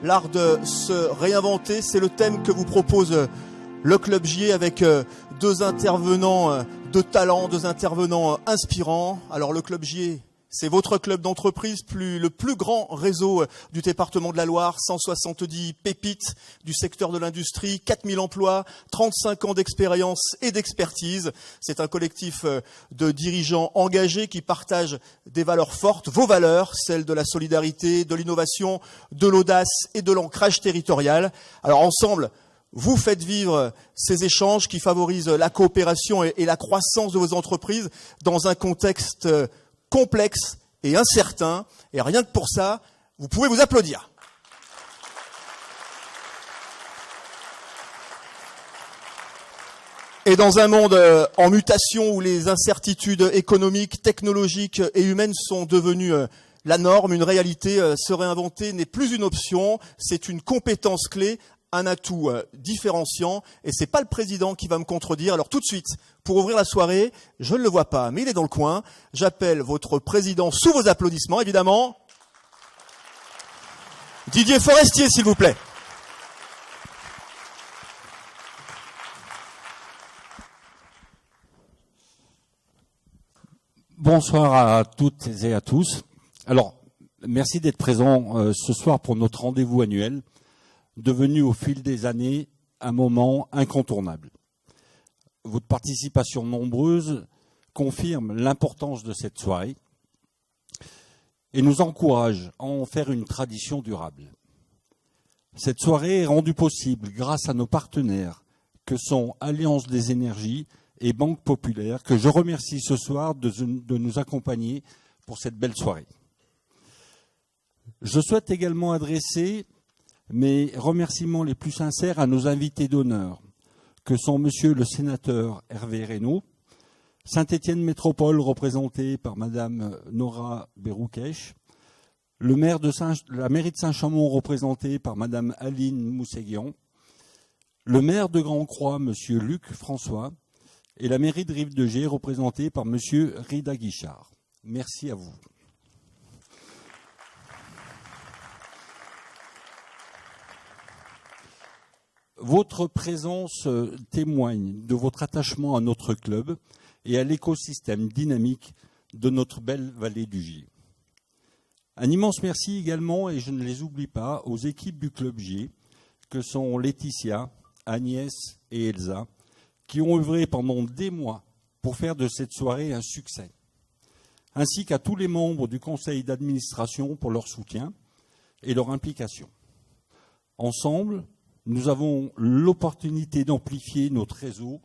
l'art de se réinventer, c'est le thème que vous propose le Club J avec deux intervenants de talent, deux intervenants inspirants. Alors le Club J, c'est votre club d'entreprise, le plus grand réseau du département de la Loire, 170 pépites du secteur de l'industrie, 4000 emplois, 35 ans d'expérience et d'expertise. C'est un collectif de dirigeants engagés qui partagent des valeurs fortes, vos valeurs, celles de la solidarité, de l'innovation, de l'audace et de l'ancrage territorial. Alors ensemble, vous faites vivre ces échanges qui favorisent la coopération et la croissance de vos entreprises dans un contexte complexe et incertain. Et rien que pour ça, vous pouvez vous applaudir. Et dans un monde en mutation où les incertitudes économiques, technologiques et humaines sont devenues la norme, une réalité, se réinventer n'est plus une option, c'est une compétence clé, un atout différenciant, et c'est pas le président qui va me contredire. Alors tout de suite, pour ouvrir la soirée, je ne le vois pas, mais il est dans le coin. J'appelle votre président sous vos applaudissements, évidemment. Didier Forestier, s'il vous plaît. Bonsoir à toutes et à tous. Alors, merci d'être présent ce soir pour notre rendez-vous annuel, devenu au fil des années un moment incontournable. Votre participation nombreuse confirme l'importance de cette soirée et nous encourage à en faire une tradition durable. Cette soirée est rendue possible grâce à nos partenaires que sont Alliance des énergies et Banque Populaire, que je remercie ce soir de nous accompagner pour cette belle soirée. Je souhaite également adresser mes remerciements les plus sincères à nos invités d'honneur, que sont Monsieur le sénateur Hervé Reynaud, Saint-Étienne Métropole représenté par Madame Nora Beroukesh, la mairie de Saint-Chamond représentée par Madame Aline Mousséguian, le maire de Grand-Croix, Monsieur Luc François, et la mairie de Rive-de-Gier représentée par Monsieur Rida Guichard. Merci à vous. Votre présence témoigne de votre attachement à notre club et à l'écosystème dynamique de notre belle vallée du Gier. Un immense merci également, et je ne les oublie pas, aux équipes du Club Gier, que sont Laetitia, Agnès et Elsa, qui ont œuvré pendant des mois pour faire de cette soirée un succès, ainsi qu'à tous les membres du conseil d'administration pour leur soutien et leur implication. Ensemble, nous avons l'opportunité d'amplifier notre réseau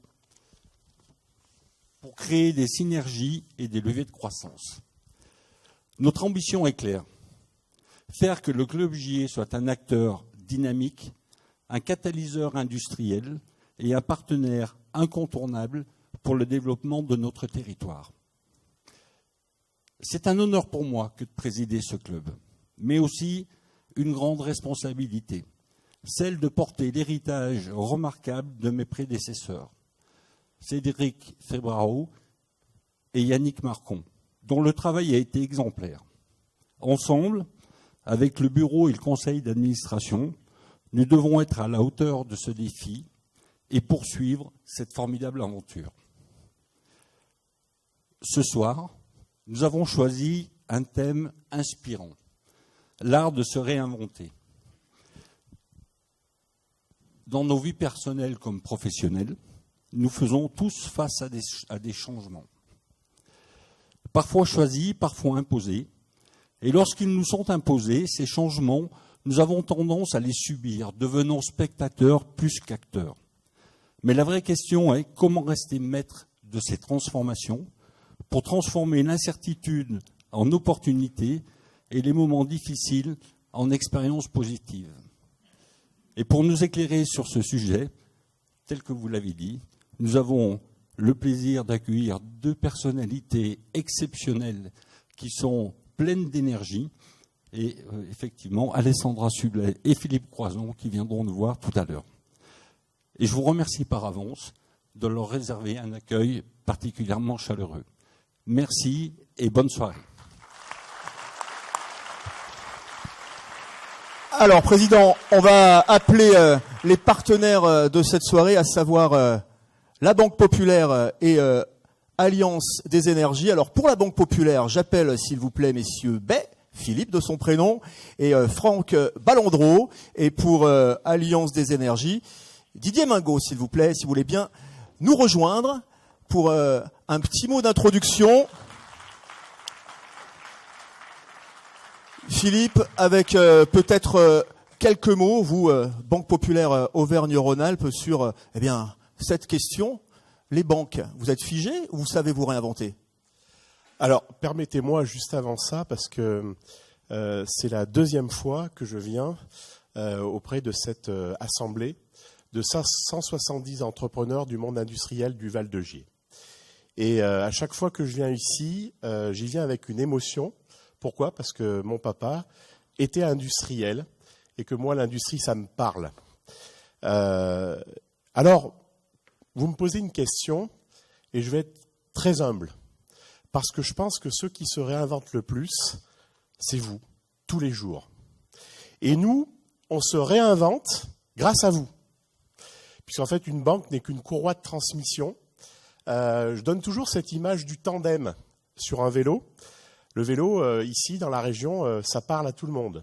pour créer des synergies et des leviers de croissance. Notre ambition est claire, faire que le Club Gier soit un acteur dynamique, un catalyseur industriel et un partenaire incontournable pour le développement de notre territoire. C'est un honneur pour moi que de présider ce club, mais aussi une grande responsabilité, celle de porter l'héritage remarquable de mes prédécesseurs, Cédric Febrao et Yannick Marcon, dont le travail a été exemplaire. Ensemble, avec le bureau et le conseil d'administration, nous devons être à la hauteur de ce défi et poursuivre cette formidable aventure. Ce soir, nous avons choisi un thème inspirant, l'art de se réinventer. Dans nos vies personnelles comme professionnelles, nous faisons tous face à des changements. Parfois choisis, parfois imposés. Et lorsqu'ils nous sont imposés, ces changements, nous avons tendance à les subir, devenant spectateurs plus qu'acteurs. Mais la vraie question est comment rester maître de ces transformations pour transformer l'incertitude en opportunité et les moments difficiles en expériences positives. Et pour nous éclairer sur ce sujet, tel que vous l'avez dit, nous avons le plaisir d'accueillir deux personnalités exceptionnelles qui sont pleines d'énergie, et effectivement Alessandra Sublet et Philippe Croison qui viendront nous voir tout à l'heure. Et je vous remercie par avance de leur réserver un accueil particulièrement chaleureux. Merci et bonne soirée. Alors, Président, on va appeler les partenaires de cette soirée, à savoir la Banque Populaire et Alliance des Énergies. Alors, pour la Banque Populaire, j'appelle, s'il vous plaît, messieurs Bay, Philippe de son prénom, et Franck Ballandreau. Et pour Alliance des Énergies, Didier Mingot, s'il vous plaît, si vous voulez bien nous rejoindre pour un petit mot d'introduction. Philippe, avec peut-être quelques mots, vous, Banque Populaire Auvergne-Rhône-Alpes, sur cette question. Les banques, vous êtes figés ou vous savez vous réinventer? Alors, permettez-moi juste avant ça, parce que c'est la deuxième fois que je viens auprès de cette assemblée de 170 entrepreneurs du monde industriel du Val de Gier. Et à chaque fois que je viens ici, j'y viens avec une émotion. Pourquoi ? Parce que mon papa était industriel et que moi, l'industrie, ça me parle. Alors, vous me posez une question et je vais être très humble. Parce que je pense que ceux qui se réinventent le plus, c'est vous, tous les jours. Et nous, on se réinvente grâce à vous. Puisqu'en fait, une banque n'est qu'une courroie de transmission. Je donne toujours cette image du tandem sur un vélo. Le vélo, ici, dans la région, ça parle à tout le monde.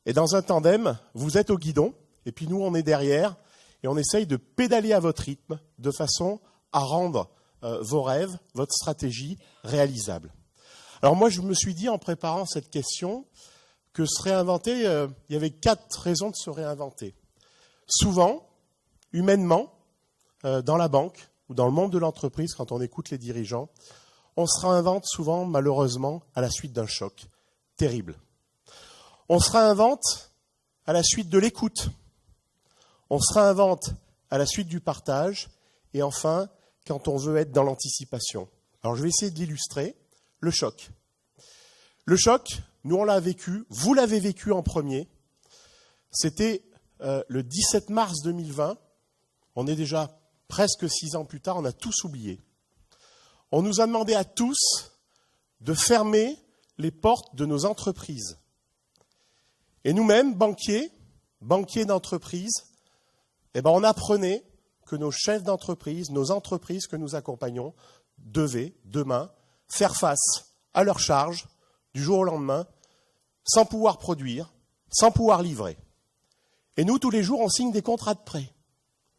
Et dans un tandem, vous êtes au guidon, et puis nous, on est derrière, et on essaye de pédaler à votre rythme, de façon à rendre vos rêves, votre stratégie réalisable. Alors moi, je me suis dit, en préparant cette question, que se réinventer, il y avait 4 raisons de se réinventer. Souvent, humainement, dans la banque, ou dans le monde de l'entreprise, quand on écoute les dirigeants, on se réinvente souvent, malheureusement, à la suite d'un choc terrible. On se réinvente à la suite de l'écoute. On se réinvente à la suite du partage. Et enfin, quand on veut être dans l'anticipation. Alors, je vais essayer de l'illustrer. Le choc. Le choc, nous, on l'a vécu. Vous l'avez vécu en premier. C'était le 17 mars 2020. On est déjà presque 6 ans plus tard. On a tous oublié. On nous a demandé à tous de fermer les portes de nos entreprises. Et nous-mêmes, banquiers d'entreprise, on apprenait que nos chefs d'entreprise, nos entreprises que nous accompagnons, devaient, demain, faire face à leurs charges du jour au lendemain, sans pouvoir produire, sans pouvoir livrer. Et nous, tous les jours, on signe des contrats de prêt.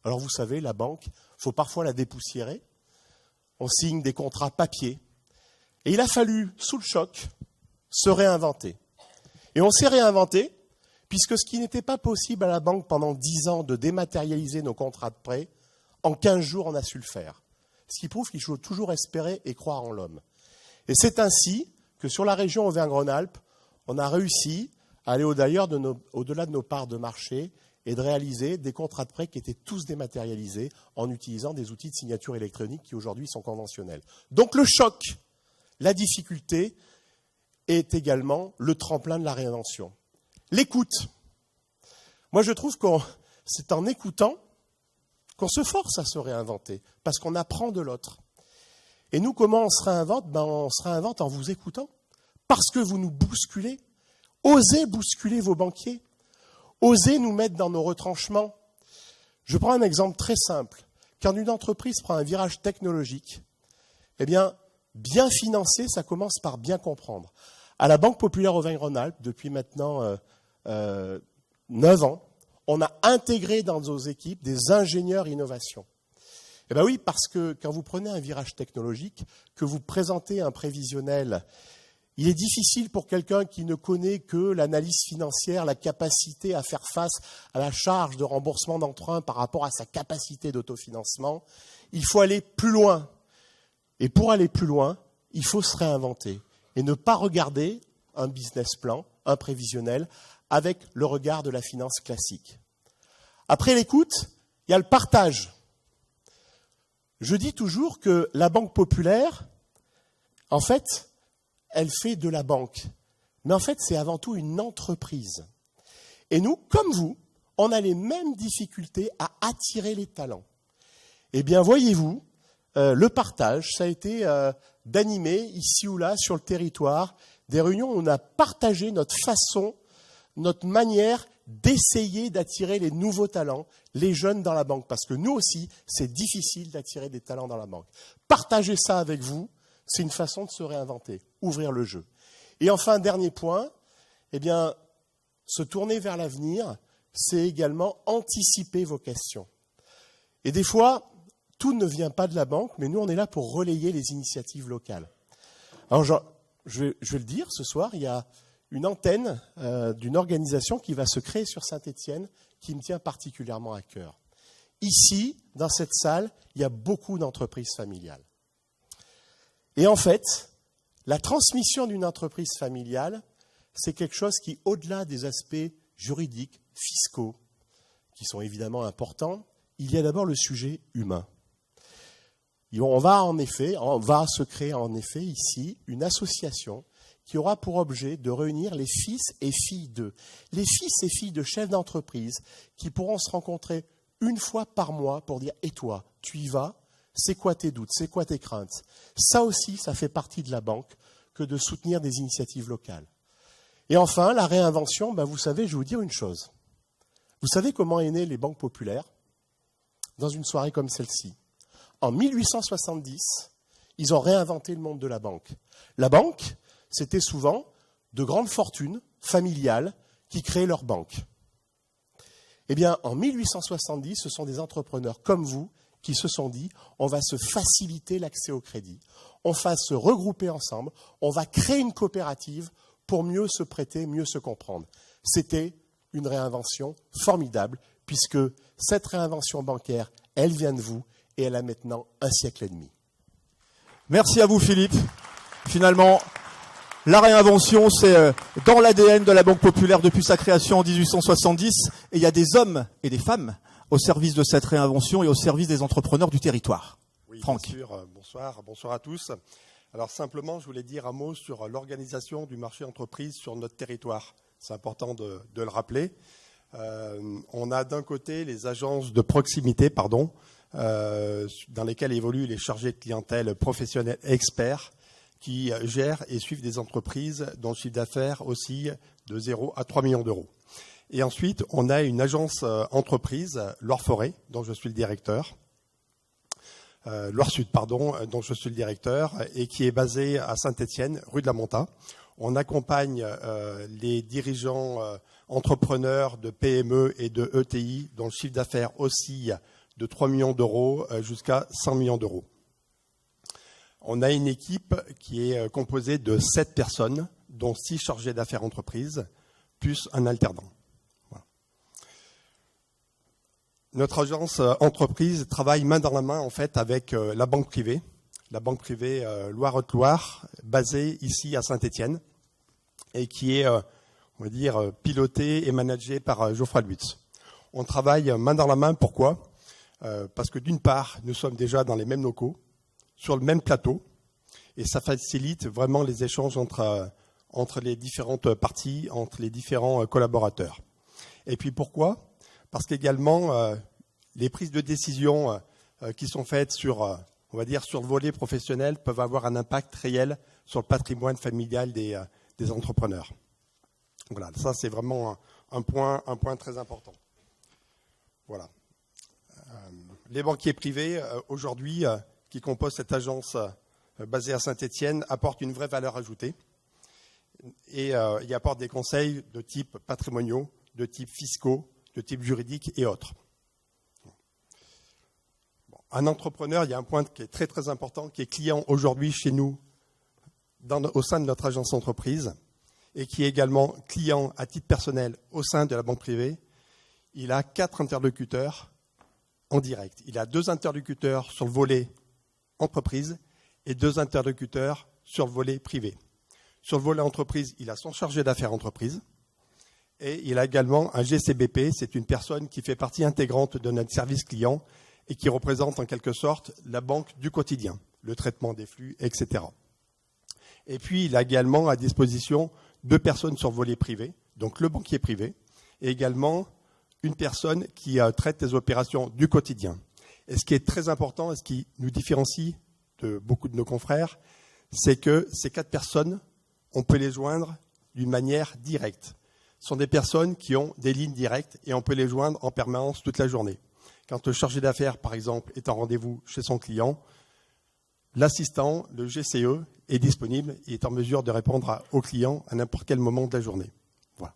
Alors vous savez, la banque, il faut parfois la dépoussiérer. On signe des contrats papier. Et il a fallu, sous le choc, se réinventer. Et on s'est réinventé, puisque ce qui n'était pas possible à la banque pendant 10 ans de dématérialiser nos contrats de prêt, en 15 jours, on a su le faire. Ce qui prouve qu'il faut toujours espérer et croire en l'homme. Et c'est ainsi que sur la région Auvergne-Rhône-Alpes, on a réussi à aller au-delà de nos parts de marché et de réaliser des contrats de prêt qui étaient tous dématérialisés en utilisant des outils de signature électronique qui aujourd'hui sont conventionnels. Donc le choc, la difficulté est également le tremplin de la réinvention. L'écoute. Moi je trouve que c'est en écoutant qu'on se force à se réinventer, parce qu'on apprend de l'autre. Et nous, comment on se réinvente ? On se réinvente en vous écoutant, parce que vous nous bousculez. Osez bousculer vos banquiers. Osez nous mettre dans nos retranchements. Je prends un exemple très simple. Quand une entreprise prend un virage technologique, bien financer, ça commence par bien comprendre. À la Banque Populaire Auvergne-Rhône-Alpes, depuis maintenant 9 ans, on a intégré dans nos équipes des ingénieurs innovation. Oui, parce que quand vous prenez un virage technologique, que vous présentez un prévisionnel, il est difficile pour quelqu'un qui ne connaît que l'analyse financière, la capacité à faire face à la charge de remboursement d'emprunt par rapport à sa capacité d'autofinancement. Il faut aller plus loin. Et pour aller plus loin, il faut se réinventer et ne pas regarder un business plan, un prévisionnel, avec le regard de la finance classique. Après l'écoute, il y a le partage. Je dis toujours que la Banque Populaire, en fait, elle fait de la banque. Mais en fait, c'est avant tout une entreprise. Et nous, comme vous, on a les mêmes difficultés à attirer les talents. Eh bien, voyez-vous, le partage, ça a été d'animer ici ou là sur le territoire des réunions où on a partagé notre façon notre manière d'essayer d'attirer les nouveaux talents, les jeunes dans la banque. Parce que nous aussi, c'est difficile d'attirer des talents dans la banque. Partager ça avec vous, c'est une façon de se réinventer, ouvrir le jeu. Et enfin, dernier point, eh bien, se tourner vers l'avenir, c'est également anticiper vos questions. Et des fois, tout ne vient pas de la banque, mais nous, on est là pour relayer les initiatives locales. Alors, je vais le dire, ce soir, il y a une antenne d'une organisation qui va se créer sur Saint-Étienne, qui me tient particulièrement à cœur. Ici, dans cette salle, il y a beaucoup d'entreprises familiales. Et en fait, la transmission d'une entreprise familiale, c'est quelque chose qui, au-delà des aspects juridiques, fiscaux, qui sont évidemment importants, il y a d'abord le sujet humain. On va se créer en effet ici une association qui aura pour objet de réunir les fils et filles de chefs d'entreprise qui pourront se rencontrer une fois par mois pour dire « Et toi, tu y vas ? C'est quoi tes doutes ? C'est quoi tes craintes ?» Ça aussi, ça fait partie de la banque que de soutenir des initiatives locales. Et enfin, la réinvention, vous savez, je vais vous dire une chose. Vous savez comment est née les banques populaires ? Dans une soirée comme celle-ci. En 1870, ils ont réinventé le monde de la banque. La banque, c'était souvent de grandes fortunes familiales qui créaient leur banque. Eh bien, en 1870, ce sont des entrepreneurs comme vous qui se sont dit on va se faciliter l'accès au crédit, on va se regrouper ensemble, on va créer une coopérative pour mieux se prêter, mieux se comprendre. C'était une réinvention formidable puisque cette réinvention bancaire, elle vient de vous et elle a maintenant 1 siècle et demi. Merci à vous Philippe. Finalement, la réinvention, c'est dans l'ADN de la Banque Populaire depuis sa création en 1870. Et il y a des hommes et des femmes au service de cette réinvention et au service des entrepreneurs du territoire. Oui, Franck. bien sûr. Bonsoir à tous. Alors simplement, je voulais dire un mot sur l'organisation du marché entreprise sur notre territoire. C'est important de le rappeler. On a d'un côté les agences de proximité, dans lesquelles évoluent les chargés de clientèle professionnels et experts qui gèrent et suivent des entreprises dont le chiffre d'affaires oscille de 0 à 3 millions d'euros. Et ensuite, on a une agence entreprise, Loire Forêt, dont je suis le directeur, Loire Sud, dont je suis le directeur, et qui est basée à Saint-Étienne, rue de la Monta. On accompagne les dirigeants entrepreneurs de PME et de ETI dont le chiffre d'affaires oscille de 3 millions d'euros jusqu'à 100 millions d'euros. On a une équipe qui est composée de 7 personnes, dont 6 chargés d'affaires entreprises, plus un alternant. Voilà. Notre agence entreprise travaille main dans la main en fait avec la banque privée Loire-Haute-Loire, basée ici à Saint-Étienne, et qui est, on va dire, pilotée et managée par Geoffroy Lutz. On travaille main dans la main, pourquoi ? Parce que d'une part, nous sommes déjà dans les mêmes locaux, sur le même plateau, et ça facilite vraiment les échanges entre les différentes parties, entre les différents collaborateurs. Et puis pourquoi ? Parce qu'également, les prises de décision qui sont faites sur, on va dire, sur le volet professionnel peuvent avoir un impact réel sur le patrimoine familial des entrepreneurs. Voilà, ça c'est vraiment un point très important. Voilà. Les banquiers privés, aujourd'hui, qui composent cette agence basée à Saint-Étienne, apportent une vraie valeur ajoutée et y apportent des conseils de type patrimoniaux, de type fiscaux, de type juridique et autres. Bon, un entrepreneur, il y a un point qui est très très important, qui est client aujourd'hui chez nous, au sein de notre agence entreprise, et qui est également client à titre personnel au sein de la banque privée. Il a 4 interlocuteurs en direct. Il a 2 interlocuteurs sur le volet entreprise et 2 interlocuteurs sur le volet privé. Sur le volet entreprise, il a son chargé d'affaires entreprise et il a également un GCBP, c'est une personne qui fait partie intégrante de notre service client et qui représente en quelque sorte la banque du quotidien, le traitement des flux, etc. Et puis, il a également à disposition 2 personnes sur le volet privé, donc le banquier privé, et également une personne qui traite des opérations du quotidien. Et ce qui est très important et ce qui nous différencie de beaucoup de nos confrères, c'est que ces 4 personnes, on peut les joindre d'une manière directe. sont des personnes qui ont des lignes directes et on peut les joindre en permanence toute la journée. Quand le chargé d'affaires, par exemple, est en rendez-vous chez son client, l'assistant, le GCE, est disponible et est en mesure de répondre au client à n'importe quel moment de la journée. Voilà.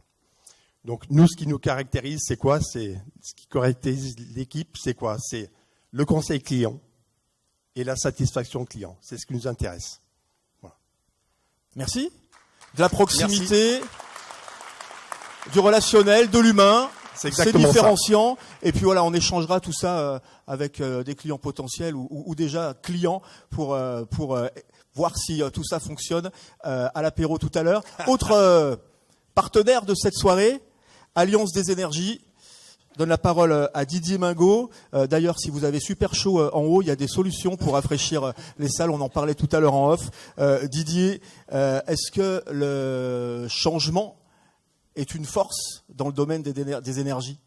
Donc nous, ce qui nous caractérise, c'est quoi? C'est ce qui caractérise l'équipe, c'est quoi? C'est le conseil client et la satisfaction client. C'est ce qui nous intéresse. Voilà. Merci. De la proximité, du relationnel, de l'humain. C'est différenciant. Ça. Et puis voilà, on échangera tout ça avec des clients potentiels ou déjà clients pour voir si tout ça fonctionne à l'apéro tout à l'heure. Autre partenaire de cette soirée, Alliance des énergies. Je donne la parole à Didier Mingot. D'ailleurs, si vous avez super chaud en haut, il y a des solutions pour rafraîchir les salles. On en parlait tout à l'heure en off. Didier, est-ce que le changement est une force dans le domaine des énergies?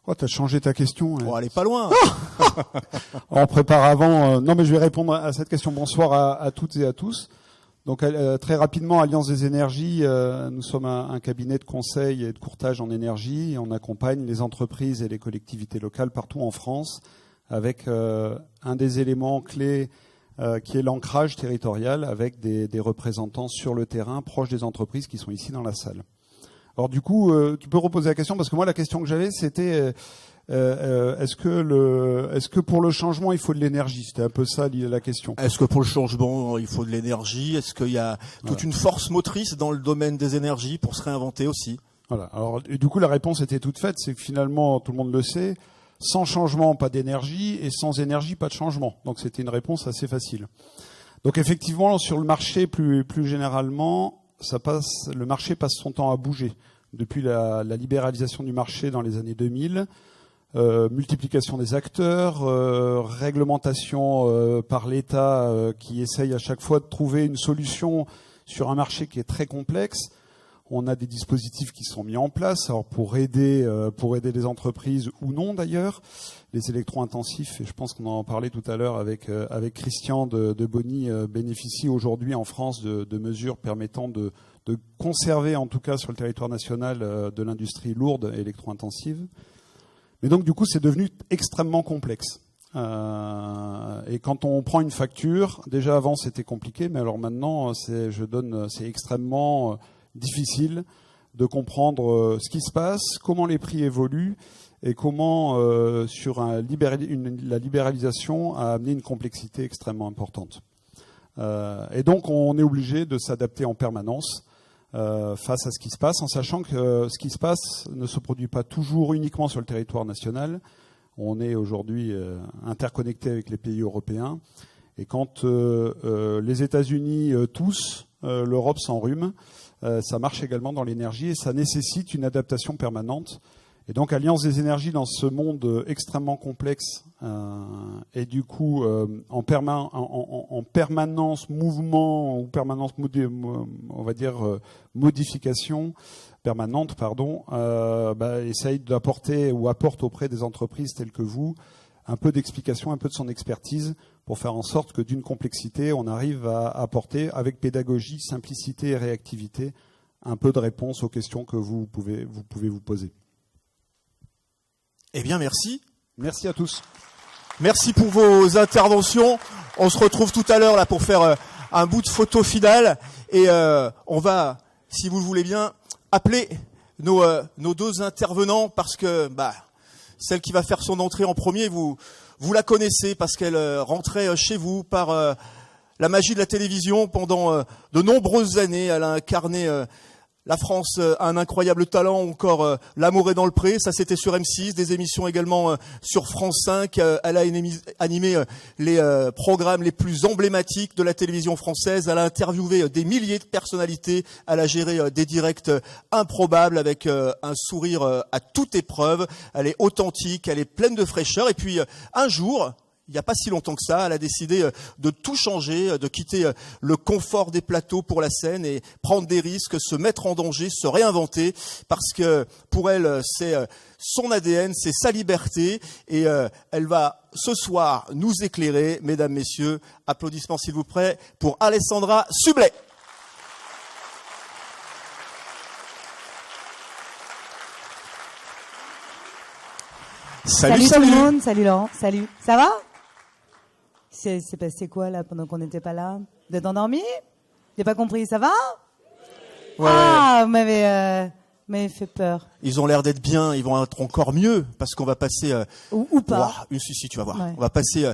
Oh, t'as changé ta question. Oh, elle est pas loin. En prépare avant. Non, mais je vais répondre à cette question. Bonsoir à toutes et à tous. Donc, très rapidement, Alliance des énergies, nous sommes un cabinet de conseil et de courtage en énergie. Et on accompagne les entreprises et les collectivités locales partout en France avec un des éléments clés qui est l'ancrage territorial avec des représentants sur le terrain proches des entreprises qui sont ici dans la salle. Alors du coup, tu peux reposer la question parce que moi la question que j'avais c'était est-ce que pour le changement il faut de l'énergie? C'était un peu ça la question. Est-ce que pour le changement il faut de l'énergie? Est-ce qu'il y a toute une force motrice dans le domaine des énergies pour se réinventer aussi? Voilà. Alors et du coup la réponse était toute faite, c'est que finalement tout le monde le sait, sans changement pas d'énergie et sans énergie pas de changement. Donc c'était une réponse assez facile. Donc effectivement sur le marché plus généralement le marché passe son temps à bouger. Depuis la libéralisation du marché dans les années 2000, multiplication des acteurs, réglementation par l'État qui essaye à chaque fois de trouver une solution sur un marché qui est très complexe. On a des dispositifs qui sont mis en place, alors pour aider les entreprises ou non d'ailleurs. Les électro-intensifs, et je pense qu'on en parlait tout à l'heure avec Christian de Bonny, bénéficient aujourd'hui en France de mesures permettant de conserver, en tout cas sur le territoire national, de l'industrie lourde et électro-intensive. Mais donc du coup, c'est devenu extrêmement complexe. Et quand on prend une facture, déjà avant c'était compliqué, mais alors maintenant c'est extrêmement difficile de comprendre ce qui se passe, comment les prix évoluent et comment la libéralisation a amené une complexité extrêmement importante. Et donc on est obligé de s'adapter en permanence face à ce qui se passe, en sachant que ce qui se passe ne se produit pas toujours uniquement sur le territoire national. On est aujourd'hui interconnecté avec les pays européens. Et quand les États-Unis toussent, l'Europe s'enrhume. Ça marche également dans l'énergie et ça nécessite une adaptation permanente. Et donc Alliance des énergies dans ce monde extrêmement complexe et du coup en permanence mouvement ou permanence on va dire modification permanente essaye d'apporter ou apporte auprès des entreprises telles que vous un peu d'explication, un peu de son expertise pour faire en sorte que d'une complexité on arrive à apporter avec pédagogie, simplicité et réactivité un peu de réponse aux questions que vous pouvez vous poser. Eh bien, merci. Merci à tous. Merci pour vos interventions. On se retrouve tout à l'heure là pour faire un bout de photo finale. Et on va, si vous le voulez bien, appeler nos deux intervenants parce que celle qui va faire son entrée en premier, vous la connaissez parce qu'elle rentrait chez vous par la magie de la télévision pendant de nombreuses années. Elle a incarné la France a un incroyable talent, encore L'amour est dans le pré, ça c'était sur M6, des émissions également sur France 5. Elle a animé les programmes les plus emblématiques de la télévision française. Elle a interviewé des milliers de personnalités. Elle a géré des directs improbables avec un sourire à toute épreuve. Elle est authentique, elle est pleine de fraîcheur. Et puis un jour, il n'y a pas si longtemps que ça, elle a décidé de tout changer, de quitter le confort des plateaux pour la scène et prendre des risques, se mettre en danger, se réinventer, parce que pour elle, c'est son ADN, c'est sa liberté, et elle va ce soir nous éclairer. Mesdames, messieurs, applaudissements s'il vous plaît pour Alessandra Sublet. Salut tout le monde, salut Laurent, salut. Ça va? C'est passé quoi là pendant qu'on n'était pas là? Vous êtes endormis? J'ai pas compris, ça va? Ouais. Ah, vous m'avez fait peur. Ils ont l'air d'être bien, ils vont être encore mieux parce qu'on va passer Ou pas. Ouah, si, tu vas voir. Ouais. On va passer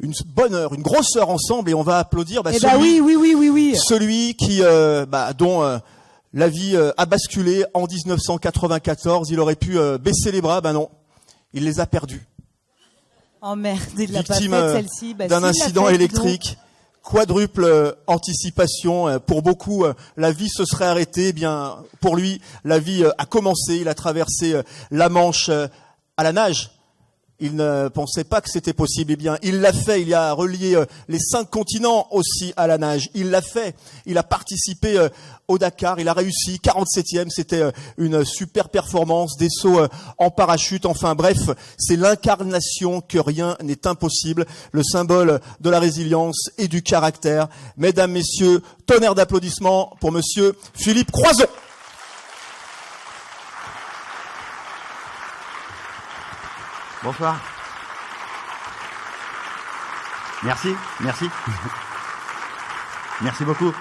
une bonne heure, une grosse heure ensemble et on va applaudir Eh bah oui. celui qui dont la vie a basculé en 1994. Il aurait pu baisser les bras, non, il les a perdus. Oh merde, il l'a pas Victime faite celle-ci. d'un si, il l'a incident faite, électrique. Quadruple anticipation. Pour beaucoup, la vie se serait arrêtée. Eh bien, pour lui, la vie a commencé. Il a traversé la Manche à la nage. Il ne pensait pas que c'était possible. Eh bien, il l'a fait. Il a relié les 5 continents aussi à la nage. Il l'a fait. Il a participé au Dakar. Il a réussi. 47e. C'était une super performance. Des sauts en parachute. Enfin bref, c'est l'incarnation que rien n'est impossible. Le symbole de la résilience et du caractère. Mesdames, messieurs, tonnerre d'applaudissements pour monsieur Philippe Croizon. Bonsoir. Merci. Merci beaucoup.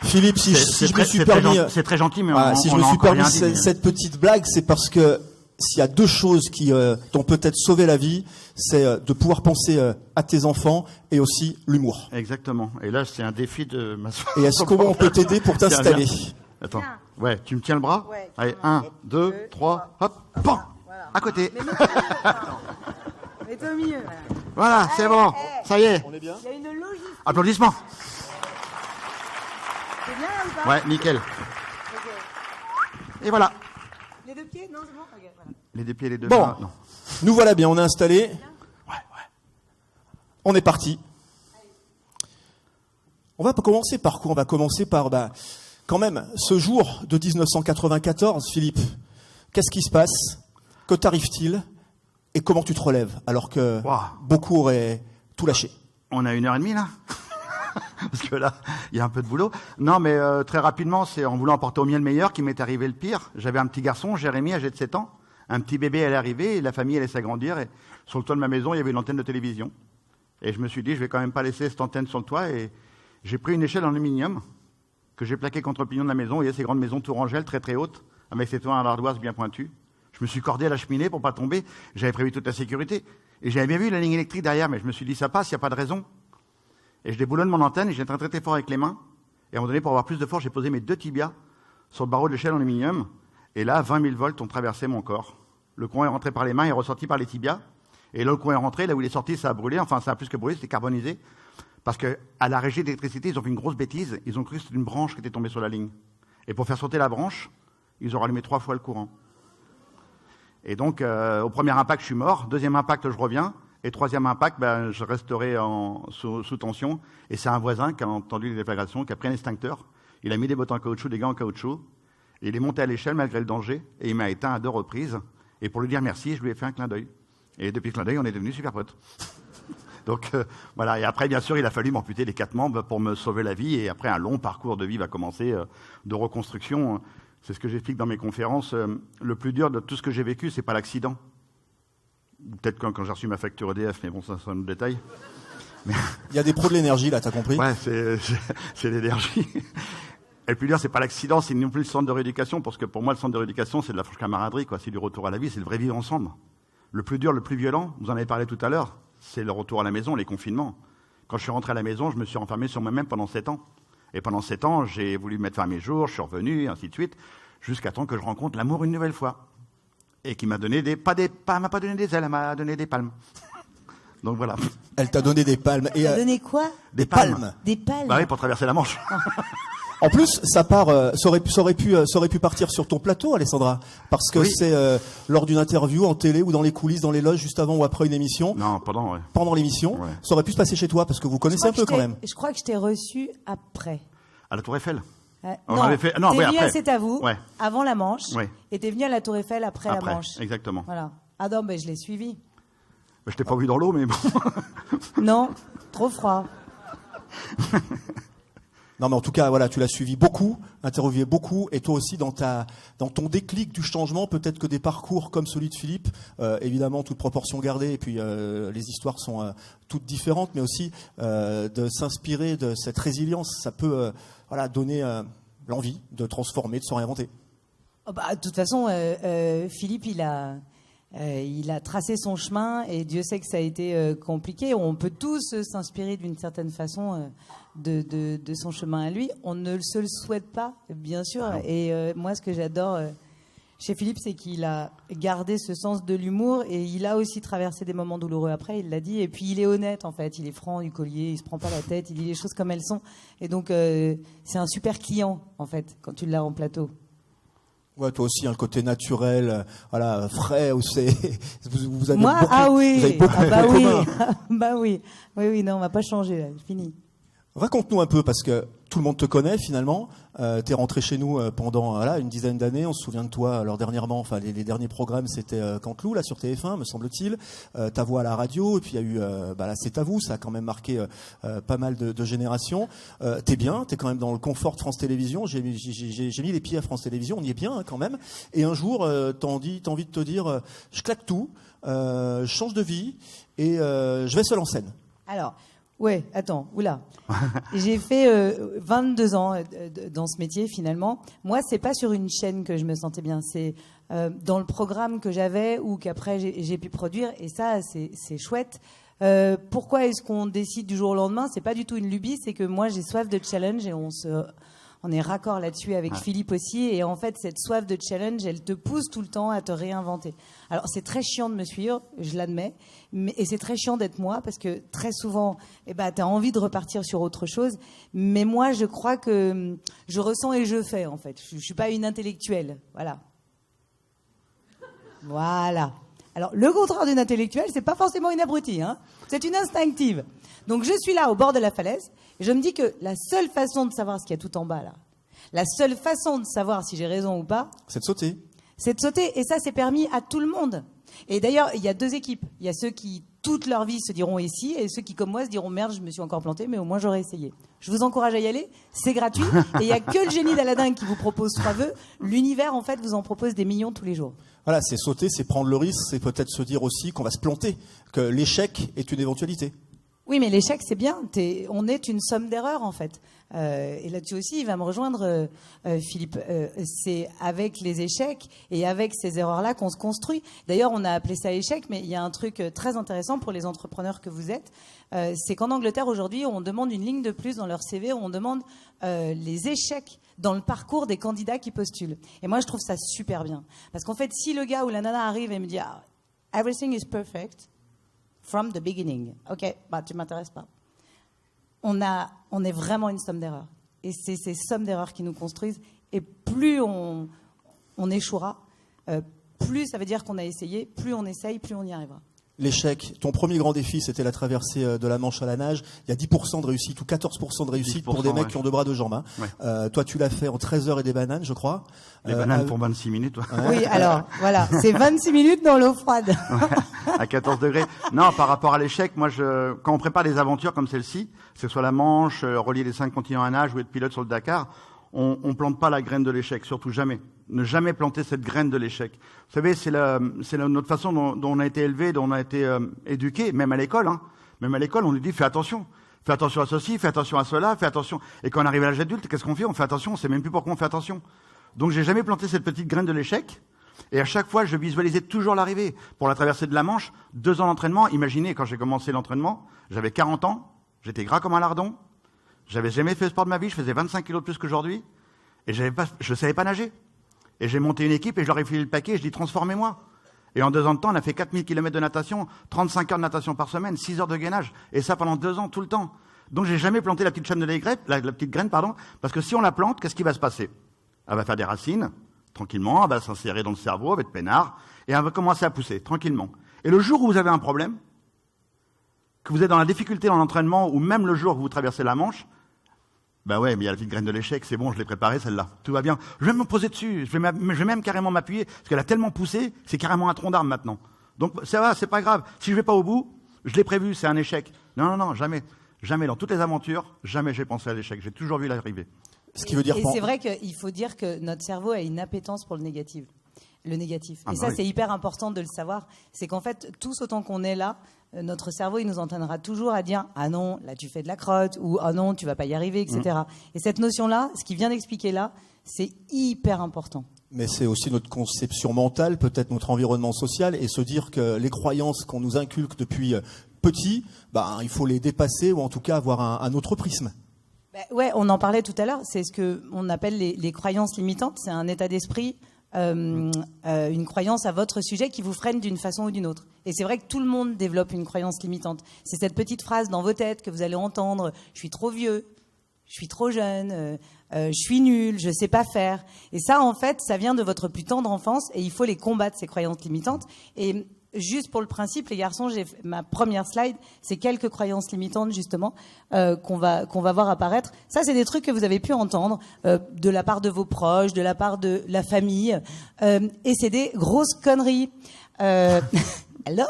Philippe, si je me suis permis, c'est très gentil, mais si je me suis permis cette petite blague, c'est parce que s'il y a 2 choses qui t'ont peut-être sauvé la vie, c'est de pouvoir penser à tes enfants et aussi l'humour. Exactement. Et là, c'est un défi de ma soeur. Et est-ce qu'on peut t'aider pour t'installer? Attends. Ouais, tu me tiens le bras? Ouais. Allez, 1, 2, 3, hop, bon. Voilà. À côté. Mets-toi au milieu. Voilà, c'est bon. Ça y est. On est bien? Il y a une logique. Applaudissements. C'est bien là ou pas? Ouais, nickel. Ok. Et voilà. Les 2 pieds? Non, c'est bon? Ok, voilà. Les 2 pieds, les 2 Bon. bras. Non. Nous voilà bien, on est installés. Ouais. On est parti. On va commencer par quoi? On va commencer par, quand même, ce jour de 1994, Philippe. Qu'est-ce qui se passe? Que t'arrive-t-il? Et comment tu te relèves? Alors que beaucoup auraient tout lâché. On a 1h30 là. Parce que là, il y a un peu de boulot. Non, mais très rapidement, c'est en voulant apporter au mien le meilleur qui m'est arrivé le pire. J'avais un petit garçon, Jérémy, âgé de 7 ans. Un petit bébé allait arriver et la famille allait s'agrandir. Et sur le toit de ma maison, il y avait une antenne de télévision. Et je me suis dit, je vais quand même pas laisser cette antenne sur le toit. Et j'ai pris une échelle en aluminium que j'ai plaquée contre le pignon de la maison. Vous voyez ces grandes maisons tourangelles très très hautes, avec ces toits en ardoise bien pointus. Je me suis cordé à la cheminée pour pas tomber. J'avais prévu toute la sécurité. Et j'avais bien vu la ligne électrique derrière, mais je me suis dit, ça passe, il n'y a pas de raison. Et je déboulonne mon antenne et j'ai très très fort avec les mains. Et à un moment donné, pour avoir plus de force, j'ai posé mes 2 tibias sur le barreau de l'échelle en aluminium. Et là, 20 000 volts ont traversé mon corps. Le courant est rentré par les mains et est ressorti par les tibias. Et là, le courant est rentré, là où il est sorti, ça a brûlé. Enfin, ça a plus que brûlé, c'était carbonisé. Parce que à la régie d'électricité, ils ont fait une grosse bêtise. Ils ont cru que c'était une branche qui était tombée sur la ligne. Et pour faire sauter la branche, ils ont rallumé 3 fois le courant. Et donc, au premier impact, je suis mort. Deuxième impact, je reviens. Et troisième impact, je resterai sous tension. Et c'est un voisin qui a entendu les déflagrations, qui a pris un extincteur. Il a mis des bottes en caoutchouc, des gants en caoutchouc. Et il est monté à l'échelle malgré le danger. Et il m'a éteint à 2 reprises. Et pour lui dire merci, je lui ai fait un clin d'œil. Et depuis le clin d'œil, on est devenus super potes. Donc voilà. Et après, bien sûr, il a fallu m'amputer les 4 membres pour me sauver la vie. Et après, un long parcours de vie va commencer de reconstruction. C'est ce que j'explique dans mes conférences. Le plus dur de tout ce que j'ai vécu, c'est pas l'accident. Peut-être quand j'ai reçu ma facture EDF, mais bon, ça c'est un autre détail. Mais... Il y a des pros de l'énergie, là, t'as compris? Ouais, c'est l'énergie. Et le plus dur, c'est pas l'accident, c'est non plus le centre de rééducation, parce que pour moi, le centre de rééducation, c'est de la franche camaraderie, quoi. C'est du retour à la vie, c'est le vrai vivre ensemble. Le plus dur, le plus violent, vous en avez parlé tout à l'heure, c'est le retour à la maison, les confinements. Quand je suis rentré à la maison, je me suis enfermé sur moi-même pendant 7 ans. Et pendant 7 ans, j'ai voulu mettre fin à mes jours, je suis revenu, et ainsi de suite, jusqu'à temps que je rencontre l'amour une nouvelle fois. Et qui m'a donné m'a pas donné des ailes, elle m'a donné des palmes. Donc voilà. Elle t'a donné des palmes. Et t'a donné quoi? Des palmes. Des palmes. Bah oui, pour traverser la Manche. En plus, ça part, ça aurait pu partir sur ton plateau, Alessandra, parce que c'est lors d'une interview en télé ou dans les coulisses, dans les loges, juste avant ou après une émission. Non, pendant. Ouais. Pendant l'émission, ça aurait pu se passer chez toi, parce que vous connaissez un peu quand même. Je crois que je t'ai reçu après. À la Tour Eiffel. Non, avait fait... non, t'es venu après. à C'est à vous, avant la Manche, ouais. Et t'es venu à la Tour Eiffel après la Manche. Exactement. Voilà. Ah non, je l'ai suivi. Je t'ai pas vu dans l'eau, mais bon. Non, trop froid. Non, mais en tout cas, voilà, tu l'as suivi beaucoup, interviewé beaucoup, et toi aussi dans ton déclic du changement, peut-être que des parcours comme celui de Philippe, évidemment toute proportion gardée, et puis les histoires sont toutes différentes, mais aussi de s'inspirer de cette résilience, ça peut donner l'envie de transformer, de se réinventer. De toute façon, Philippe, il a tracé son chemin et Dieu sait que ça a été compliqué. On peut tous s'inspirer d'une certaine façon de son chemin à lui. On ne se le souhaite pas, bien sûr. Et moi, ce que j'adore chez Philippe, c'est qu'il a gardé ce sens de l'humour et il a aussi traversé des moments douloureux après, il l'a dit. Et puis, il est honnête, en fait. Il est franc du collier, il se prend pas la tête, il dit les choses comme elles sont. Et donc, c'est un super client, en fait, quand tu l'as en plateau. Ouais, toi aussi, le côté naturel, frais, vous avez moi, beaucoup, oui. Vous avez beaucoup bah en oui. commun. Oui, non, on va pas changer, là, fini. Raconte-nous un peu, parce que tout le monde te connaît finalement. T'es rentré chez nous pendant une dizaine d'années. On se souvient de toi. Alors dernièrement, les derniers programmes, c'était Canteloup là sur TF1, me semble-t-il. Ta voix à la radio, et puis il y a eu là, c'est à vous. Ça a quand même marqué pas mal de générations. T'es bien. T'es quand même dans le confort de France Télévisions. J'ai mis les pieds à France Télévisions. On y est bien quand même. Et un jour, t'as envie de te dire, je claque tout, je change de vie et je vais seul en scène. Alors. Ouais, attends, oula. J'ai fait 22 ans dans ce métier finalement. Moi, c'est pas sur une chaîne que je me sentais bien, c'est dans le programme que j'avais ou qu'après j'ai pu produire, et ça, c'est chouette. Pourquoi est-ce qu'on décide du jour au lendemain ? C'est pas du tout une lubie, c'est que moi j'ai soif de challenge et on est raccord là-dessus avec Philippe aussi. Et en fait, cette soif de challenge, elle te pousse tout le temps à te réinventer. Alors, c'est très chiant de me suivre, je l'admets. Et c'est très chiant d'être moi, parce que très souvent, t'as envie de repartir sur autre chose. Mais moi, je crois que je ressens et je fais, en fait. Je suis pas une intellectuelle. Voilà. Alors, le contraire d'une intellectuelle, c'est pas forcément une abrutie, hein. C'est une instinctive. Donc, je suis là, au bord de la falaise, et je me dis que la seule façon de savoir ce qu'il y a tout en bas, là, la seule façon de savoir si j'ai raison ou pas, c'est de sauter. C'est de sauter, et ça, c'est permis à tout le monde. Et d'ailleurs, il y a deux équipes. Il y a ceux qui, toute leur vie, se diront ici, et ceux qui, comme moi, se diront merde, je me suis encore planté, mais au moins j'aurais essayé. Je vous encourage à y aller, c'est gratuit, et il n'y a que le génie d'Aladin qui vous propose 3 vœux. L'univers, en fait, vous en propose des millions tous les jours. Voilà, c'est sauter, c'est prendre le risque, c'est peut-être se dire aussi qu'on va se planter, que l'échec est une éventualité. Oui, mais l'échec, c'est bien. On est une somme d'erreurs, en fait. Et là-dessus aussi, il va me rejoindre, Philippe. C'est avec les échecs et avec ces erreurs-là qu'on se construit. D'ailleurs, on a appelé ça échec, mais il y a un truc très intéressant pour les entrepreneurs que vous êtes. C'est qu'en Angleterre, aujourd'hui, on demande une ligne de plus dans leur CV, où on demande les échecs dans le parcours des candidats qui postulent. Et moi, je trouve ça super bien. Parce qu'en fait, si le gars ou la nana arrive et me dit « Everything is perfect », from the beginning. Ok, tu m'intéresses pas. On est vraiment une somme d'erreurs. Et c'est ces sommes d'erreurs qui nous construisent. Et plus on échouera, plus ça veut dire qu'on a essayé, plus on essaye, plus on y arrivera. L'échec, ton premier grand défi, c'était la traversée de la Manche à la nage. Il y a 10% de réussite ou 14% de réussite pour des mecs qui ont 2 bras, 2 jambes. Hein. Ouais. Toi, tu l'as fait en 13 heures et des bananes, je crois. Les bananes font 26 minutes. Ouais. Oui, alors, voilà. C'est 26 minutes dans l'eau froide. Ouais, à 14 degrés. Non, par rapport à l'échec, moi, quand on prépare des aventures comme celle-ci, que ce soit la Manche, relier les 5 continents à nage ou être pilote sur le Dakar, on plante pas la graine de l'échec, surtout jamais. Ne jamais planter cette graine de l'échec. Vous savez, c'est notre façon dont on a été élevé, dont on a été éduqué, même à l'école. Hein. Même à l'école, on nous dit fais attention à ceci, fais attention à cela, fais attention. Et quand on arrive à l'âge adulte, qu'est-ce qu'on fait ? On fait attention, on sait même plus pourquoi on fait attention. Donc j'ai jamais planté cette petite graine de l'échec. Et à chaque fois, je visualisais toujours l'arrivée. Pour la traversée de la Manche, 2 ans d'entraînement. Imaginez, quand j'ai commencé l'entraînement, j'avais 40 ans, j'étais gras comme un lardon. J'avais jamais fait sport de ma vie, je faisais 25 kilos de plus qu'aujourd'hui, et je savais pas nager. Et j'ai monté une équipe et je leur ai filé le paquet, et je dis transformez-moi. Et en 2 ans de temps, on a fait 4000 km de natation, 35 heures de natation par semaine, 6 heures de gainage, et ça pendant 2 ans, tout le temps. Donc j'ai jamais planté la petite chaîne de la petite graine, parce que si on la plante, qu'est-ce qui va se passer ? Elle va faire des racines, tranquillement, elle va s'insérer dans le cerveau, elle va être peinard, et elle va commencer à pousser, tranquillement. Et le jour où vous avez un problème, que vous êtes dans la difficulté dans l'entraînement, ou même le jour où vous traversez la Manche, ben ouais, mais il y a la petite graine de l'échec, c'est bon, je l'ai préparée celle-là, tout va bien. Je vais me poser dessus, je vais même carrément m'appuyer, parce qu'elle a tellement poussé, c'est carrément un tronc d'arbre maintenant. Donc ça va, c'est pas grave. Si je vais pas au bout, je l'ai prévu, c'est un échec. Non, jamais. Jamais dans toutes les aventures, jamais j'ai pensé à l'échec. J'ai toujours vu l'arrivée. Ce qui veut dire Et c'est vrai qu'il faut dire que notre cerveau a une appétence pour le négatif. Et ça, oui. c'est hyper important de le savoir. C'est qu'en fait, tous autant qu'on est là, notre cerveau, il nous entraînera toujours à dire « Ah non, là, tu fais de la crotte » ou « Ah non, tu vas pas y arriver », etc. Et cette notion-là, ce qu'il vient d'expliquer là, c'est hyper important. Mais c'est aussi notre conception mentale, peut-être notre environnement social, et se dire que les croyances qu'on nous inculque depuis petit, il faut les dépasser ou en tout cas avoir un autre prisme. Ouais, on en parlait tout à l'heure. C'est ce que on appelle les croyances limitantes. C'est un état d'esprit, une croyance à votre sujet qui vous freine d'une façon ou d'une autre. Et c'est vrai que tout le monde développe une croyance limitante. C'est cette petite phrase dans vos têtes que vous allez entendre « je suis trop vieux », « je suis trop jeune »,« je suis nul »,« je sais pas faire ». Et ça, en fait, ça vient de votre plus tendre enfance et il faut les combattre, ces croyances limitantes. Et juste pour le principe, les garçons, ma première slide, c'est quelques croyances limitantes justement qu'on va voir apparaître. Ça, c'est des trucs que vous avez pu entendre de la part de vos proches, de la part de la famille, et c'est des grosses conneries. Hello,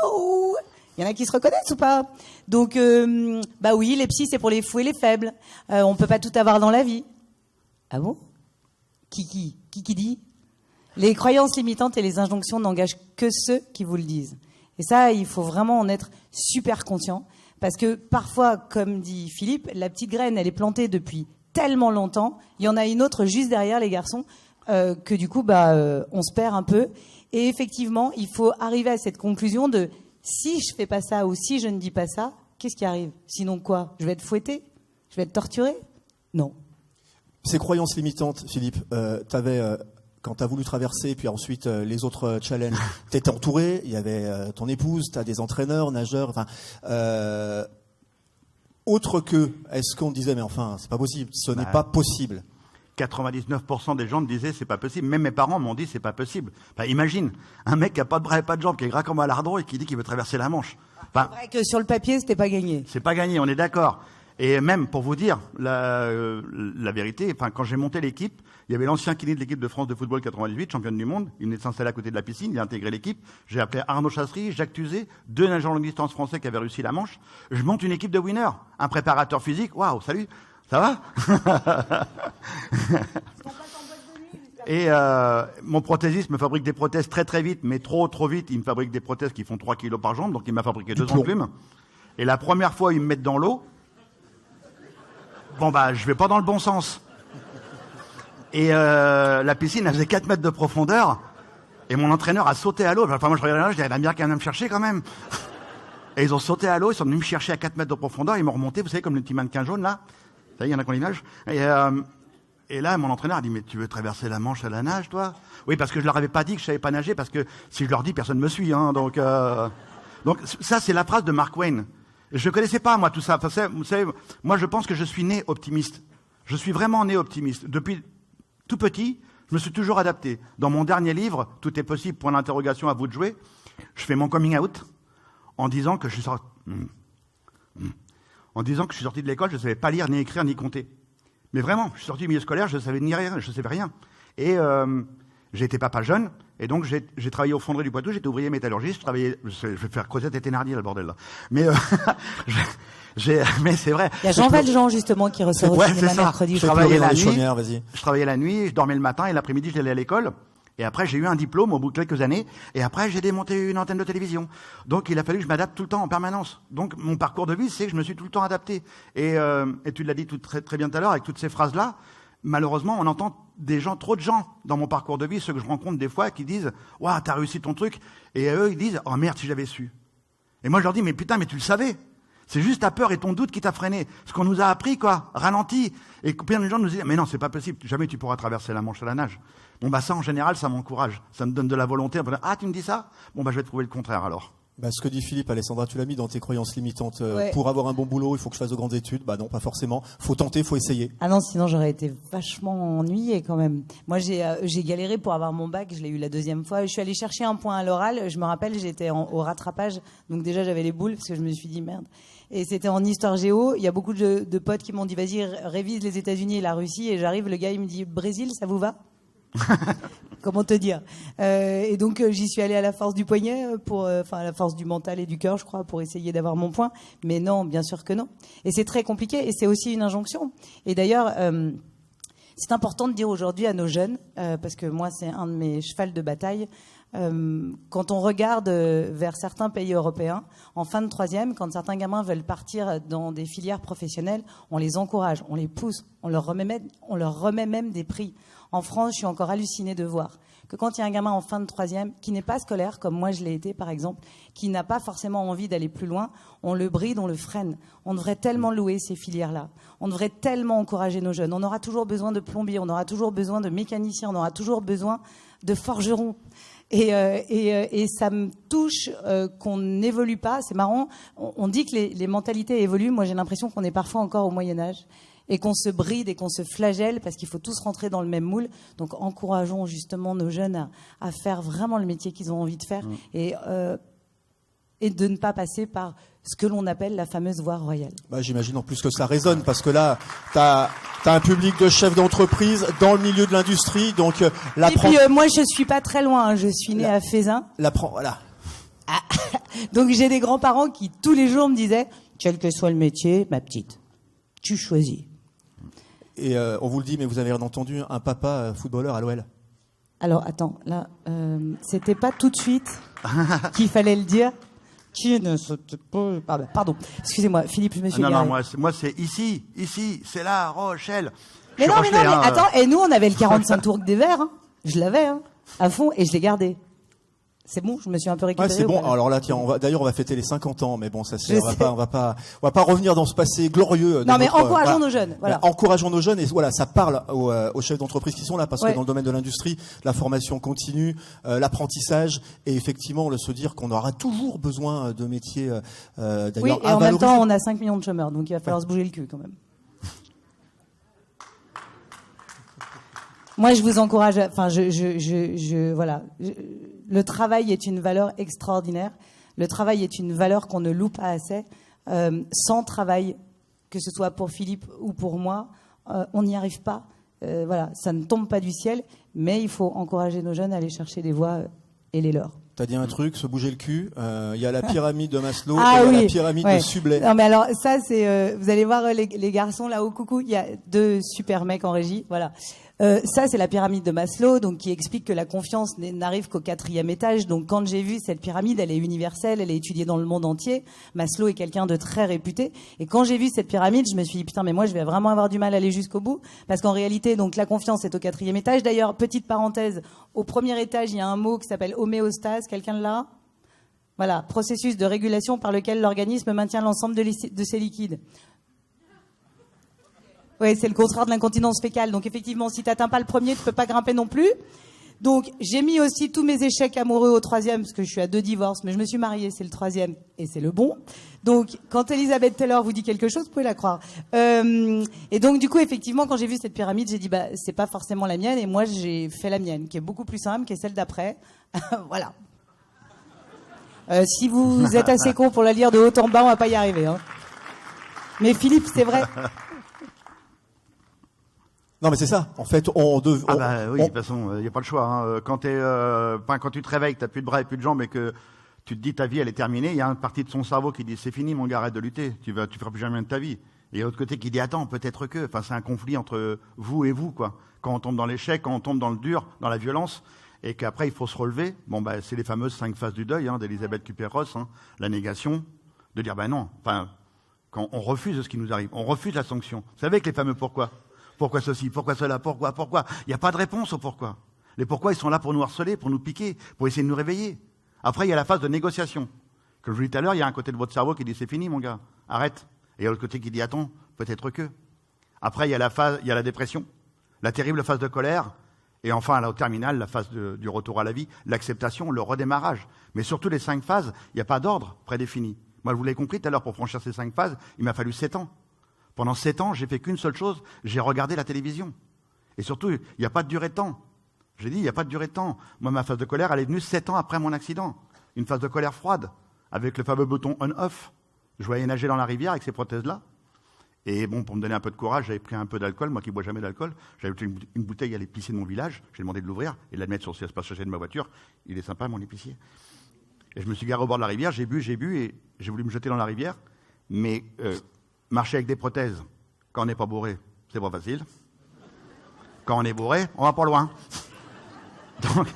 il y en a qui se reconnaissent ou pas? Donc, oui, les psys, c'est pour les fous et les faibles. On peut pas tout avoir dans la vie. Ah bon? Qui dit? Les croyances limitantes et les injonctions n'engagent que ceux qui vous le disent. Et ça, il faut vraiment en être super conscient. Parce que parfois, comme dit Philippe, la petite graine, elle est plantée depuis tellement longtemps. Il y en a une autre juste derrière, les garçons, que du coup, on se perd un peu. Et effectivement, il faut arriver à cette conclusion de si je fais pas ça ou si je ne dis pas ça, qu'est-ce qui arrive? Sinon quoi? Je vais être fouetté? Je vais être torturé? Non. Ces croyances limitantes, Philippe, quand tu as voulu traverser, puis ensuite les autres challenges, tu étais entouré, il y avait ton épouse, tu as des entraîneurs, nageurs, autre que, est-ce qu'on disait, mais enfin, c'est pas possible, ce n'est pas possible. 99% des gens me disaient c'est pas possible. Même mes parents m'ont dit c'est pas possible. Imagine, un mec qui a pas de bras et pas de jambes, qui est gras comme un lardon et qui dit qu'il veut traverser la Manche. C'est vrai que sur le papier, c'était pas gagné. C'est pas gagné, on est d'accord. Et même pour vous dire la vérité, quand j'ai monté l'équipe, il y avait l'ancien kiné de l'équipe de France de football 98, championne du monde. Il venait de s'installer à côté de la piscine, il a intégré l'équipe. J'ai appelé Arnaud Chassery, Jacques Tuzet, 2 nageurs longue distance français qui avaient réussi la Manche. Je monte une équipe de winners, un préparateur physique. Waouh, salut, ça va? Et mon prothésiste me fabrique des prothèses très très vite, mais trop vite. Il me fabrique des prothèses qui font 3 kilos par jambe, donc il m'a fabriqué 2 enclumes. Et la première fois, ils me mettent dans l'eau. Je vais pas dans le bon sens. Et la piscine, elle faisait 4 mètres de profondeur. Et mon entraîneur a sauté à l'eau. Moi, je regardais là, je disais, la bien qu'elle vient me chercher quand même. Et ils ont sauté à l'eau, ils sont venus me chercher à 4 mètres de profondeur. Ils m'ont remonté, vous savez, comme le petit mannequin jaune, là. Ça y est, il y en a qu'on image. Et là, mon entraîneur a dit, mais tu veux traverser la Manche à la nage, toi? Oui, parce que je leur avais pas dit que je savais pas nager, parce que si je leur dis, personne me suit, hein. Donc ça, c'est la phrase de Mark Twain. Je connaissais pas, moi, tout ça. Vous savez, moi, je pense que je suis né optimiste. Je suis vraiment né optimiste. Depuis tout petit, je me suis toujours adapté. Dans mon dernier livre, Tout est possible, point d'interrogation, à vous de jouer, je fais mon coming out en disant que je suis sorti de l'école, je ne savais pas lire, ni écrire, ni compter. Mais vraiment, je suis sorti du milieu scolaire, je ne savais ni rien, je ne savais rien. Et j'ai été papa jeune, et donc j'ai travaillé au Fonderie du Poitou, j'étais ouvrier métallurgiste, je vais faire Cosette et Thénardier, le bordel, là. Mais mais c'est vrai. Il y a Jean Valjean, justement, qui ressort au cinéma mercredi. Je travaillais la nuit, je dormais le matin, et l'après-midi, j'allais à l'école. Et après, j'ai eu un diplôme au bout de quelques années. Et après, j'ai démonté une antenne de télévision. Donc, il a fallu que je m'adapte tout le temps, en permanence. Donc, mon parcours de vie, c'est que je me suis tout le temps adapté. Et tu l'as dit très, très bien tout à l'heure, avec toutes ces phrases-là, malheureusement, on entend trop de gens dans mon parcours de vie, ceux que je rencontre des fois, qui disent « Waouh, t'as réussi ton truc ». Et eux, ils disent « Oh merde, si j'avais su ». Et moi, je leur dis « Mais putain, mais tu le savais ». C'est juste ta peur et ton doute qui t'a freiné. Ce qu'on nous a appris, ralenti. Et plein de gens nous disent, mais non, c'est pas possible. Jamais tu pourras traverser la Manche à la nage. Ça, en général, ça m'encourage. Ça me donne de la volonté. Ah, tu me dis ça? Je vais te prouver le contraire, alors. Ce que dit Philippe, Alessandra, tu l'as mis dans tes croyances limitantes. Ouais. Pour avoir un bon boulot, il faut que je fasse de grandes études. Non, pas forcément. Faut tenter, faut essayer. Ah non, sinon j'aurais été vachement ennuyée quand même. Moi, j'ai galéré pour avoir mon bac. Je l'ai eu la 2e fois. Je suis allée chercher un point à l'oral. Je me rappelle, j'étais au rattrapage. Donc déjà, j'avais les boules parce que je me suis dit merde. Et c'était en histoire géo. Il y a beaucoup de potes qui m'ont dit, vas-y, révise les États-Unis et la Russie. Et j'arrive, le gars, il me dit, Brésil, ça vous va? Comment te dire. Et donc j'y suis allée à la force du poignet, à la force du mental et du cœur, je crois, pour essayer d'avoir mon point. Mais non, bien sûr que non. Et c'est très compliqué, et c'est aussi une injonction. Et d'ailleurs, c'est important de dire aujourd'hui à nos jeunes, parce que moi c'est un de mes chevals de bataille, quand on regarde vers certains pays européens, en fin de troisième, quand certains gamins veulent partir dans des filières professionnelles, on les encourage, on les pousse, on leur remet même des prix. En France, je suis encore hallucinée de voir que quand il y a un gamin en fin de troisième qui n'est pas scolaire, comme moi je l'ai été par exemple, qui n'a pas forcément envie d'aller plus loin, on le bride, on le freine. On devrait tellement louer ces filières-là. On devrait tellement encourager nos jeunes. On aura toujours besoin de plombiers, on aura toujours besoin de mécaniciens, on aura toujours besoin de forgerons. Et ça me touche qu'on n'évolue pas. C'est marrant. On dit que les mentalités évoluent. Moi, j'ai l'impression qu'on est parfois encore au Moyen-Âge et qu'on se bride et qu'on se flagelle parce qu'il faut tous rentrer dans le même moule. Donc, encourageons justement nos jeunes à faire vraiment le métier qu'ils ont envie de faire et de ne pas passer par ce que l'on appelle la fameuse voie royale. Bah, j'imagine en plus que ça résonne parce que là, t'as un public de chefs d'entreprise dans le milieu de l'industrie, donc et puis moi, je suis pas très loin. Hein. Je suis née à Fézin. Voilà. Ah. Donc j'ai des grands-parents qui tous les jours me disaient, quel que soit le métier, ma petite, tu choisis. Et on vous le dit, mais vous avez entendu un papa footballeur à l'OL. Alors attends, là, c'était pas tout de suite qu'il fallait le dire. Qui ne saute pas. Pardon. Excusez-moi, Philippe, je me suis garé. Non, moi c'est ici, c'est La Rochelle. Mais non, attends, et nous on avait le 45 tours des Verts, hein. Je l'avais, hein, à fond, et je l'ai gardé. C'est bon, je me suis un peu récupéré. Ouais, c'est bon. Alors là, tiens, on va fêter les 50 ans, mais bon, ça c'est, on va pas revenir dans ce passé glorieux. Non, mais encourageons nos jeunes. Voilà. Encourageons nos jeunes et voilà, ça parle aux chefs d'entreprise qui sont là parce que dans le domaine de l'industrie, la formation continue, l'apprentissage et effectivement, se dire qu'on aura toujours besoin de métiers. D'ailleurs, oui, et en même temps, on a 5 millions de chômeurs, donc il va falloir se bouger le cul quand même. Moi, je vous encourage. Enfin, voilà. Le travail est une valeur extraordinaire. Le travail est une valeur qu'on ne loue pas assez. Sans travail, que ce soit pour Philippe ou pour moi, on n'y arrive pas. Voilà, ça ne tombe pas du ciel, mais il faut encourager nos jeunes à aller chercher des voies et les leurs. T'as dit un truc, se bouger le cul. Il y a la pyramide de Maslow et la pyramide de Sublet. Non, mais alors ça, c'est. Vous allez voir les garçons là-haut, coucou. Il y a 2 super mecs en régie. Voilà. Ça, c'est la pyramide de Maslow, donc qui explique que la confiance n'arrive qu'au 4e étage. Donc, quand j'ai vu cette pyramide, elle est universelle, elle est étudiée dans le monde entier. Maslow est quelqu'un de très réputé. Et quand j'ai vu cette pyramide, je me suis dit putain, mais moi, je vais vraiment avoir du mal à aller jusqu'au bout, parce qu'en réalité, donc la confiance est au 4e étage. D'ailleurs, petite parenthèse, au 1er étage, il y a un mot qui s'appelle homéostase. Quelqu'un l'a ? Voilà, processus de régulation par lequel l'organisme maintient l'ensemble de ses liquides. Oui, c'est le contraire de l'incontinence fécale. Donc effectivement, si tu n'atteins pas le 1er, tu peux pas grimper non plus. Donc j'ai mis aussi tous mes échecs amoureux au 3e, parce que je suis à 2 divorces, mais je me suis mariée, c'est le 3e, et c'est le bon. Donc quand Elizabeth Taylor vous dit quelque chose, vous pouvez la croire. Et donc du coup, effectivement, quand j'ai vu cette pyramide, j'ai dit, bah c'est pas forcément la mienne, et moi j'ai fait la mienne, qui est beaucoup plus simple, qui est celle d'après. Voilà. Si vous êtes assez con pour la lire de haut en bas, on va pas y arriver. Hein. Mais Philippe, c'est vrai. Non, mais c'est ça. En fait, oui, de toute façon, il n'y a pas le choix. Hein. Quand tu te réveilles, tu n'as plus de bras et plus de jambes et que tu te dis ta vie, elle est terminée, il y a une partie de son cerveau qui dit c'est fini, mon gars, arrête de lutter. Tu feras plus jamais de ta vie. Et il y a l'autre côté qui dit attends, peut-être que. Enfin, c'est un conflit entre vous et vous, quoi. Quand on tombe dans l'échec, quand on tombe dans le dur, dans la violence, et qu'après il faut se relever. Bon, bah, c'est les fameuses 5 phases du deuil d'Elisabeth Küpper-Ross. La négation, de dire non. Enfin, quand on refuse ce qui nous arrive, on refuse la sanction. Vous savez que les fameux pourquoi. Pourquoi ceci, pourquoi cela, pourquoi. Il n'y a pas de réponse au pourquoi. Les pourquoi, ils sont là pour nous harceler, pour nous piquer, pour essayer de nous réveiller. Après, il y a la phase de négociation. Comme je vous disais tout à l'heure, il y a un côté de votre cerveau qui dit c'est fini, mon gars, arrête. Et il y a l'autre côté qui dit attends, peut-être que. Après, il y a la dépression, la terrible phase de colère. Et enfin, au terminal, la phase du retour à la vie, l'acceptation, le redémarrage. Mais surtout, les 5 phases, il n'y a pas d'ordre prédéfini. Moi, je vous l'ai compris tout à l'heure, pour franchir ces 5 phases, il m'a fallu 7 ans. Pendant 7 ans, j'ai fait qu'une seule chose, j'ai regardé la télévision. Et surtout, il n'y a pas de durée de temps. J'ai dit, il n'y a pas de durée de temps. Moi, ma phase de colère, elle est venue 7 ans après mon accident. Une phase de colère froide, avec le fameux bouton on-off. Je voyais nager dans la rivière avec ces prothèses-là. Et bon, pour me donner un peu de courage, j'avais pris un peu d'alcool, moi qui bois jamais d'alcool. J'avais pris une bouteille à l'épicier de mon village. J'ai demandé de l'ouvrir et de la mettre sur le espace passager de ma voiture. Il est sympa, mon épicier. Et je me suis garé au bord de la rivière, j'ai bu et j'ai voulu me jeter dans la rivière. Mais marcher avec des prothèses, quand on n'est pas bourré, c'est pas facile. Quand on est bourré, on va pas loin. Donc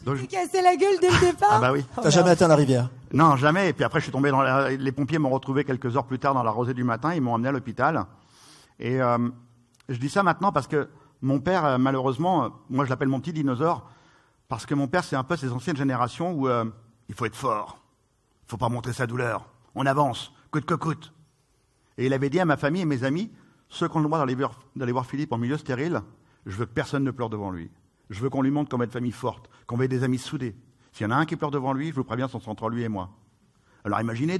Tu t'es cassé la gueule dès le départ. Ah bah oui. T'as jamais atteint la rivière? Non, jamais. Et puis après, je suis tombé les pompiers m'ont retrouvé quelques heures plus tard dans la rosée du matin. Ils m'ont emmené à l'hôpital. Et je dis ça maintenant parce que mon père, malheureusement, moi je l'appelle mon petit dinosaure, parce que mon père, c'est un peu ces anciennes générations où il faut être fort. Il faut pas montrer sa douleur. On avance, coûte que coûte. Et il avait dit à ma famille et mes amis, ceux qui ont le droit d'aller voir Philippe en milieu stérile, je veux que personne ne pleure devant lui. Je veux qu'on lui montre qu'on va être famille forte, qu'on va être des amis soudés. S'il y en a un qui pleure devant lui, je vous préviens, c'est entre lui et moi. Alors imaginez,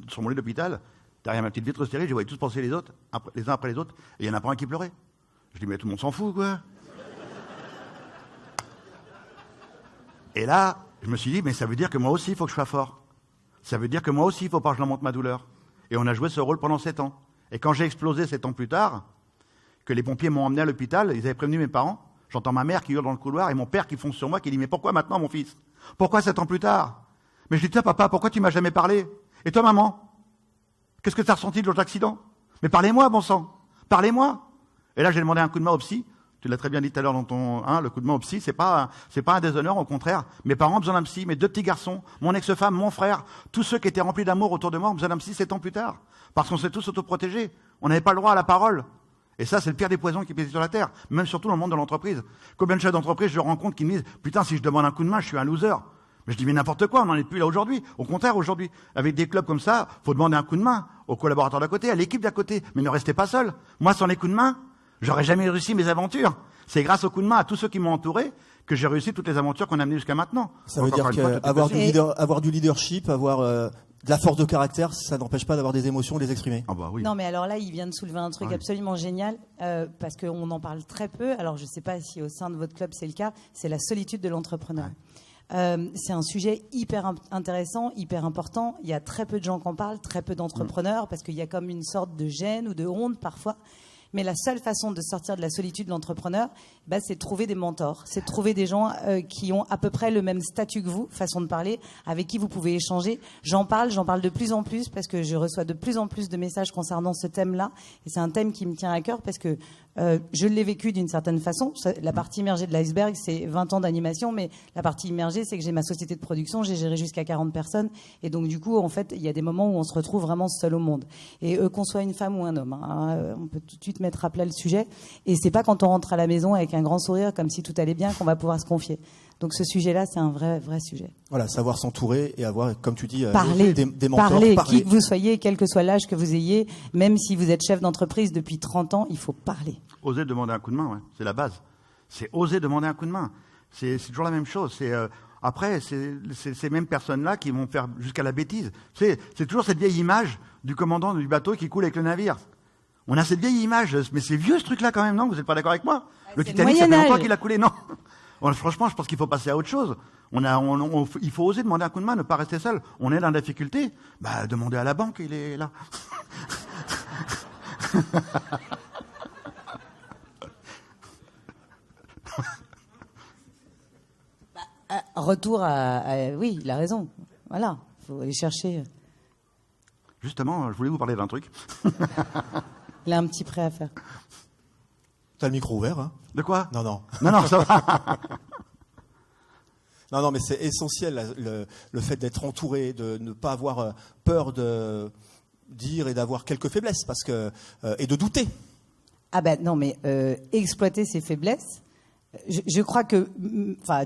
sur mon lit d'hôpital, derrière ma petite vitre stérile, je voyais tous penser les autres, les uns après les autres, et il n'y en a pas un qui pleurait. Je dis, mais tout le monde s'en fout, quoi. Et là, je me suis dit, mais ça veut dire que moi aussi, il faut que je sois fort. Ça veut dire que moi aussi, il ne faut pas que je leur montre ma douleur. Et on a joué ce rôle pendant 7 ans. Et quand j'ai explosé 7 ans plus tard, que les pompiers m'ont emmené à l'hôpital, ils avaient prévenu mes parents, j'entends ma mère qui hurle dans le couloir et mon père qui fonce sur moi, qui dit, mais pourquoi maintenant, mon fils? Pourquoi 7 ans plus tard? Mais je dis, tiens, papa, pourquoi tu m'as jamais parlé? Et toi, maman? Qu'est-ce que tu as ressenti de l'autre accident? Mais parlez-moi, bon sang. Parlez-moi. Et là, j'ai demandé un coup de main au psy. Tu l'as très bien dit tout à l'heure dans ton, le coup de main au psy, c'est pas un déshonneur, au contraire. Mes parents ont besoin d'un psy, mes 2 petits garçons, mon ex-femme, mon frère, tous ceux qui étaient remplis d'amour autour de moi ont besoin d'un psy 7 ans plus tard. Parce qu'on s'est tous autoprotégés. On n'avait pas le droit à la parole. Et ça, c'est le pire des poisons qui pèsent sur la terre. Même surtout dans le monde de l'entreprise. Combien de chefs d'entreprise je rencontre qui me disent, putain, si je demande un coup de main, je suis un loser. Mais je dis, mais n'importe quoi, on n'en est plus là aujourd'hui. Au contraire, aujourd'hui, avec des clubs comme ça, faut demander un coup de main aux collaborateurs d'à côté, à l'équipe d'à côté. Mais ne restez pas seuls. Moi, sans les coups de main, j'aurais jamais réussi mes aventures. C'est grâce aux coups de main à tous ceux qui m'ont entouré que j'ai réussi toutes les aventures qu'on a menées jusqu'à maintenant. Ça veut dire qu'avoir du leadership, avoir de la force de caractère, ça n'empêche pas d'avoir des émotions, de les exprimer. Ah bah oui. Non, mais alors là, il vient de soulever un truc absolument génial, parce qu'on en parle très peu. Alors, je ne sais pas si au sein de votre club c'est le cas, c'est la solitude de l'entrepreneur. C'est un sujet hyper intéressant, hyper important. Il y a très peu de gens qui en parlent, très peu d'entrepreneurs, parce qu'il y a comme une sorte de gêne ou de honte parfois. Mais la seule façon de sortir de la solitude de l'entrepreneur, c'est de trouver des mentors, c'est de trouver des gens qui ont à peu près le même statut que vous, façon de parler, avec qui vous pouvez échanger. J'en parle de plus en plus parce que je reçois de plus en plus de messages concernant ce thème-là. Et c'est un thème qui me tient à cœur parce que je l'ai vécu d'une certaine façon. La partie immergée de l'iceberg, c'est 20 ans d'animation, mais la partie immergée, c'est que j'ai ma société de production, j'ai géré jusqu'à 40 personnes. Et donc, du coup, en fait, il y a des moments où on se retrouve vraiment seul au monde. Et qu'on soit une femme ou un homme, on peut tout de suite mettre à plat le sujet. Et c'est pas quand on rentre à la maison avec un grand sourire, comme si tout allait bien, qu'on va pouvoir se confier. Donc, ce sujet-là, c'est un vrai sujet. Voilà, savoir s'entourer et avoir, comme tu dis, parler, des mentors. Parler, qui que vous soyez, quel que soit l'âge que vous ayez, même si vous êtes chef d'entreprise depuis 30 ans, il faut parler. Oser demander un coup de main, ouais. C'est la base. C'est oser demander un coup de main. C'est toujours la même chose. Après, c'est ces mêmes personnes-là qui vont faire jusqu'à la bêtise. C'est toujours cette vieille image du commandant du bateau qui coule avec le navire. On a cette vieille image, mais c'est vieux ce truc-là quand même, non? Vous n'êtes pas d'accord avec moi? Le Titanic, ça fait longtemps qu'il a coulé, non? Franchement, je pense qu'il faut passer à autre chose. Il faut oser demander un coup de main, ne pas rester seul. On est dans la difficulté. Demandez à la banque, il est là. Retour oui, il a raison. Voilà, il faut aller chercher. Justement, je voulais vous parler d'un truc. Il a un petit prêt à faire. T'as le micro ouvert, hein? De quoi? Non, ça va. Non, mais c'est essentiel, le fait d'être entouré, de ne pas avoir peur de dire et d'avoir quelques faiblesses, et de douter. Non, mais exploiter ses faiblesses, je crois que,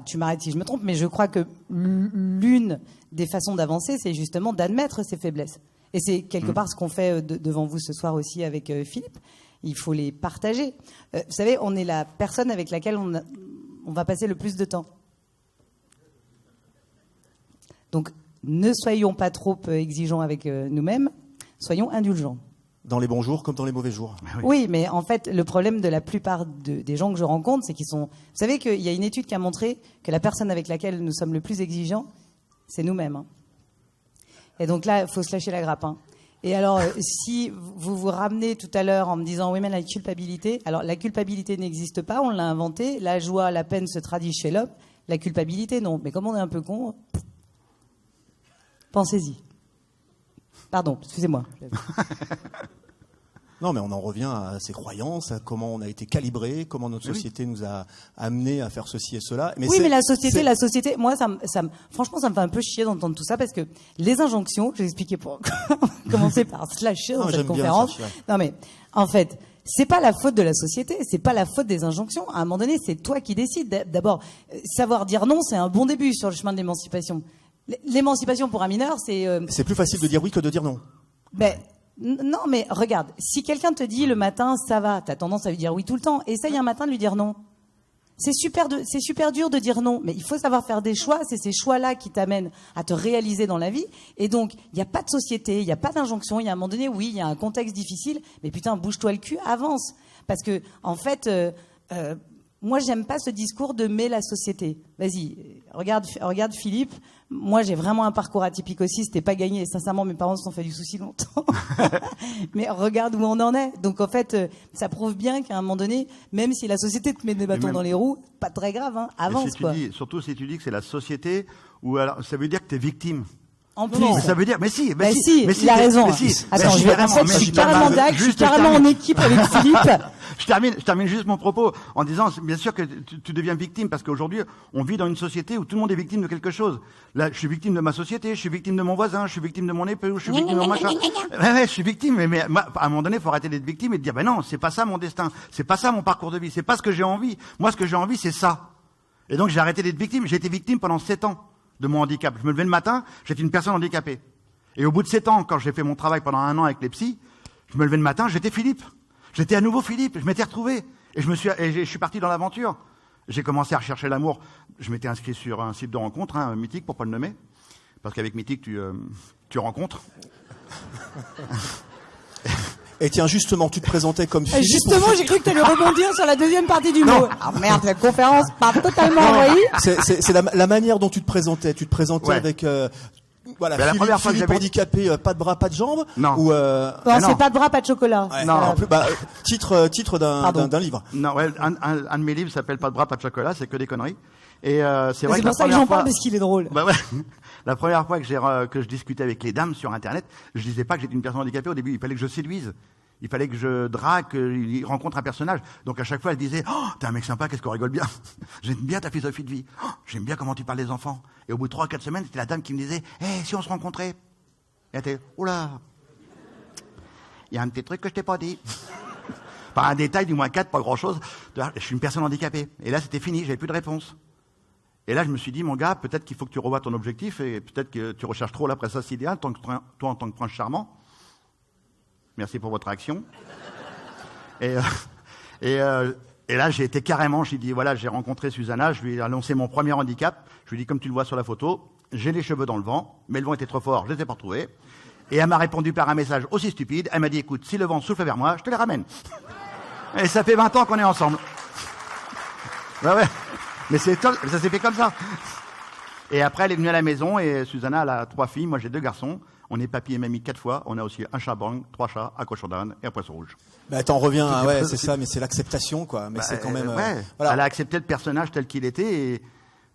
tu m'arrêtes si je me trompe, mais je crois que l'une des façons d'avancer, c'est justement d'admettre ses faiblesses. Et c'est quelque part ce qu'on fait devant vous ce soir aussi avec Philippe. Il faut les partager. Vous savez, on est la personne avec laquelle on va passer le plus de temps. Donc, ne soyons pas trop exigeants avec nous-mêmes, soyons indulgents. Dans les bons jours comme dans les mauvais jours. Oui, mais en fait, le problème de la plupart des gens que je rencontre, c'est qu'ils sont... Vous savez qu'il y a une étude qui a montré que la personne avec laquelle nous sommes le plus exigeants, c'est nous-mêmes. Et donc là, il faut se lâcher la grappe. Et alors, si vous vous ramenez tout à l'heure en me disant oui mais la culpabilité, alors la culpabilité n'existe pas, on l'a inventée. La joie, la peine se traduit chez l'homme. La culpabilité, non. Mais comme on est un peu con, pensez-y. Pardon, excusez-moi. Non, mais on en revient à ces croyances, à comment on a été calibré, comment notre société nous a amené à faire ceci et cela. Mais oui, mais la société, moi, franchement, ça me fait un peu chier d'entendre tout ça parce que les injonctions, je vais expliquer pour commencer par slasher dans cette conférence. Non, mais en fait, c'est pas la faute de la société, c'est pas la faute des injonctions. À un moment donné, c'est toi qui décides. D'abord, savoir dire non, c'est un bon début sur le chemin de l'émancipation. L'émancipation pour un mineur, c'est. C'est plus facile de dire oui que de dire non. Ben. Non, mais regarde, si quelqu'un te dit le matin ça va, t'as tendance à lui dire oui tout le temps. Essaye un matin de lui dire non. C'est super dur de dire non, mais il faut savoir faire des choix. C'est ces choix-là qui t'amènent à te réaliser dans la vie. Et donc, il n'y a pas de société, il n'y a pas d'injonction. Il y a un moment donné, oui, il y a un contexte difficile, mais putain, bouge-toi le cul, avance. Parce que, en fait, moi, j'aime pas ce discours de mais la société. Vas-y, regarde Philippe. Moi, j'ai vraiment un parcours atypique aussi. C'était pas gagné. Et sincèrement, mes parents se sont fait du souci longtemps. Mais regarde où on en est. Donc, en fait, ça prouve bien qu'à un moment donné, même si la société te met des bâtons dans les roues, pas très grave, hein. Avance, quoi. Surtout si tu dis que c'est la société, ou alors, ça veut dire que t'es victime. En plus. Mais ça veut dire, mais si, il a raison. Attends, je suis carrément d'accord, je suis carrément en équipe avec Philippe. Je termine juste mon propos en disant, bien sûr que tu deviens victime parce qu'aujourd'hui, on vit dans une société où tout le monde est victime de quelque chose. Là, je suis victime de ma société, je suis victime de mon voisin, je suis victime de mon époux, je suis victime de mon machin. Ouais, je suis victime, mais à un moment donné, il faut arrêter d'être victime et de dire, ben non, c'est pas ça mon destin, c'est pas ça mon parcours de vie, c'est pas ce que j'ai envie. Moi, ce que j'ai envie, c'est ça. Et donc, j'ai arrêté d'être victime. J'ai été victime pendant 7 ans de mon handicap. Je me levais le matin, j'étais une personne handicapée. Et au bout de 7 ans, quand j'ai fait mon travail pendant 1 an avec les psys, je me levais le matin, j'étais Philippe. J'étais à nouveau Philippe, je m'étais retrouvé. Et je suis parti dans l'aventure. J'ai commencé à rechercher l'amour. Je m'étais inscrit sur un site de rencontre, Mythique, pour pas le nommer. Parce qu'avec Mythique, tu rencontres. Et tiens, justement, tu te présentais comme Philippe. Justement, j'ai cru que tu allais rebondir sur la deuxième partie du mot. Ah merde, la conférence part totalement envahie. C'est la manière dont tu te présentais. Tu te présentais avec... Voilà, la première fois que Philippe handicapé, pas de bras, pas de jambes. Non. Ou non, c'est pas de bras, pas de chocolat. Ouais, non. Titre d'un livre. Non, ouais, un de mes livres s'appelle Pas de bras, pas de chocolat, c'est que des conneries. Et c'est vrai c'est que pour ça que j'en parle parce qu'il est drôle. Bah ouais. La première fois que je discutais avec les dames sur Internet, je disais pas que j'étais une personne handicapée au début. Il fallait que je séduise. Il fallait que je drague, qu'il rencontre un personnage. Donc à chaque fois, elle disait, oh, t'es un mec sympa, qu'est-ce qu'on rigole bien. J'aime bien ta philosophie de vie. Oh, j'aime bien comment tu parles des enfants. Et au bout de 3-4 semaines, c'était la dame qui me disait, si on se rencontrait. Et elle était, oula, il y a un petit truc que je t'ai pas dit. Pas un détail, du moins 4, pas grand chose. Je suis une personne handicapée. Et là, c'était fini, j'avais plus de réponse. Et là, je me suis dit, mon gars, peut-être qu'il faut que tu revoies ton objectif et peut-être que tu recherches trop la princesse idéale, toi en tant que prince charmant. Merci pour votre réaction. Et là, j'ai été carrément, j'ai dit, voilà, j'ai rencontré Susanna, je lui ai annoncé mon premier handicap. Je lui ai dit, comme tu le vois sur la photo, j'ai les cheveux dans le vent, mais le vent était trop fort, je les ai pas retrouvés. Et elle m'a répondu par un message aussi stupide. Elle m'a dit, écoute, si le vent souffle vers moi, je te les ramène. Et ça fait 20 ans qu'on est ensemble. Ouais. Mais ça s'est fait comme ça. Et après, elle est venue à la maison et Susanna, elle a 3 filles, moi j'ai 2 garçons. On est papy et mamie 4 fois. On a aussi un chat bang, 3 chats, un cochon d'âne et un poisson rouge. Bah t'en reviens, ouais, c'est ça, mais c'est l'acceptation, quoi. Mais c'est quand même. Ouais. Voilà. Elle a accepté le personnage tel qu'il était. Et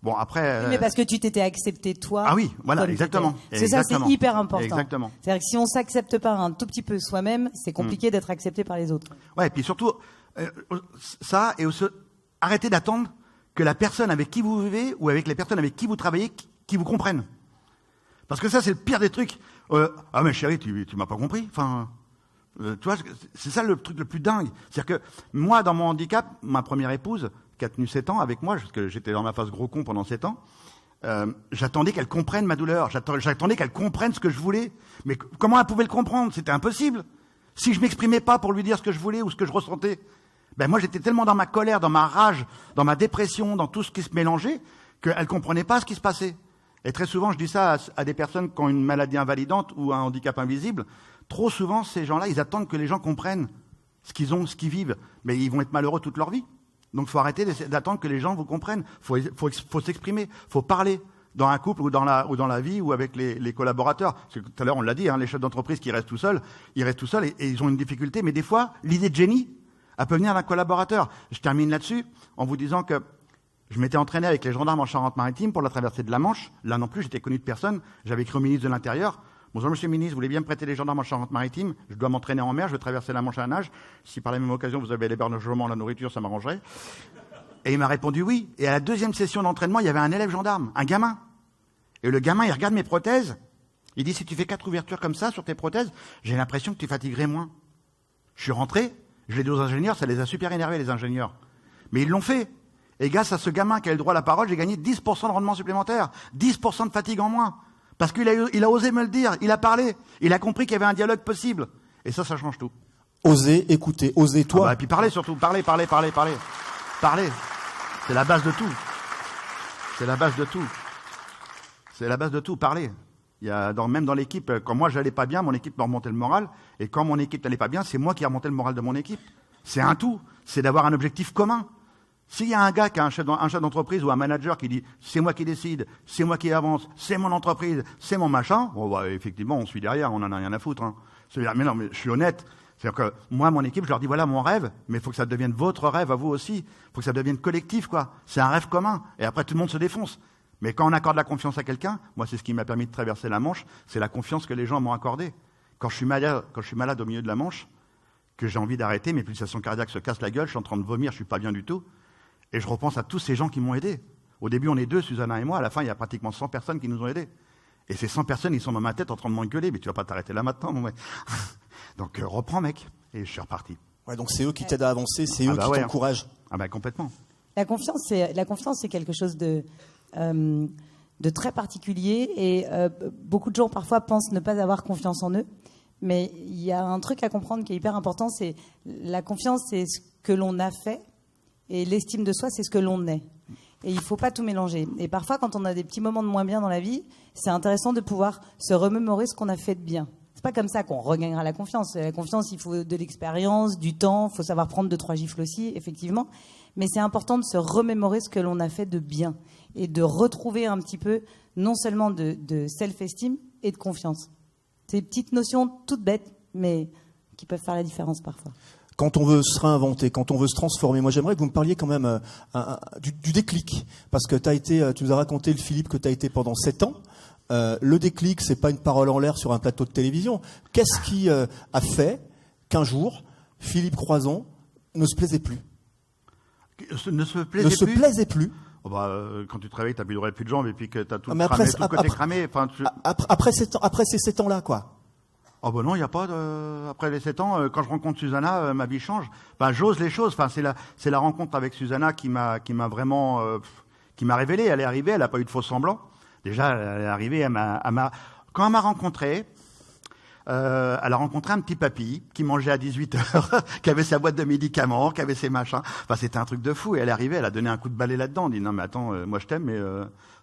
bon, après. Mais parce que tu t'étais accepté toi. Ah oui, voilà, exactement. C'est ça, c'est hyper important. Exactement. C'est-à-dire que si on s'accepte pas un tout petit peu soi-même, c'est compliqué d'être accepté par les autres. Ouais, et puis surtout ça et aussi, arrêtez d'attendre que la personne avec qui vous vivez ou avec les personnes avec qui vous travaillez qui vous comprennent. Parce que ça, c'est le pire des trucs. Ah mais chérie, tu m'as pas compris. Enfin, tu vois, c'est ça le truc le plus dingue. C'est-à-dire que moi, dans mon handicap, ma première épouse, qui a tenu 7 ans avec moi, parce que j'étais dans ma phase gros con pendant 7 ans, j'attendais qu'elle comprenne ma douleur. J'attendais qu'elle comprenne ce que je voulais. Mais comment elle pouvait le comprendre? C'était impossible. Si je m'exprimais pas pour lui dire ce que je voulais ou ce que je ressentais, ben moi j'étais tellement dans ma colère, dans ma rage, dans ma dépression, dans tout ce qui se mélangeait, qu'elle comprenait pas ce qui se passait. Et très souvent, je dis ça à des personnes qui ont une maladie invalidante ou un handicap invisible. Trop souvent, ces gens-là, ils attendent que les gens comprennent ce qu'ils ont, ce qu'ils vivent. Mais ils vont être malheureux toute leur vie. Donc, il faut arrêter d'attendre que les gens vous comprennent. Faut s'exprimer, faut parler. dans un couple ou dans la vie ou avec les collaborateurs. Parce que tout à l'heure, on l'a dit, hein, les chefs d'entreprise qui restent tout seuls, ils restent tout seuls et ils ont une difficulté. Mais des fois, l'idée de génie, elle peut venir d'un collaborateur. Je termine là-dessus en vous disant que je m'étais entraîné avec les gendarmes en Charente-Maritime pour la traversée de la Manche. Là non plus, j'étais connu de personne. J'avais écrit au ministre de l'Intérieur. Bonjour, monsieur le ministre, vous voulez bien me prêter les gendarmes en Charente-Maritime? Je dois m'entraîner en mer, je vais traverser la Manche à la nage. Si par la même occasion vous avez l'hébergement, la nourriture, ça m'arrangerait. Et il m'a répondu oui. Et à la deuxième session d'entraînement, il y avait un élève gendarme, un gamin. Et le gamin, il regarde mes prothèses. Il dit, si tu fais 4 ouvertures comme ça sur tes prothèses, j'ai l'impression que tu fatiguerais moins. Je suis rentré, je l'ai dit aux ingénieurs, ça les a super énervés, les ingénieurs. Mais ils l'ont fait. Et grâce à ce gamin qui a eu le droit à la parole, j'ai gagné 10% de rendement supplémentaire, 10% de fatigue en moins. Parce qu'il a osé me le dire, il a parlé, il a compris qu'il y avait un dialogue possible. Et ça change tout. Oser écouter, oser toi. Et puis parler surtout, parler. Parler. C'est la base de tout. C'est la base de tout. C'est la base de tout, parler. Il y a même dans l'équipe, quand moi j'allais pas bien, mon équipe me remontait le moral. Et quand mon équipe n'allait pas bien, c'est moi qui remontais le moral de mon équipe. C'est un tout. C'est d'avoir un objectif commun. S'il y a un gars qui a un chef d'entreprise ou un manager qui dit c'est moi qui décide, c'est moi qui avance, c'est mon entreprise, c'est mon machin, bon, bah, effectivement on suit derrière, on en a rien à foutre. Hein. Mais non, mais je suis honnête. C'est-à-dire que moi, mon équipe, je leur dis voilà mon rêve, mais il faut que ça devienne votre rêve à vous aussi. Il faut que ça devienne collectif, quoi. C'est un rêve commun. Et après, tout le monde se défonce. Mais quand on accorde la confiance à quelqu'un, moi, c'est ce qui m'a permis de traverser la Manche, c'est la confiance que les gens m'ont accordée. Quand je suis malade au milieu de la Manche, que j'ai envie d'arrêter, mes pulsations cardiaques se cassent la gueule, je suis en train de vomir, je suis pas bien du tout. Et je repense à tous ces gens qui m'ont aidé. Au début, on est 2, Susanna et moi. À la fin, il y a pratiquement 100 personnes qui nous ont aidés. Et ces 100 personnes, ils sont dans ma tête en train de m'engueuler. Mais tu vas pas t'arrêter là maintenant, mon mec. Donc, reprends, mec. Et je suis reparti. Ouais, donc c'est eux qui t'aident à avancer, c'est eux qui t'encouragent. Ah bah complètement. La confiance, c'est quelque chose de très particulier. Et beaucoup de gens, parfois, pensent ne pas avoir confiance en eux. Mais il y a un truc à comprendre qui est hyper important, c'est la confiance, c'est ce que l'on a fait. Et l'estime de soi, c'est ce que l'on est. Et il ne faut pas tout mélanger. Et parfois, quand on a des petits moments de moins bien dans la vie, c'est intéressant de pouvoir se remémorer ce qu'on a fait de bien. C'est pas comme ça qu'on regagnera la confiance. La confiance, il faut de l'expérience, du temps, il faut savoir prendre 2-3 gifles aussi, effectivement. Mais c'est important de se remémorer ce que l'on a fait de bien et de retrouver un petit peu, non seulement de self-esteem et de confiance. C'est des petites notions toutes bêtes, mais qui peuvent faire la différence parfois. Quand on veut se réinventer, quand on veut se transformer, moi j'aimerais que vous me parliez quand même du déclic, parce que tu nous as raconté, le Philippe, que tu as été pendant 7 ans. Le déclic, c'est pas une parole en l'air sur un plateau de télévision. Qu'est-ce qui a fait qu'un jour, Philippe Croizon ne se plaisait plus? Ne se plaisait plus. Oh bah, quand tu travailles, t'as plus d'oreilles, plus de jambes, et puis que t'as tout cramé, tout côté cramé. Enfin, après ces 7 ans-là, quoi. Oh ben non, il n'y a pas après les 7 ans, quand je rencontre Susanna, ma vie change. Enfin, j'ose les choses. Enfin, c'est la rencontre avec Susanna qui m'a vraiment, qui m'a révélé. Elle est arrivée, elle n'a pas eu de faux semblants. Déjà, elle est arrivée, quand elle m'a rencontré, elle a rencontré un petit papy qui mangeait à 18h, qui avait sa boîte de médicaments, qui avait ses machins. Enfin, c'était un truc de fou. Et elle est arrivée, elle a donné un coup de balai là-dedans. Elle dit non mais attends, moi je t'aime, mais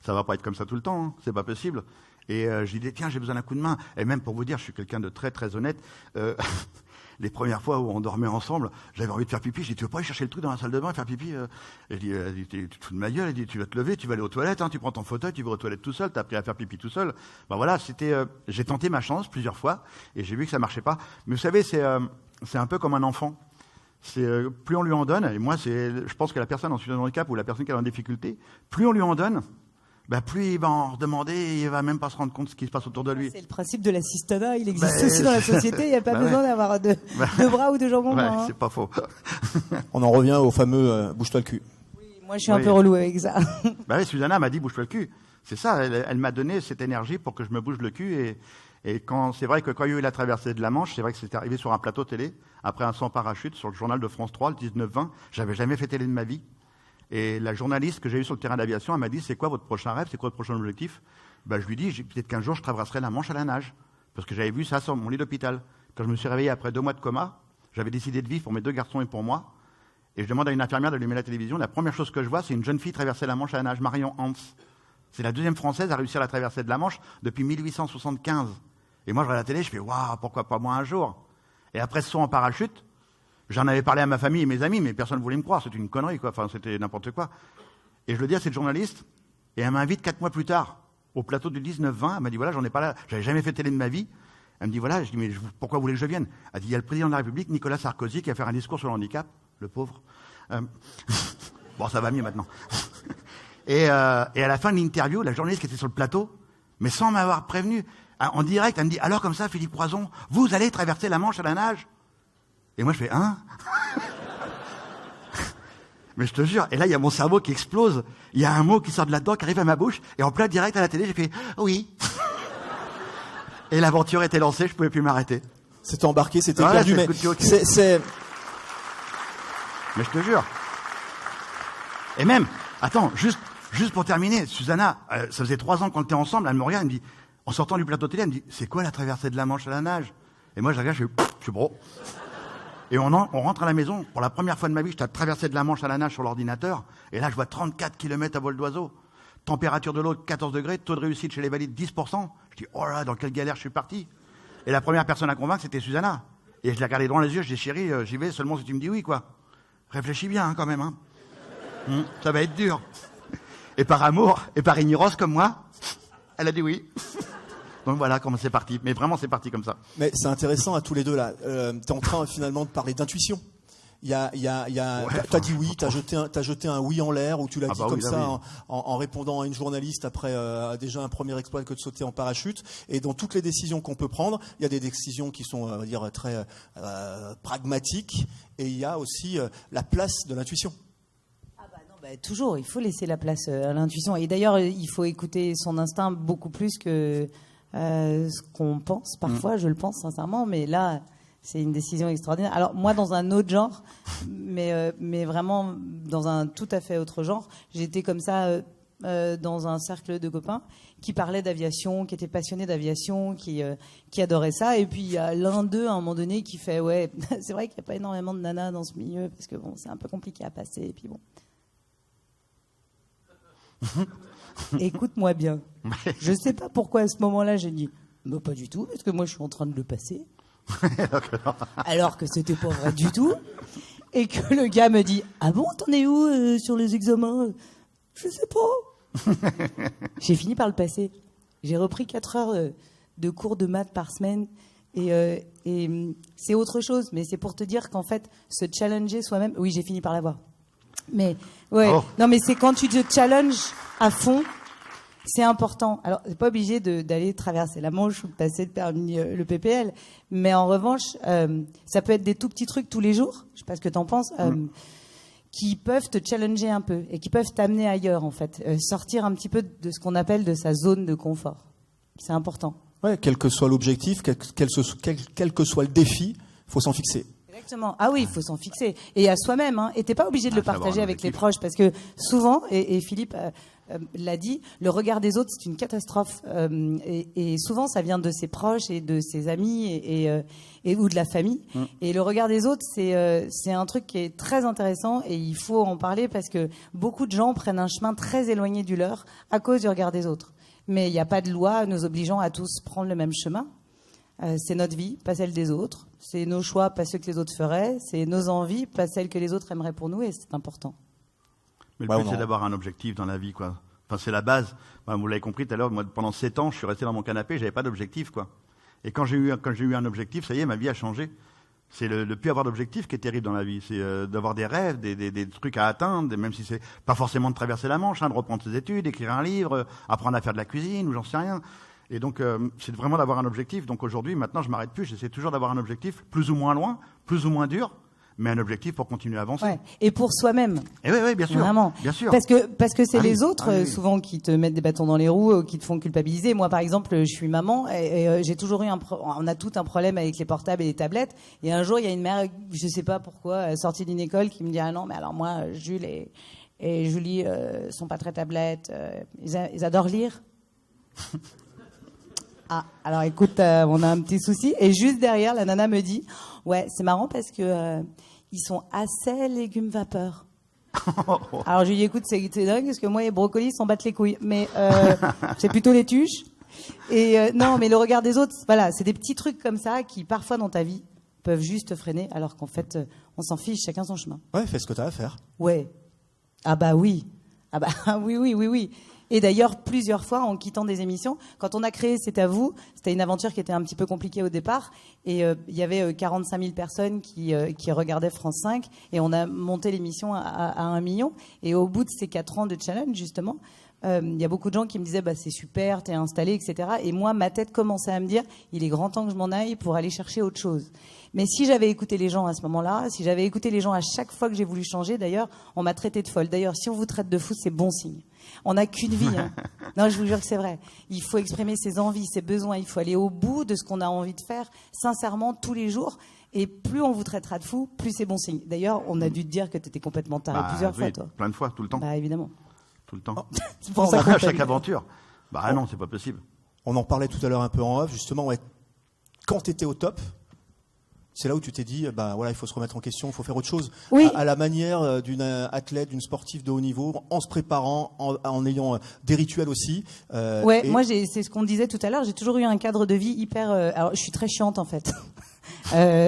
ça va pas être comme ça tout le temps. Hein. C'est pas possible. Et je lui dis tiens, j'ai besoin d'un coup de main. Et même pour vous dire, je suis quelqu'un de très très honnête. Les premières fois où on dormait ensemble, j'avais envie de faire pipi. Je dis tu veux pas aller chercher le truc dans la salle de bain et faire pipi? Elle dit tu te fous de ma gueule. Elle dit tu vas te lever, tu vas aller aux toilettes, hein, tu prends ton fauteuil, tu vas aux toilettes tout seul. T'as appris à faire pipi tout seul. Ben voilà, j'ai tenté ma chance plusieurs fois et j'ai vu que ça marchait pas. Mais vous savez, c'est un peu comme un enfant. Plus on lui en donne, et moi je pense que la personne en situation de handicap ou la personne qui est en difficulté, plus on lui en donne, ben plus il va en redemander et il va même pas se rendre compte de ce qui se passe autour de lui. C'est le principe de l'assistanat, il existe aussi dans la société, il n'y a pas besoin d'avoir de bras ou de jambes en moins. C'est pas faux. On en revient au fameux bouge-toi le cul. Oui, moi je suis un peu relou avec ça. Ben oui, Susanna m'a dit bouge-toi le cul. C'est ça, elle m'a donné cette énergie pour que je me bouge le cul et c'est vrai que quand il y a eu la traversée de la Manche, c'est vrai que c'était arrivé sur un plateau télé, après un sans parachute sur le journal de France 3, le 19-20. J'avais jamais fait télé de ma vie. Et la journaliste que j'ai eue sur le terrain d'aviation, elle m'a dit, c'est quoi votre prochain rêve? C'est quoi votre prochain objectif? Ben, je lui dis, peut-être qu'un jour je traverserai la Manche à la nage. Parce que j'avais vu ça sur mon lit d'hôpital. Quand je me suis réveillé après 2 mois de coma, j'avais décidé de vivre pour mes 2 garçons et pour moi. Et je demande à une infirmière d'allumer la télévision. La première chose que je vois, c'est une jeune fille traverser la Manche à la nage, Marion Hans. C'est la 2e Française à réussir la traversée de la Manche depuis 1875. Et moi, je regarde la télé, je fais, waouh, pourquoi pas moi un jour? Et après ce saut en parachute, j'en avais parlé à ma famille et mes amis, mais personne ne voulait me croire. C'était une connerie, quoi. Enfin, c'était n'importe quoi. Et je le dis à cette journaliste, Et elle m'invite 4 mois plus tard au plateau du 19-20. Elle m'a dit, voilà, j'en ai pas là, j'avais jamais fait télé de ma vie. Elle me dit, voilà, je dis, mais pourquoi vous voulez que je vienne? Elle dit, il y a le président de la République, Nicolas Sarkozy, qui va faire un discours sur le handicap, le pauvre. Bon, ça va mieux maintenant. Et à la fin de l'interview, la journaliste qui était sur le plateau, mais sans m'avoir prévenu, en direct, elle me dit, alors comme ça, Philippe Croizon, vous allez traverser la Manche à la nage? Et moi, je fais, hein? Mais je te jure, et là, il y a mon cerveau qui explose. Il y a un mot qui sort de là-dedans, qui arrive à ma bouche, et en plein direct à la télé, j'ai fait, oui. Et l'aventure était lancée, je pouvais plus m'arrêter. C'était embarqué, c'était Voilà, perdu, mais c'est... Mais je te jure. Et même, attends, juste pour terminer, Susanna, ça faisait 3 ans qu'on était ensemble, elle me regarde, elle me dit, en sortant du plateau télé, elle me dit, c'est quoi la traversée de la Manche à la nage? Et moi, je regarde, je suis bro. Et on rentre à la maison, pour la première fois de ma vie, je t'ai traversé de la Manche à la nage sur l'ordinateur, et là, je vois 34 km à vol d'oiseau. Température de l'eau, 14 degrés, taux de réussite chez les valides, 10%. Je dis, oh là, dans quelle galère je suis parti. Et la première personne à convaincre, c'était Susanna. Et je l'ai regardée droit dans les yeux, je dis, chérie, j'y vais seulement si tu me dis oui, quoi. Réfléchis bien, hein, quand même, hein. Ça va être dur. Et par amour, et par ignorance comme moi, elle a dit oui. Donc voilà comment c'est parti. Mais vraiment, c'est parti comme ça. Mais c'est intéressant à tous les deux, là. T'es en train, finalement, de parler d'intuition. Ouais, t'as dit oui, t'as jeté un oui en l'air, ou tu l'as dit comme ça, oui. en répondant à une journaliste après déjà un premier exploit que de sauter en parachute. Et dans toutes les décisions qu'on peut prendre, il y a des décisions qui sont, on va dire, très pragmatiques, et il y a aussi la place de l'intuition. Toujours, il faut laisser la place à l'intuition. Et d'ailleurs, il faut écouter son instinct beaucoup plus que ce qu'on pense. Parfois, je le pense sincèrement, mais là, c'est une décision extraordinaire. Alors moi, dans un autre genre, mais vraiment dans un tout à fait autre genre, j'étais comme ça dans un cercle de copains qui parlaient d'aviation, qui étaient passionnés d'aviation, qui adoraient ça. Et puis il y a l'un d'eux à un moment donné qui fait, ouais, c'est vrai qu'il n'y a pas énormément de nanas dans ce milieu parce que bon, c'est un peu compliqué à passer. Et puis bon. Écoute-moi bien. Je sais pas pourquoi à ce moment-là j'ai dit bah, pas du tout, parce que moi je suis en train de le passer. Alors que c'était pas vrai du tout. Et que le gars me dit ah bon, t'en es où sur les examens? Je sais pas. J'ai fini par le passer. J'ai repris 4 heures de cours de maths par semaine. Et c'est autre chose, mais c'est pour te dire qu'en fait, se challenger soi-même. Oui, j'ai fini par l'avoir. Mais ouais, non, mais c'est quand tu te challenges à fond, c'est important. Alors, c'est pas obligé d'aller traverser la Manche ou de passer le permis, le PPL, mais en revanche, ça peut être des tout petits trucs tous les jours. Je sais pas ce que t'en penses, qui peuvent te challenger un peu et qui peuvent t'amener ailleurs en fait, sortir un petit peu de ce qu'on appelle de sa zone de confort. C'est important. Ouais, quel que soit l'objectif, quel que soit le défi, faut s'en fixer. Exactement. Ah oui, il faut s'en fixer. Et à soi-même. Hein. Et t'es pas obligé de le partager avec les proches parce que souvent, et Philippe l'a dit, le regard des autres, c'est une catastrophe. Et souvent, ça vient de ses proches et de ses amis et ou de la famille. Et le regard des autres, c'est un truc qui est très intéressant et il faut en parler parce que beaucoup de gens prennent un chemin très éloigné du leur à cause du regard des autres. Mais il n'y a pas de loi nous obligeant à tous prendre le même chemin. C'est notre vie, pas celle des autres. C'est nos choix, pas ceux que les autres feraient. C'est nos envies, pas celles que les autres aimeraient pour nous, et c'est important. Mais le but, c'est d'avoir un objectif dans la vie, quoi. Enfin, c'est la base. Enfin, vous l'avez compris tout à l'heure, moi, pendant 7 ans, je suis resté dans mon canapé, j'avais pas d'objectif, quoi. Et quand j'ai eu un objectif, ça y est, ma vie a changé. C'est le plus avoir d'objectif qui est terrible dans la vie. C'est d'avoir des rêves, des trucs à atteindre, même si c'est pas forcément de traverser la Manche, de reprendre ses études, écrire un livre, apprendre à faire de la cuisine, ou j'en sais rien. Et donc, c'est vraiment d'avoir un objectif. Donc aujourd'hui, maintenant, je m'arrête plus. J'essaie toujours d'avoir un objectif, plus ou moins loin, plus ou moins dur, mais un objectif pour continuer à avancer. Ouais. Et pour soi-même. Et oui, bien sûr. Vraiment. Bien sûr. Parce que c'est les autres, souvent, qui te mettent des bâtons dans les roues, qui te font culpabiliser. Moi, par exemple, je suis maman et j'ai toujours eu on a tout un problème avec les portables et les tablettes. Et un jour, il y a une mère, je sais pas pourquoi, sortie d'une école, qui me dit ah non, mais alors moi, Jules et Julie sont pas très tablettes. Ils adorent lire. Ah, alors écoute, on a un petit souci. Et juste derrière, la nana me dit, ouais, c'est marrant parce que ils sont assez légumes vapeur. Alors je lui dis, écoute, c'est dingue parce que moi, les brocolis s'en battent les couilles. Mais c'est plutôt les tuches. Et non, mais le regard des autres, voilà, c'est des petits trucs comme ça qui, parfois dans ta vie, peuvent juste te freiner, alors qu'en fait, on s'en fiche, chacun son chemin. Ouais, fais ce que t'as à faire. Ouais. Ah bah oui. Ah bah oui. Et d'ailleurs, plusieurs fois, en quittant des émissions, quand on a créé C'est à vous, c'était une aventure qui était un petit peu compliquée au départ. Et il y avait 45 000 personnes qui regardaient France 5. Et on a monté l'émission à 1 million. Et au bout de ces 4 ans de challenge, justement, il y a beaucoup de gens qui me disaient c'est super, t'es installé, etc. Et moi, ma tête commençait à me dire il est grand temps que je m'en aille pour aller chercher autre chose. Mais si j'avais écouté les gens à ce moment-là, si j'avais écouté les gens à chaque fois que j'ai voulu changer, d'ailleurs, on m'a traité de folle. D'ailleurs, si on vous traite de fou, c'est bon signe. On n'a qu'une vie. Hein. Non, je vous jure que c'est vrai. Il faut exprimer ses envies, ses besoins. Il faut aller au bout de ce qu'on a envie de faire, sincèrement, tous les jours. Et plus on vous traitera de fou, plus c'est bon signe. D'ailleurs, on a dû te dire que tu étais complètement taré plusieurs fois, toi. Plein de fois, tout le temps. Bah, évidemment. Tout le temps. Oh. C'est pour ça qu'on chaque aventure. Bah non, c'est pas possible. On en parlait tout à l'heure un peu en off, justement, ouais. Quand tu étais au top, c'est là où tu t'es dit, il faut se remettre en question, il faut faire autre chose. Oui. À la manière d'une athlète, d'une sportive de haut niveau, en se préparant, en ayant des rituels aussi. Moi, c'est ce qu'on disait tout à l'heure, j'ai toujours eu un cadre de vie hyper... alors, je suis très chiante, en fait.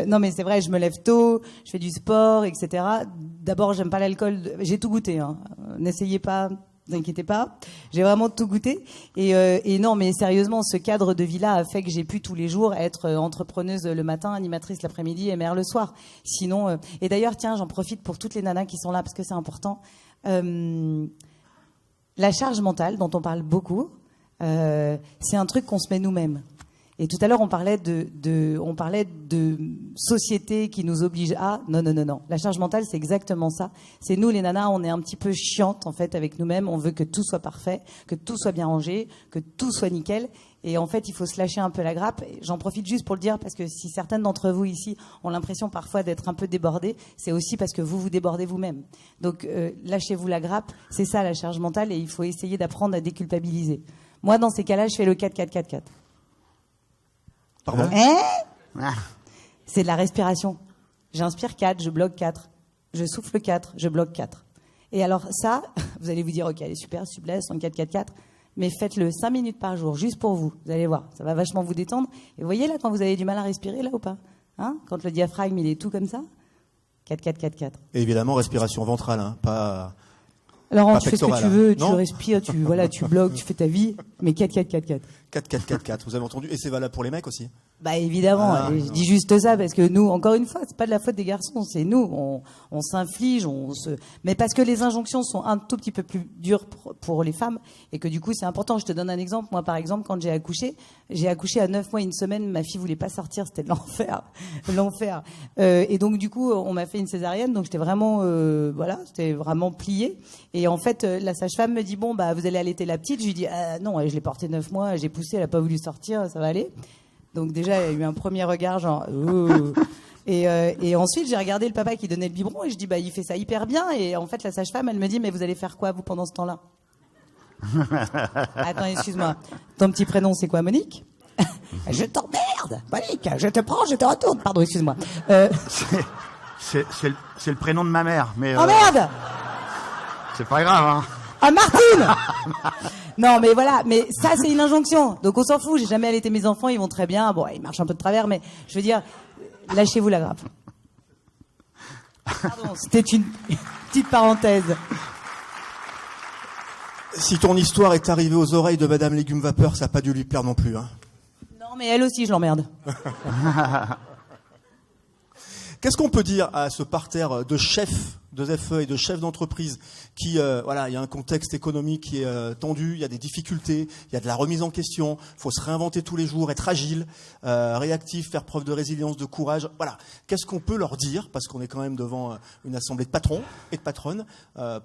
Non, mais c'est vrai, je me lève tôt, je fais du sport, etc. D'abord, j'aime pas l'alcool. J'ai tout goûté. Hein. N'essayez pas... Ne vous inquiétez pas, j'ai vraiment tout goûté. Et non, mais sérieusement, ce cadre de vie-là a fait que j'ai pu tous les jours être entrepreneuse le matin, animatrice l'après-midi et mère le soir. Sinon, et d'ailleurs, tiens, j'en profite pour toutes les nanas qui sont là parce que c'est important. La charge mentale, dont on parle beaucoup, c'est un truc qu'on se met nous-mêmes. Et tout à l'heure, on parlait de société qui nous oblige à... Non. La charge mentale, c'est exactement ça. C'est nous, les nanas, on est un petit peu chiantes, en fait, avec nous-mêmes. On veut que tout soit parfait, que tout soit bien rangé, que tout soit nickel. Et en fait, il faut se lâcher un peu la grappe. J'en profite juste pour le dire, parce que si certaines d'entre vous ici ont l'impression parfois d'être un peu débordées, c'est aussi parce que vous vous débordez vous-même. Donc, lâchez-vous la grappe. C'est ça, la charge mentale. Et il faut essayer d'apprendre à déculpabiliser. Moi, dans ces cas-là, je fais le 4-4-4-4. Pardon ? C'est de la respiration. J'inspire 4, je bloque 4. Je souffle 4, je bloque 4. Et alors ça, vous allez vous dire, ok, elle est super, souplesse, en 4-4-4, mais faites-le 5 minutes par jour, juste pour vous. Vous allez voir, ça va vachement vous détendre. Et vous voyez là, quand vous avez du mal à respirer, là ou pas, hein, quand le diaphragme, il est tout comme ça, 4-4-4-4. Et évidemment, respiration ventrale, hein, pas... Laurent, pas tu fais ce que tu veux, tu respires, tu bloques, tu fais ta vie, mais 4-4-4-4. 4-4-4-4, vous avez entendu ? Et c'est valable pour les mecs aussi ? Bah évidemment, je dis juste ça parce que nous, encore une fois, c'est pas de la faute des garçons, c'est nous, on s'inflige, mais parce que les injonctions sont un tout petit peu plus dures pour les femmes et que du coup c'est important. Je te donne un exemple. Moi, par exemple, quand j'ai accouché à 9 mois et 1 semaine, ma fille voulait pas sortir, c'était de l'enfer. Et donc du coup, on m'a fait une césarienne, donc j'étais vraiment, c'était vraiment plié. Et en fait, la sage-femme me dit bon vous allez allaiter la petite. Je lui dis non, je l'ai portée 9 mois, j'ai poussé, elle a pas voulu sortir, ça va aller. Donc déjà, il y a eu un premier regard genre... Et ensuite, j'ai regardé le papa qui donnait le biberon et je dis il fait ça hyper bien. Et en fait, la sage-femme, elle me dit mais vous allez faire quoi vous pendant ce temps-là ? Attends, excuse-moi. Ton petit prénom, c'est quoi, Monique ? Je t'emmerde, Monique. Je te prends, je te retourne. Pardon, excuse-moi. C'est le prénom de ma mère. Mais, oh merde ! C'est pas grave, hein. Ah, Martine. Non, mais voilà, mais ça, c'est une injonction. Donc, on s'en fout. J'ai jamais allaité mes enfants, ils vont très bien. Bon, ils marchent un peu de travers, mais je veux dire, lâchez-vous la grappe. Pardon, c'était une petite parenthèse. Si ton histoire est arrivée aux oreilles de Madame Légume Vapeur, ça n'a pas dû lui plaire non plus, hein. Non, mais elle aussi, je l'emmerde. Qu'est-ce qu'on peut dire à ce parterre de chefs de FE et de chefs d'entreprise qui, il y a un contexte économique qui est tendu, il y a des difficultés, il y a de la remise en question, il faut se réinventer tous les jours, être agile, réactif, faire preuve de résilience, de courage. Voilà. Qu'est-ce qu'on peut leur dire, parce qu'on est quand même devant une assemblée de patrons et de patronnes,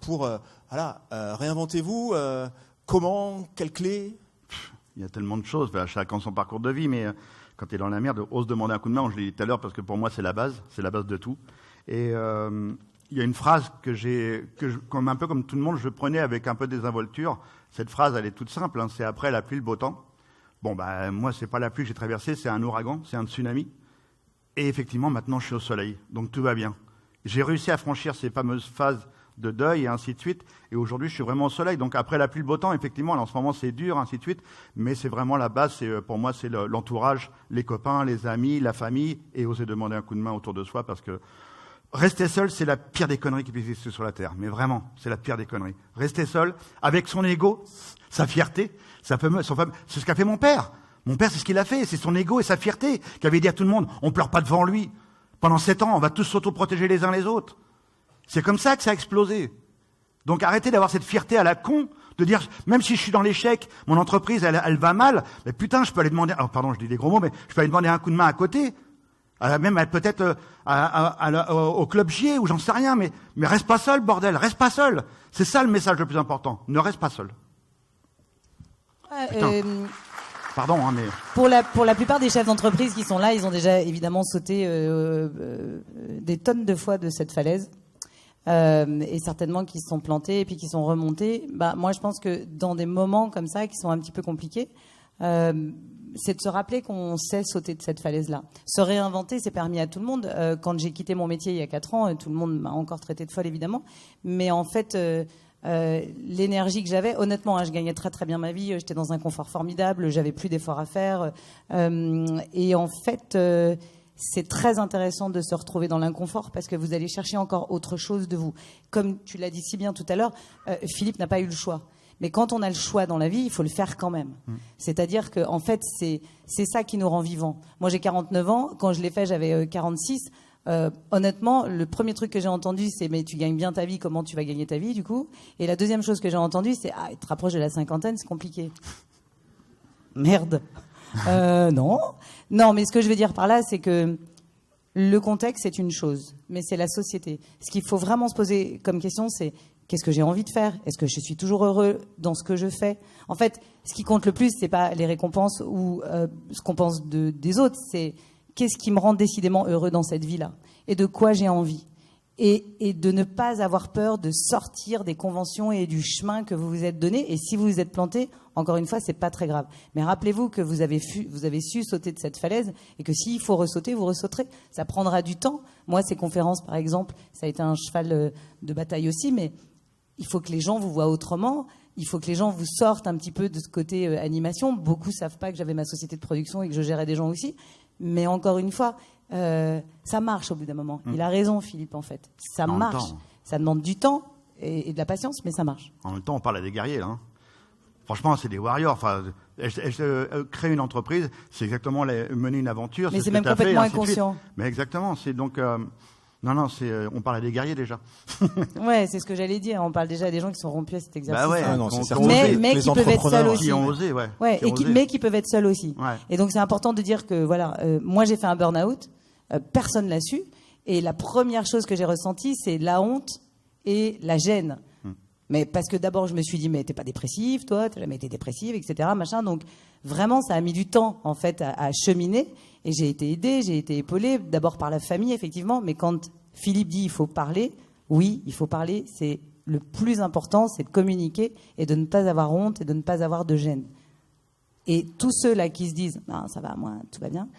pour réinventez-vous, comment, quelles clés ? Il y a tellement de choses, chacun son parcours de vie, mais quand tu es dans la merde, ose demander un coup de main, je l'ai dit tout à l'heure, parce que pour moi c'est la base de tout. Et il y a une phrase comme un peu comme tout le monde, je prenais avec un peu de désinvolture. Cette phrase, elle est toute simple, hein, c'est après la pluie, le beau temps. Bon, moi, c'est pas la pluie que j'ai traversée, c'est un ouragan, c'est un tsunami. Et effectivement, maintenant, je suis au soleil, donc tout va bien. J'ai réussi à franchir ces fameuses phases de deuil et ainsi de suite. Et aujourd'hui, je suis vraiment au soleil. Donc après la pluie, le beau temps, effectivement, en ce moment, c'est dur, ainsi de suite. Mais c'est vraiment la base. Pour moi, c'est l'entourage, les copains, les amis, la famille, et oser demander un coup de main autour de soi, parce que rester seul, c'est la pire des conneries qui puisse exister sur la Terre. Mais vraiment, c'est la pire des conneries. Rester seul, avec son ego, sa fierté, c'est ce qu'a fait mon père. Mon père, c'est ce qu'il a fait, c'est son ego et sa fierté qui avait dit à tout le monde, on pleure pas devant lui. Pendant 7 ans, on va tous s'auto-protéger les uns les autres. C'est comme ça que ça a explosé. Donc arrêtez d'avoir cette fierté à la con, de dire, même si je suis dans l'échec, mon entreprise, elle va mal, mais putain, je peux aller demander, pardon, je dis des gros mots, mais je peux aller demander un coup de main à côté, même peut-être au club J, ou j'en sais rien, mais reste pas seul, bordel, reste pas seul. C'est ça le message le plus important, ne reste pas seul. Pardon, mais... Pour la plupart des chefs d'entreprise qui sont là, ils ont déjà évidemment sauté des tonnes de fois de cette falaise. Et certainement qui se sont plantés et puis qui sont remontés. Moi, je pense que dans des moments comme ça, qui sont un petit peu compliqués, c'est de se rappeler qu'on sait sauter de cette falaise-là. Se réinventer, c'est permis à tout le monde. Quand j'ai quitté mon métier il y a 4 ans, tout le monde m'a encore traité de folle, évidemment. Mais en fait... l'énergie que j'avais, honnêtement, je gagnais très très bien ma vie, j'étais dans un confort formidable, j'avais plus d'efforts à faire, et en fait, c'est très intéressant de se retrouver dans l'inconfort parce que vous allez chercher encore autre chose de vous. Comme tu l'as dit si bien tout à l'heure, Philippe n'a pas eu le choix. Mais quand on a le choix dans la vie, il faut le faire quand même. C'est-à-dire que, en fait, c'est ça qui nous rend vivants. Moi, j'ai 49 ans. Quand je l'ai fait, j'avais 46. Honnêtement, le premier truc que j'ai entendu, c'est mais tu gagnes bien ta vie, comment tu vas gagner ta vie du coup? Et la deuxième chose que j'ai entendue, c'est tu te rapproches de la cinquantaine, c'est compliqué. Merde. Non, mais ce que je veux dire par là, c'est que le contexte, c'est une chose, mais c'est la société. Ce qu'il faut vraiment se poser comme question, c'est qu'est-ce que j'ai envie de faire? Est-ce que je suis toujours heureux dans ce que je fais? En fait, ce qui compte le plus, c'est pas les récompenses ou ce qu'on pense des autres, c'est qu'est-ce qui me rend décidément heureux dans cette vie-là? Et de quoi j'ai envie? Et de ne pas avoir peur de sortir des conventions et du chemin que vous vous êtes donné. Et si vous vous êtes planté, encore une fois, c'est pas très grave. Mais rappelez-vous que vous avez su sauter de cette falaise et que s'il faut ressauter, vous ressauterez. Ça prendra du temps. Moi, ces conférences, par exemple, ça a été un cheval de bataille aussi, mais il faut que les gens vous voient autrement. Il faut que les gens vous sortent un petit peu de ce côté animation. Beaucoup savent pas que j'avais ma société de production et que je gérais des gens aussi. Mais encore une fois, ça marche au bout d'un moment. Il a raison, Philippe, en fait. Ça marche. Ça demande du temps et de la patience, mais ça marche. En même temps, on parle à des guerriers, là. Hein. Franchement, c'est des warriors. Enfin, créer une entreprise, c'est exactement mener une aventure. Mais c'est même complètement inconscient. Mais exactement. C'est donc... on parle à des guerriers déjà. Ouais, c'est ce que j'allais dire. On parle déjà à des gens qui sont rompus à cet exercice. Bah ouais, non, c'est mais qui peuvent être seuls aussi. Qui ont osé, mais qui peuvent être seuls aussi. Ouais. Et donc c'est important de dire que voilà, moi j'ai fait un burn-out, personne l'a su, et la première chose que j'ai ressentie, c'est la honte et la gêne. Mais parce que d'abord je me suis dit mais t'es pas dépressive, toi, t'as jamais été dépressive, etc. Machin. Donc vraiment ça a mis du temps en fait à cheminer. Et j'ai été aidée, j'ai été épaulée, d'abord par la famille, effectivement, mais quand Philippe dit il faut parler, oui, il faut parler, c'est le plus important, c'est de communiquer et de ne pas avoir honte et de ne pas avoir de gêne. Et tous ceux-là qui se disent « Non, ça va, moi, tout va bien »,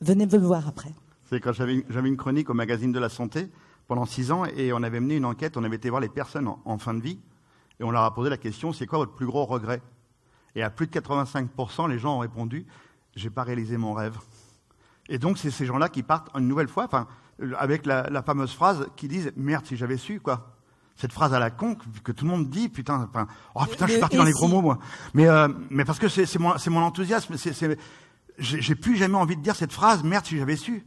venez me voir après. C'est quand j'avais une chronique au magazine de la santé pendant 6 ans et on avait mené une enquête, on avait été voir les personnes en fin de vie et on leur a posé la question « C'est quoi votre plus gros regret ?» Et à plus de 85%, les gens ont répondu « J'ai pas réalisé mon rêve ». Et donc, c'est ces gens-là qui partent une nouvelle fois, avec la fameuse phrase qui disent « Merde, si j'avais su, quoi ». Cette phrase à la con que tout le monde dit, putain, je suis parti dans les gros mots, moi. Mais parce que c'est mon enthousiasme. J'ai plus jamais envie de dire cette phrase « Merde, si j'avais su ».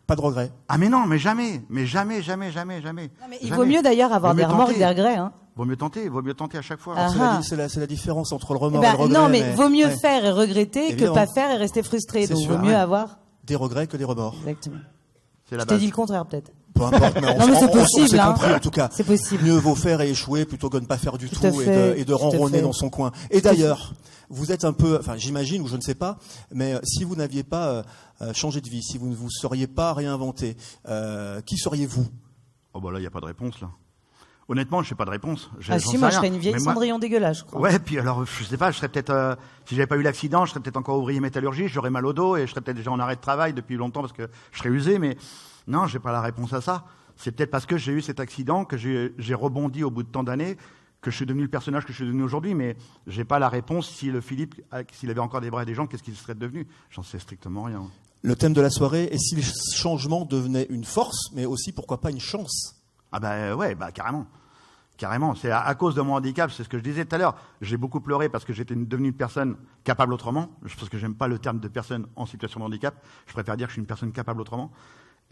Pas de regret. Ah mais non, mais jamais. Non, mais il vaut mieux d'ailleurs avoir des remords que des regrets. Hein. Vaut mieux tenter à chaque fois. C'est la différence entre le remords et le regret. Non, mais vaut mieux faire et regretter évidemment. Que pas faire et rester frustré. Donc vaut mieux avoir des regrets que des remords. Exactement. C'est la Je t'ai dit le contraire peut-être. Peu importe, mais non, mais c'est possible, on compris, en tout cas. C'est possible. Mieux vaut faire et échouer plutôt que de ne pas faire du tout et de ronronner dans son coin. Et d'ailleurs, vous êtes un peu, j'imagine, ou je ne sais pas, mais si vous n'aviez pas changé de vie, si vous ne vous seriez pas réinventé, qui seriez-vous? Oh bah là, il n'y a pas de réponse, là. Honnêtement, je n'ai pas de réponse. Moi, je serais une vieille Cendrillon dégueulasse, je crois. Ouais, puis alors, je sais pas, je serais peut-être, si j'avais pas eu l'accident, je serais peut-être encore ouvrier métallurgiste, j'aurais mal au dos et je serais peut-être déjà en arrêt de travail depuis longtemps parce que je serais usé, mais non, j'ai pas la réponse à ça. C'est peut-être parce que j'ai eu cet accident, que j'ai rebondi au bout de tant d'années, que je suis devenu le personnage que je suis devenu aujourd'hui, mais j'ai pas la réponse si le Philippe, s'il avait encore des bras et des jambes, qu'est-ce qu'il serait devenu? J'en sais strictement rien. Le thème de la soirée est si le changement devenait une force, mais aussi, pourquoi pas, une chance? Ah ouais, carrément. Carrément, c'est à cause de mon handicap, c'est ce que je disais tout à l'heure. J'ai beaucoup pleuré parce que j'étais devenu une personne capable autrement, parce que j'aime pas le terme de personne en situation de handicap, je préfère dire que je suis une personne capable autrement.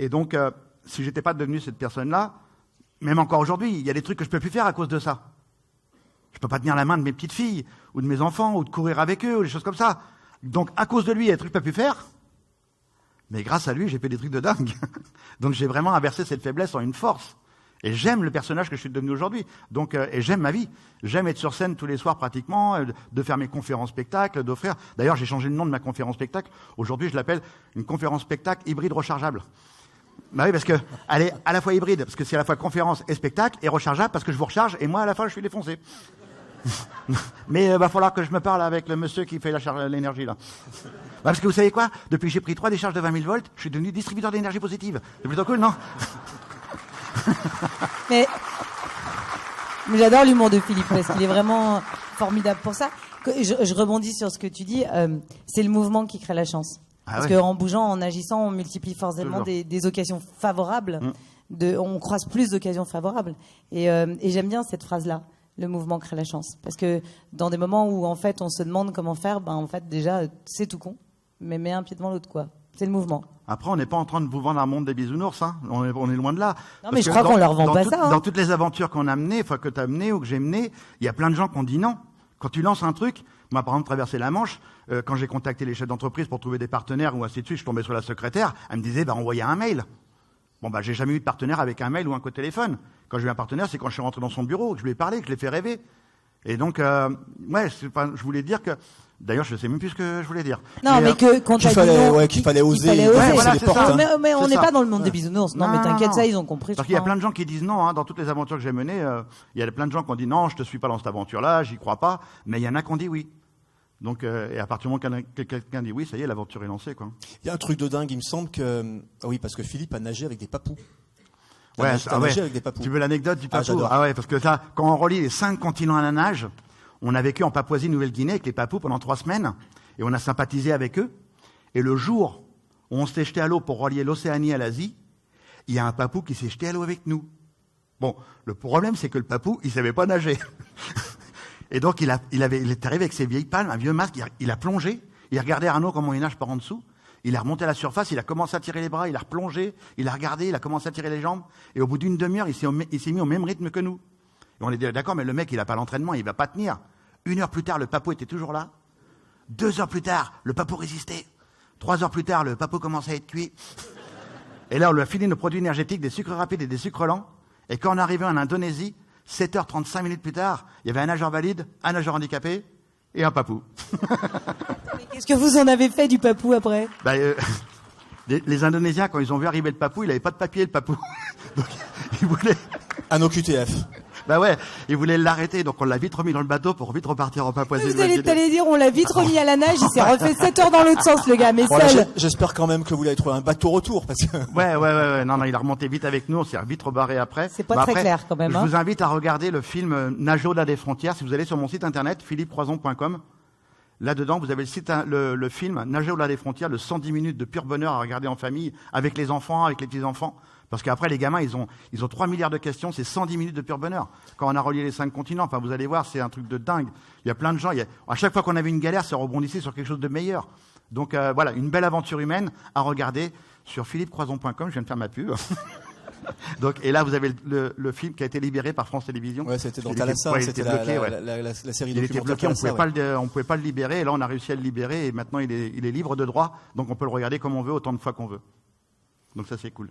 Et donc, si j'étais pas devenu cette personne-là, même encore aujourd'hui, il y a des trucs que je peux plus faire à cause de ça. Je peux pas tenir la main de mes petites filles, ou de mes enfants, ou de courir avec eux, ou des choses comme ça. Donc, à cause de lui, il y a des trucs que je peux plus faire. Mais grâce à lui, j'ai fait des trucs de dingue. Donc, j'ai vraiment inversé cette faiblesse en une force. Et j'aime le personnage que je suis devenu aujourd'hui. Donc, et j'aime ma vie. J'aime être sur scène tous les soirs pratiquement, de faire mes conférences spectacles, d'offrir. D'ailleurs, j'ai changé le nom de ma conférence spectacle. Aujourd'hui, je l'appelle une conférence spectacle hybride rechargeable. Bah oui, parce que elle est à la fois hybride, parce que c'est à la fois conférence et spectacle, et rechargeable parce que je vous recharge, et moi à la fin je suis défoncé. Mais va falloir que je me parle avec le monsieur qui fait l'énergie là. Parce que vous savez quoi? Depuis que j'ai pris 3 décharges de 20 000 volts, je suis devenu distributeur d'énergie positive. C'est plutôt cool, non? Mais j'adore l'humour de Philippe parce qu'il est vraiment formidable pour ça. Je rebondis sur ce que tu dis. C'est le mouvement qui crée la chance. Parce qu'en bougeant, en agissant, on multiplie forcément des occasions favorables. On croise plus d'occasions favorables. Et j'aime bien cette phrase-là. Le mouvement crée la chance. Parce que dans des moments où en fait on se demande comment faire, en fait déjà c'est tout con. Mais mets un pied devant l'autre quoi. C'est le mouvement. Après, on n'est pas en train de vous vendre un monde des bisounours, hein. On est loin de là. Non, mais je crois qu'on leur vend pas ça. Dans toutes les aventures qu'on a menées, enfin que tu as menées ou que j'ai menées, il y a plein de gens qui ont dit non. Quand tu lances un truc, moi par exemple traverser la Manche, quand j'ai contacté les chefs d'entreprise pour trouver des partenaires ou ainsi de suite, je tombais sur la secrétaire, elle me disait envoyez un mail. Bon j'ai jamais eu de partenaire avec un mail ou un coup de téléphone. Quand j'ai eu un partenaire, c'est quand je suis rentré dans son bureau, que je lui ai parlé, que je l'ai fait rêver. Et donc je voulais dire que d'ailleurs, je ne sais même plus ce que je voulais dire. Non, mais qu'il fallait oser. Voilà, les portes, mais on n'est pas dans le monde des bisounours. Non, mais t'inquiète, ça, ils ont compris. Parce qu'il y a plein de gens qui disent non, hein, dans toutes les aventures que j'ai menées, il y a plein de gens qui ont dit non, je te suis pas dans cette aventure-là, j'y crois pas. Mais il y en a qui ont dit oui. Donc, et à partir du moment que quelqu'un dit oui, ça y est, l'aventure est lancée, quoi. Il y a un truc de dingue, il me semble que, oui, parce que Philippe a nagé avec des papous. Nagé avec des papous. Tu veux l'anecdote du papou? J'adore. Ah ouais, parce que ça, quand on relie les 5 continents à la nage, on a vécu en Papouasie-Nouvelle-Guinée avec les papous pendant 3 semaines. Et on a sympathisé avec eux. Et le jour où on s'est jeté à l'eau pour relier l'Océanie à l'Asie, il y a un papou qui s'est jeté à l'eau avec nous. Bon, le problème, c'est que le papou, il savait pas nager. Et donc, il est arrivé avec ses vieilles palmes, un vieux masque, il a plongé, il a regardé Arnaud comment il nage par en dessous, il est remonté à la surface, il a commencé à tirer les bras, il a replongé, il a regardé, il a commencé à tirer les jambes, et au bout d'une demi-heure, il s'est mis au même rythme que nous. Et on est dit, d'accord, mais le mec, il a pas l'entraînement, il va pas tenir. 1 heure plus tard, le papou était toujours là. 2 heures plus tard, le papou résistait. 3 heures plus tard, le papou commençait à être cuit. Et là, on lui a filé nos produits énergétiques, des sucres rapides et des sucres lents. Et quand on est arrivé en Indonésie, 7h35 minutes plus tard, il y avait un nageur valide, un nageur handicapé et un papou. Mais qu'est-ce que vous en avez fait du papou après? Les Indonésiens, quand ils ont vu arriver le papou, il n'avait pas de papier, le papou. Donc, ils voulaient... Un OQTF. Ils voulaient l'arrêter, donc on l'a vite remis dans le bateau pour vite repartir en Papouasie. T'allais dire, on l'a vite remis à la nage, il s'est refait 7 heures dans l'autre sens, le gars, mais seul. J'espère quand même que vous l'avez trouvé un bateau retour, parce que... Ouais. Non, il a remonté vite avec nous, on s'est vite rebarré après. C'est pas très clair, quand même, Je vous invite à regarder le film Nage au-delà des frontières. Si vous allez sur mon site internet, philippecroison.com. Là-dedans, vous avez le film Nager au-delà des frontières, de 110 minutes de pur bonheur à regarder en famille, avec les enfants, avec les petits-enfants. Parce qu'après, les gamins, ils ont 3 milliards de questions, c'est 110 minutes de pur bonheur. Quand on a relié les 5 continents, enfin, vous allez voir, c'est un truc de dingue. Il y a plein de gens, à chaque fois qu'on avait une galère, ça rebondissait sur quelque chose de meilleur. Donc, voilà, une belle aventure humaine à regarder sur philippecroison.com, je viens de faire ma pub. Donc, et là, vous avez le film qui a été libéré par France Télévisions. Ouais, c'était dans Thalassa, c'était la série documentaire. Il était bloqué, on pouvait pas le libérer, et là, on a réussi à le libérer, et maintenant, il est libre de droit, donc on peut le regarder comme on veut, autant de fois qu'on veut. Donc ça, c'est cool.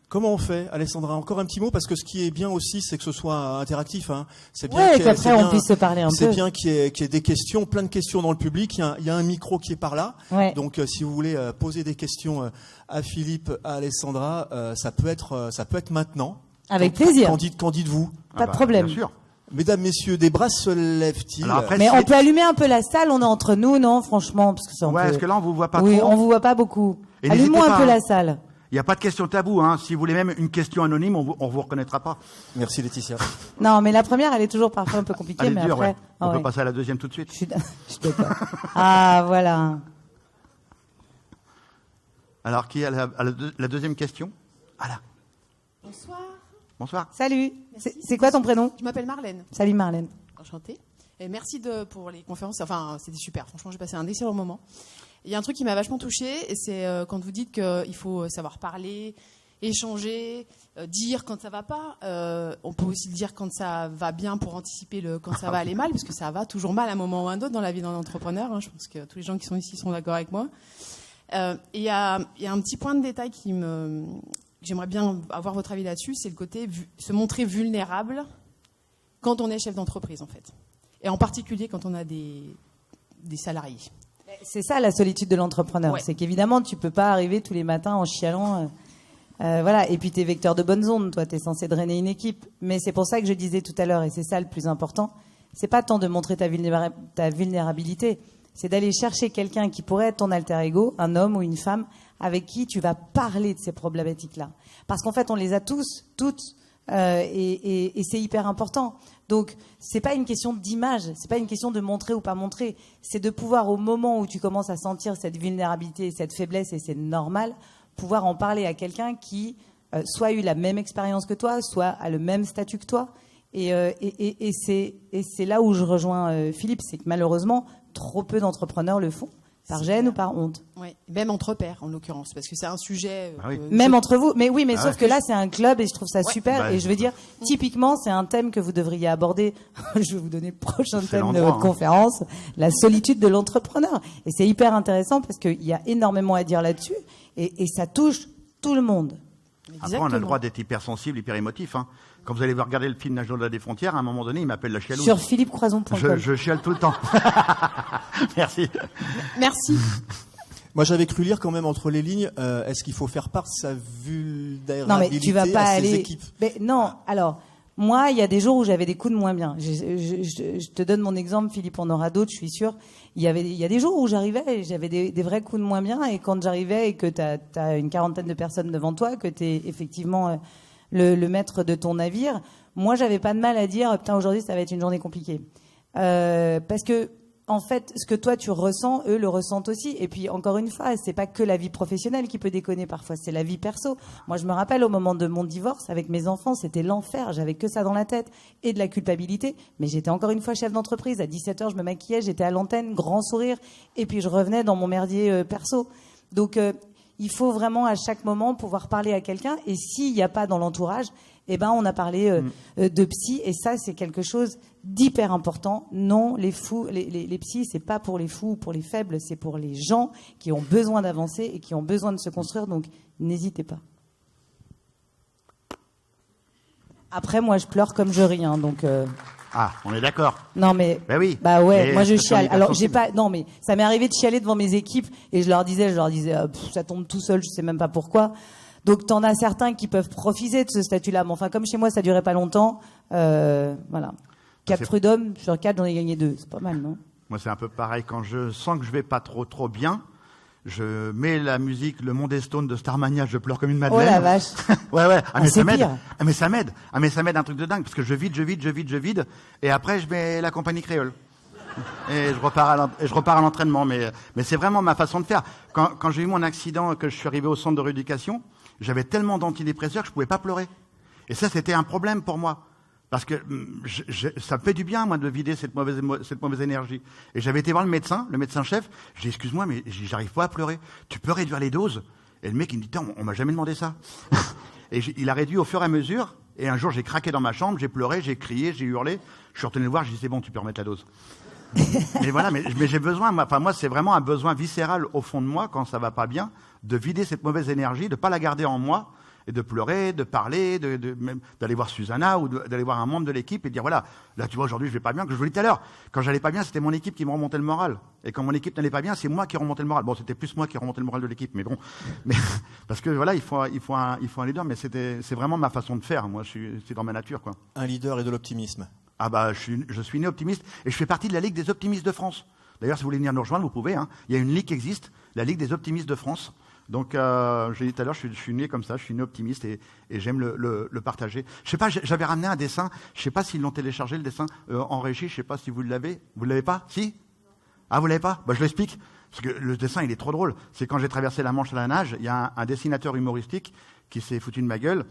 Comment on fait, Alessandra? Encore un petit mot, parce que ce qui est bien aussi, c'est que ce soit interactif. Hein. C'est bien qu'après on puisse se parler un peu. C'est bien qu'il y ait des questions, plein de questions dans le public. Il y a un micro qui est par là. Ouais. Donc, si vous voulez poser des questions à Philippe, à Alessandra, ça peut être maintenant. Avec plaisir. Qu'en dites-vous? Pas de problème. Bien sûr. Mesdames, messieurs, des bras se lèvent-ils? Mais on peut allumer un peu la salle, on est entre nous, non? Franchement, parce que c'est un peu... est-ce que là, on vous voit pas oui, trop? on vous voit pas beaucoup. Et Allume-moi un peu hein. la salle. Il n'y a pas de question tabou, hein. Si vous voulez même une question anonyme, on vous reconnaîtra pas. Merci Laetitia. Non, mais la première, elle est toujours parfois un peu compliquée, Elle est mais dure, après... ouais. On peut passer à la deuxième tout de suite. Je suis d'accord. Ah, voilà. Alors, qui a la deuxième question? Voilà. Bonsoir. Bonsoir. Salut. C'est quoi ton prénom? Je m'appelle Marlène. Salut Marlène. Enchantée. Et merci pour les conférences. Enfin, c'était super. Franchement, j'ai passé un excellent moment. Il y a un truc qui m'a vachement touchée, et c'est quand vous dites qu'il faut savoir parler, échanger, dire quand ça va pas. On peut aussi le dire quand ça va bien pour anticiper quand ça va aller mal, parce que ça va toujours mal à un moment ou à un autre dans la vie d'un entrepreneur. Hein. Je pense que tous les gens qui sont ici sont d'accord avec moi. Et il y a un petit point de détail j'aimerais bien avoir votre avis là-dessus, c'est le côté se montrer vulnérable quand on est chef d'entreprise, en fait. Et en particulier quand on a des salariés. C'est ça la solitude de l'entrepreneur. Ouais. C'est qu'évidemment, tu peux pas arriver tous les matins en chialant. Voilà. Et puis, tu es vecteur de bonnes ondes. Toi, tu es censé drainer une équipe. Mais c'est pour ça que je disais tout à l'heure, et c'est ça le plus important, c'est pas tant de montrer ta vulnérabilité, c'est d'aller chercher quelqu'un qui pourrait être ton alter ego, un homme ou une femme, avec qui tu vas parler de ces problématiques-là. Parce qu'en fait, on les a tous, toutes, et c'est hyper important. Donc, c'est pas une question d'image, c'est pas une question de montrer ou pas montrer, c'est de pouvoir, au moment où tu commences à sentir cette vulnérabilité, cette faiblesse, et c'est normal, pouvoir en parler à quelqu'un qui soit a eu la même expérience que toi, soit a le même statut que toi. Et c'est là où je rejoins Philippe, c'est que malheureusement, trop peu d'entrepreneurs le font. Par gêne ou par honte? Oui, même entre pairs en l'occurrence, parce que c'est un sujet. Même entre vous, mais oui, mais sauf que là c'est un club et je trouve ça super. Et je veux dire, Mm. typiquement, c'est un thème que vous devriez aborder. Je vais vous donner le prochain C'est thème de l'endroit, votre conférence, la solitude de l'entrepreneur. Et c'est hyper intéressant parce qu'il y a énormément à dire là-dessus et ça touche tout le monde. Après, on a le droit d'être hypersensible, hyper émotif. Hein. Quand vous allez regarder le film Nage au-delà des frontières, à un moment donné, il m'appelle la chialeuse. Sur philippecroison.com. Je chiale tout le temps. Merci. Merci. Moi, j'avais cru lire quand même entre les lignes. Est-ce qu'il faut faire part de sa vulnérabilité Non, mais tu vas pas à ses aller. équipes? Mais non, alors. Moi, il y a des jours où j'avais des coups de moins bien. Je te donne mon exemple, Philippe, on aura d'autres, je suis sûre. Il y a des jours où j'arrivais et j'avais des vrais coups de moins bien. Et quand j'arrivais et que t'as une quarantaine de personnes devant toi, que t'es effectivement le maître de ton navire, moi, j'avais pas de mal à dire, putain, aujourd'hui, ça va être une journée compliquée. Parce que, en fait, ce que toi tu ressens, eux le ressentent aussi. Et puis encore une fois, c'est pas que la vie professionnelle qui peut déconner parfois, c'est la vie perso. Moi, je me rappelle au moment de mon divorce avec mes enfants, c'était l'enfer. J'avais que ça dans la tête et de la culpabilité. Mais j'étais encore une fois chef d'entreprise. À 17h, je me maquillais, j'étais à l'antenne, grand sourire, et puis je revenais dans mon merdier perso. Donc il faut vraiment à chaque moment pouvoir parler à quelqu'un. Et s'il n'y a pas dans l'entourage, eh ben on a parlé de psy, et ça c'est quelque chose d'hyper important. Non, les fous, les psys, c'est pas pour les fous ou pour les faibles, c'est pour les gens qui ont besoin d'avancer et qui ont besoin de se construire. Donc n'hésitez pas. Après, moi je pleure comme je ris, hein, donc. Ah, on est d'accord. Non mais Ben oui. bah ouais, Et moi je parce qu'on chiale. est Alors j'ai hypersensible. pas, non mais ça m'est arrivé de chialer devant mes équipes et je leur disais ça tombe tout seul, je sais même pas pourquoi. Donc t'en as certains qui peuvent profiter de ce statut-là, mais enfin comme chez moi ça durait pas longtemps, voilà. 4 prud'hommes sur 4 j'en ai gagné 2, c'est pas mal, non? Moi, c'est un peu pareil. Quand je sens que je vais pas trop bien, je mets la musique Le Monde est Stone de Starmania, je pleure comme une Oh madeleine. la vache. Ouais. Ah, mais c'est ça m'aide. pire. Ah, mais ça m'aide. Ah, mais ça m'aide un truc de dingue parce que je vide. Et après, je mets la compagnie créole. Et je repars à l'entraînement. Mais c'est vraiment ma façon de faire. Quand j'ai eu mon accident, que je suis arrivé au centre de rééducation, j'avais tellement d'antidépresseurs que je pouvais pas pleurer. Et ça, c'était un problème pour moi. Parce que ça me fait du bien, moi, de vider cette mauvaise énergie. Et j'avais été voir le médecin-chef. J'ai dit, excuse-moi, mais j'arrive pas à pleurer. Tu peux réduire les doses? Et le mec, il me dit, on m'a jamais demandé ça. Et il a réduit au fur et à mesure. Et un jour, j'ai craqué dans ma chambre, j'ai pleuré, j'ai crié, j'ai hurlé. Je suis retourné le voir, j'ai dit, c'est bon, tu peux remettre la dose. Mais voilà, mais j'ai besoin, moi, c'est vraiment un besoin viscéral au fond de moi, quand ça va pas bien, de vider cette mauvaise énergie, de pas la garder en moi, et de pleurer, de parler, même d'aller voir Susanna ou d'aller voir un membre de l'équipe et de dire voilà, là tu vois aujourd'hui je vais pas bien, que je vous l'ai dit tout à l'heure. Quand j'allais pas bien, c'était mon équipe qui me remontait le moral. Et quand mon équipe n'allait pas bien, c'est moi qui remontais le moral. Bon, c'était plus moi qui remontais le moral de l'équipe, mais bon, parce que voilà, il faut un leader, mais c'est vraiment ma façon de faire. Moi, c'est dans ma nature, quoi. Un leader et de l'optimisme. Ah bah, je suis né optimiste et je fais partie de la Ligue des optimistes de France. D'ailleurs, si vous voulez venir nous rejoindre, vous pouvez. Hein. Il y a une ligue qui existe, la Ligue des optimistes de France. Donc, j'ai dit tout à l'heure, je suis né comme ça, je suis né optimiste et j'aime le partager. Je sais pas, j'avais ramené un dessin, je sais pas s'ils l'ont téléchargé le dessin en régie, je sais pas si vous l'avez. Vous l'avez pas? Si? Ah, vous l'avez pas? Bah, je l'explique. Parce que le dessin, il est trop drôle. C'est quand j'ai traversé la Manche à la nage, il y a un dessinateur humoristique qui s'est foutu de ma gueule.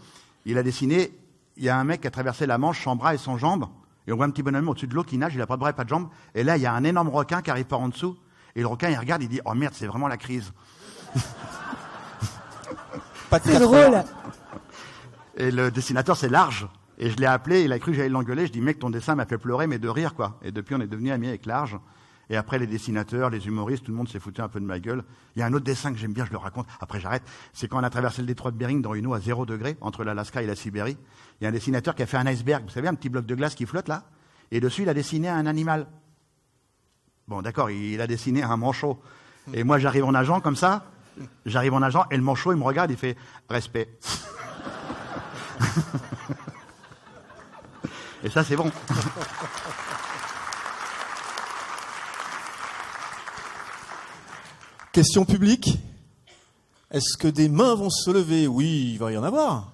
Il a dessiné, il y a un mec qui a traversé la Manche sans bras et sans jambes, et on voit un petit bonhomme au-dessus de l'eau qui nage, il a pas de bras et pas de jambes, et là, il y a un énorme requin qui arrive par en dessous, et le requin, il regarde, il dit, oh merde, c'est vraiment la crise. Pas de C'est 4 drôle. heures. Et le dessinateur, c'est Large. Et je l'ai appelé, il a cru que j'allais l'engueuler. Je dis, mec, ton dessin m'a fait pleurer, mais de rire, quoi. Et depuis, on est devenus amis avec Large. Et après, les dessinateurs, les humoristes, tout le monde s'est foutu un peu de ma gueule. Il y a un autre dessin que j'aime bien, je le raconte. Après, j'arrête. C'est quand on a traversé le détroit de Bering dans une eau à 0 degré, entre l'Alaska et la Sibérie. Il y a un dessinateur qui a fait un iceberg. Vous savez, un petit bloc de glace qui flotte, là. Et dessus, il a dessiné un animal. Bon, d'accord, il a dessiné un manchot. Et moi, j'arrive en nageant, comme ça. J'arrive en nageant, et le manchot, il me regarde, il fait respect. Et ça, c'est bon. Question publique. Est-ce que des mains vont se lever? Oui, il va y en avoir.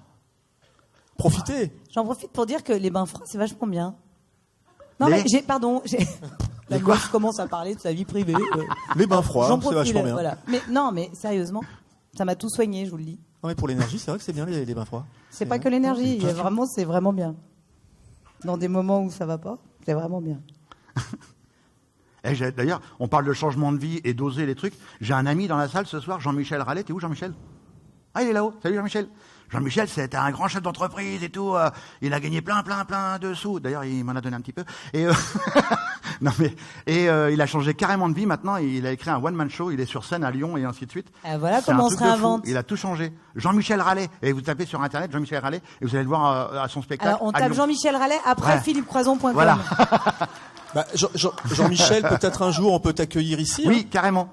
Profitez. J'en profite pour dire que les bains froids, c'est vachement bien. Non, mais la gauche commence à parler de sa vie privée. Les bains froids, J'en c'est profite, vachement bien. voilà. Mais non, mais sérieusement, ça m'a tout soigné, je vous le dis. Non, mais pour l'énergie, c'est vrai que c'est bien les bains froids. C'est pas que l'énergie, c'est vraiment bien. Dans des moments où ça va pas, c'est vraiment bien. D'ailleurs, on parle de changement de vie et d'oser les trucs. J'ai un ami dans la salle ce soir, Jean-Michel Rallet. T'es où, Jean-Michel? Ah, il est là-haut. Salut, Jean-Michel. Jean-Michel, c'était un grand chef d'entreprise et tout. Il a gagné plein de sous. D'ailleurs, il m'en a donné un petit peu. Et il a changé carrément de vie maintenant. Il a écrit un one-man show. Il est sur scène à Lyon et ainsi de suite. Voilà C'est comment un on se truc de fou. réinvente. Il a tout changé. Jean-Michel Rallet. Et vous tapez sur Internet Jean-Michel Rallet et vous allez le voir à son spectacle. Alors, on à tape Lyon. Jean-Michel Rallet après Ouais. philippecroison.com. Voilà. Bah, Jean-Michel, peut-être un jour on peut t'accueillir ici. Oui, carrément.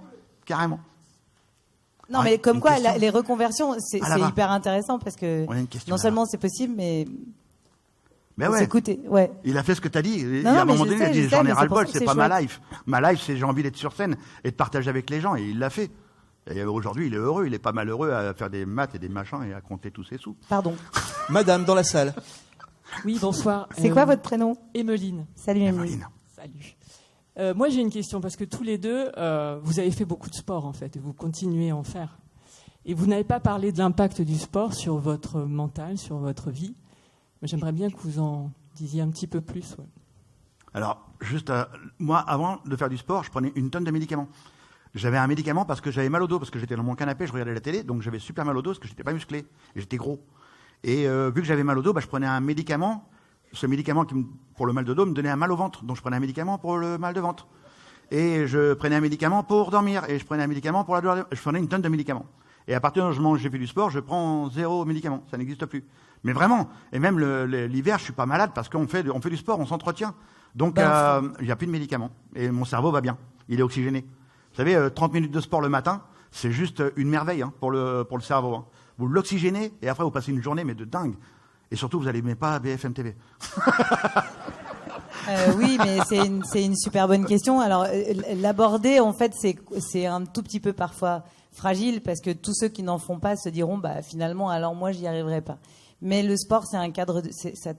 Non, Ouais, mais comme une quoi, question. les reconversions, c'est Ah, là-bas. hyper intéressant parce que On a une question non là-bas. seulement c'est possible, mais Mais faut ouais. s'écouter. Ouais. Il a fait ce que t'as dit. Il Non, à un mais moment je donné, il a sais, dit je sais, j'en ai mais ras le c'est pour bol, ça que c'est c'est pas ma chouette. life. Ma life, c'est j'ai envie d'être sur scène et de partager avec les gens. Et il l'a fait. Et aujourd'hui, il est heureux. Il est pas malheureux à faire des maths et des machins et à compter tous ses sous. Pardon. Madame, dans la salle. Oui, bonsoir. C'est quoi votre prénom? Emeline. Salut Émilie. Emeline. Salut. Moi, j'ai une question parce que tous les deux, vous avez fait beaucoup de sport en fait et vous continuez à en faire. Et vous n'avez pas parlé de l'impact du sport sur votre mental, sur votre vie. Mais j'aimerais bien que vous en disiez un petit peu plus. Ouais. Alors, juste, moi, avant de faire du sport, je prenais une tonne de médicaments. J'avais un médicament parce que j'avais mal au dos, parce que j'étais dans mon canapé, je regardais la télé, donc j'avais super mal au dos parce que j'étais pas musclé et j'étais gros. Et vu que j'avais mal au dos, je prenais un médicament. Ce médicament pour le mal de dos me donnait un mal au ventre, donc je prenais un médicament pour le mal de ventre. Et je prenais un médicament pour dormir, et je prenais un médicament pour la douleur. Je prenais une tonne de médicaments. Et à partir du moment où j'ai fait du sport, je prends 0 médicament. Ça n'existe plus. Mais vraiment. Et même l'hiver, je suis pas malade parce qu'on fait du sport, on s'entretient. Donc, il n'y a plus de médicaments. Et mon cerveau va bien. Il est oxygéné. Vous savez, 30 minutes de sport le matin, c'est juste une merveille pour le cerveau. Hein. Vous l'oxygénez et après vous passez une journée, mais de dingue. Et surtout, vous n'allumez pas BFM TV. Oui, mais c'est une super bonne question. Alors, l'aborder, en fait, c'est un tout petit peu parfois fragile parce que tous ceux qui n'en font pas se diront, bah, finalement, alors moi, j'y arriverai pas. Mais le sport, c'est un cadre,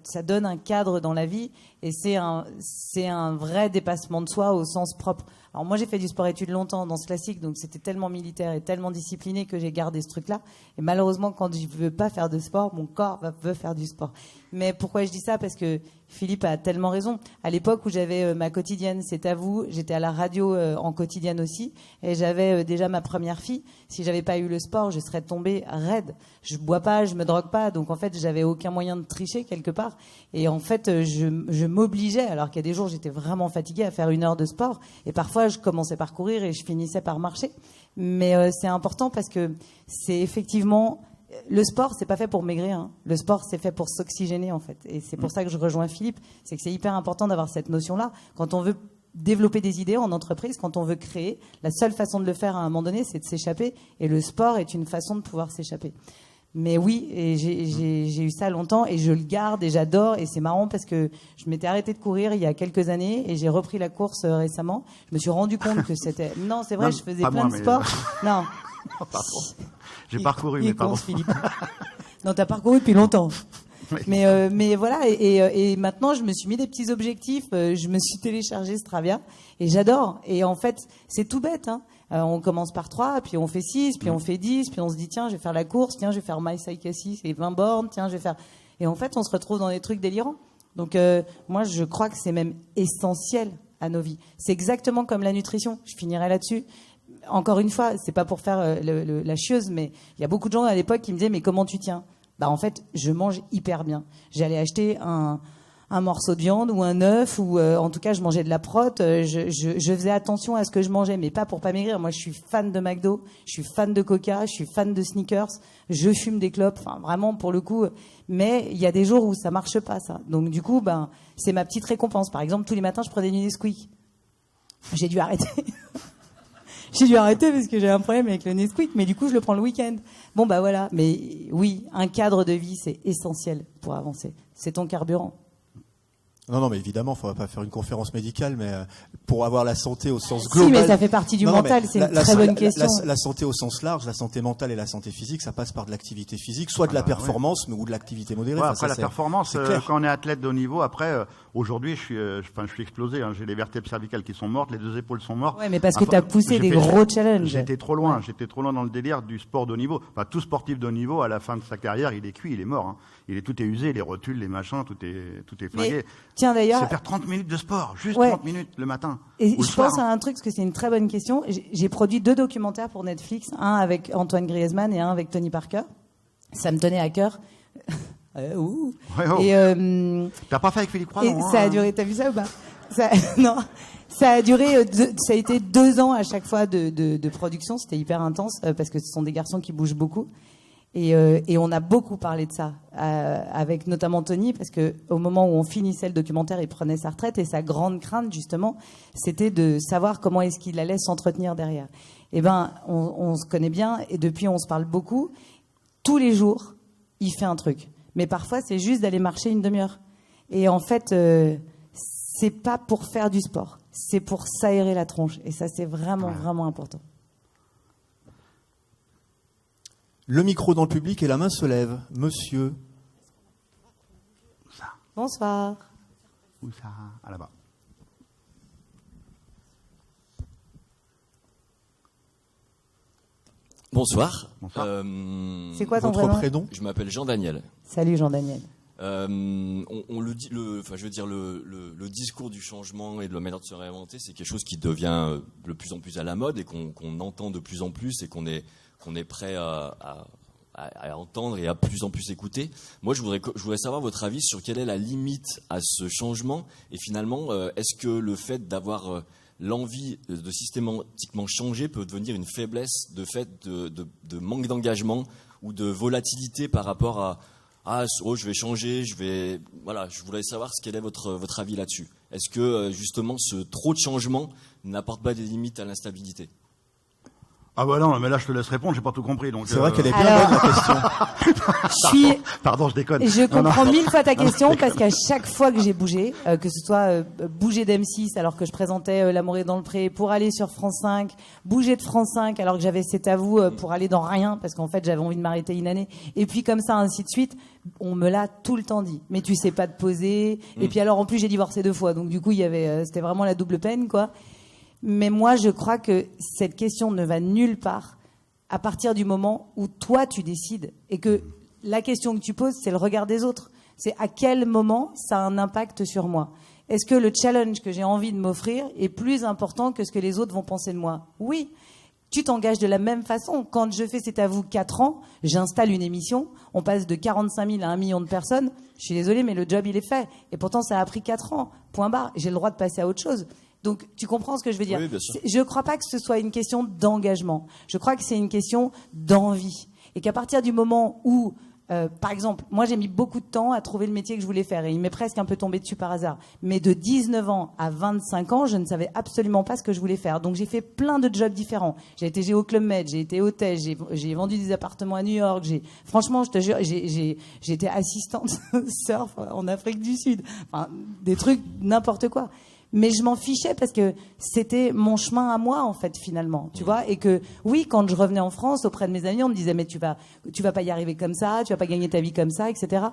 ça donne un cadre dans la vie et c'est un vrai dépassement de soi au sens propre. Alors moi, j'ai fait du sport-études longtemps dans ce classique, donc c'était tellement militaire et tellement discipliné que j'ai gardé ce truc-là. Et malheureusement, quand je veux pas faire de sport, mon corps veut faire du sport. Mais pourquoi je dis ça? Parce que Philippe a tellement raison. À l'époque où j'avais ma quotidienne, c'est à vous, j'étais à la radio en quotidienne aussi, et j'avais déjà ma première fille. Si j'avais pas eu le sport, je serais tombée raide. Je bois pas, je me drogue pas, donc en fait, j'avais aucun moyen de tricher quelque part. Et en fait, je m'obligeais, alors qu'il y a des jours j'étais vraiment fatiguée, à faire 1 heure de sport. Et parfois, je commençais par courir et je finissais par marcher. Mais c'est important parce que c'est effectivement... Le sport, c'est pas fait pour maigrir. Hein. Le sport, c'est fait pour s'oxygéner, en fait. Et c'est pour ça que je rejoins Philippe. C'est que c'est hyper important d'avoir cette notion-là. Quand on veut développer des idées en entreprise, quand on veut créer, la seule façon de le faire à un moment donné, c'est de s'échapper. Et le sport est une façon de pouvoir s'échapper. Mais oui, et j'ai eu ça longtemps et je le garde et j'adore. Et c'est marrant parce que je m'étais arrêtée de courir il y a quelques années et j'ai repris la course récemment. Je me suis rendu compte que c'était... Non, c'est vrai, Non, je faisais pas plein moi, de mais- sport. Non. Pardon. J'ai parcouru, Il mais est con, pardon. ce Philippe. Non, t'as parcouru depuis longtemps. Oui. Mais voilà, et maintenant je me suis mis des petits objectifs, je me suis téléchargé Stravia et j'adore. Et en fait, c'est tout bête. Hein. On commence par 3, puis on fait 6, puis on fait 10, puis on se dit tiens, je vais faire la course, tiens, je vais faire My Cycle 6 et 20 bornes, tiens, je vais faire... Et en fait, on se retrouve dans des trucs délirants. Donc, moi, je crois que c'est même essentiel à nos vies. C'est exactement comme la nutrition. Je finirai là-dessus. Encore une fois, c'est pas pour faire la chieuse, mais il y a beaucoup de gens à l'époque qui me disaient, mais comment tu tiens? Bah, en fait, je mange hyper bien. J'allais acheter un morceau de viande ou un œuf, ou en tout cas, je mangeais de la prot. Je faisais attention à ce que je mangeais, mais pas pour pas maigrir. Moi, je suis fan de McDo, je suis fan de Coca, je suis fan de sneakers, je fume des clopes. Enfin, vraiment, pour le coup. Mais il y a des jours où ça marche pas, ça. Donc, du coup, ben, c'est ma petite récompense. Par exemple, tous les matins, je prenais du Nesquik. J'ai dû arrêter. J'ai dû arrêter parce que j'ai un problème avec le Nesquik, mais du coup, je le prends le week-end. Bon, bah voilà. Mais oui, un cadre de vie, c'est essentiel pour avancer. C'est ton carburant. Non, mais évidemment, il ne faudra pas faire une conférence médicale, mais pour avoir la santé au sens global... Si, mais ça fait partie du mental, c'est une très bonne question. La santé au sens large, la santé mentale et la santé physique, ça passe par de l'activité physique, soit de la performance, mais ou de l'activité modérée. Ouais, après, la performance, quand on est athlète de haut niveau, après, aujourd'hui, je suis explosé, hein, j'ai les vertèbres cervicales qui sont mortes, les 2 épaules sont mortes. Ouais, mais parce que tu as poussé des gros challenges. J'étais trop loin dans le délire du sport de haut niveau. Enfin, tout sportif de haut niveau, à la fin de sa carrière, il est cuit, il est mort. Hein. Tout est usé, les rotules, les machins, tout est flingué. Mais, tiens, d'ailleurs. C'est faire 30 minutes de sport, juste 30 minutes le matin. Et je pense à un truc, parce que c'est une très bonne question. J'ai produit 2 documentaires pour Netflix, un avec Antoine Griezmann et un avec Tony Parker. Ça me tenait à cœur. Et t'as pas fait avec Philippe Croix, non? Ça a duré, t'as vu ça ou pas? Non. Ça a duré, ça a été 2 ans à chaque fois de production. C'était hyper intense, parce que ce sont des garçons qui bougent beaucoup. Et on a beaucoup parlé de ça, avec notamment Tony, parce que au moment où on finissait le documentaire, il prenait sa retraite, et sa grande crainte, justement, c'était de savoir comment est-ce qu'il allait s'entretenir derrière. Eh ben, on se connaît bien, et depuis, on se parle beaucoup. Tous les jours, il fait un truc. Mais parfois, c'est juste d'aller marcher une demi-heure. Et en fait, c'est pas pour faire du sport, c'est pour s'aérer la tronche. Et ça, c'est vraiment, vraiment important. Le micro dans le public et la main se lève. Monsieur. Bonsoir. Où ça? Ah, là-bas. Bonsoir. C'est quoi ton votre prénom? Je m'appelle Jean-Daniel. Salut Jean-Daniel. On le dit, je veux dire, le discours du changement et de la manière de se réinventer, c'est quelque chose qui devient de plus en plus à la mode et qu'on entend de plus en plus et qu'on est prêt à entendre et à plus en plus écouter. Moi, je voudrais savoir votre avis sur quelle est la limite à ce changement, et finalement, est-ce que le fait d'avoir l'envie de systématiquement changer peut devenir une faiblesse de fait de manque d'engagement ou de volatilité par rapport à je vais changer, voilà, je voulais savoir quel est votre avis là-dessus. Est-ce que justement ce trop de changement n'apporte pas des limites à l'instabilité? Ah bah non, mais là je te laisse répondre, j'ai pas tout compris. Donc c'est vrai qu'elle est bien bonne, la question. Pardon, je déconne. Je comprends 1000 fois ta question, parce qu'à chaque fois que j'ai bougé, que ce soit bouger d'M6 alors que je présentais L'amour est dans le pré, pour aller sur France 5, bouger de France 5 alors que j'avais C'est à vous pour aller dans rien, parce qu'en fait j'avais envie de m'arrêter une année, et puis comme ça ainsi de suite, on me l'a tout le temps dit. Mais tu sais pas te poser, et puis alors en plus j'ai divorcé 2 fois, donc du coup c'était vraiment la double peine, quoi. Mais moi, je crois que cette question ne va nulle part à partir du moment où toi, tu décides. Et que la question que tu poses, c'est le regard des autres. C'est à quel moment ça a un impact sur moi. Est-ce que le challenge que j'ai envie de m'offrir est plus important que ce que les autres vont penser de moi? Oui. Tu t'engages de la même façon. Quand je fais C'est à vous 4 ans, j'installe une émission, on passe de 45 000 à 1 million de personnes. Je suis désolée, mais le job, il est fait. Et pourtant, ça a pris 4 ans. Point barre. J'ai le droit de passer à autre chose. Donc, tu comprends ce que je veux dire? Oui, bien sûr. Je ne crois pas que ce soit une question d'engagement. Je crois que c'est une question d'envie. Et qu'à partir du moment où, par exemple, moi j'ai mis beaucoup de temps à trouver le métier que je voulais faire, et il m'est presque un peu tombé dessus par hasard. Mais de 19 ans à 25 ans, je ne savais absolument pas ce que je voulais faire. Donc j'ai fait plein de jobs différents. J'ai été au Club Med, j'ai été hôtesse, j'ai vendu des appartements à New York. Franchement, je te jure, j'ai été assistante surf en Afrique du Sud. Enfin, des trucs n'importe quoi. Mais je m'en fichais parce que c'était mon chemin à moi, en fait, finalement, tu vois. Et que, oui, quand je revenais en France, auprès de mes amis, on me disait, mais tu vas pas y arriver comme ça, tu vas pas gagner ta vie comme ça, etc.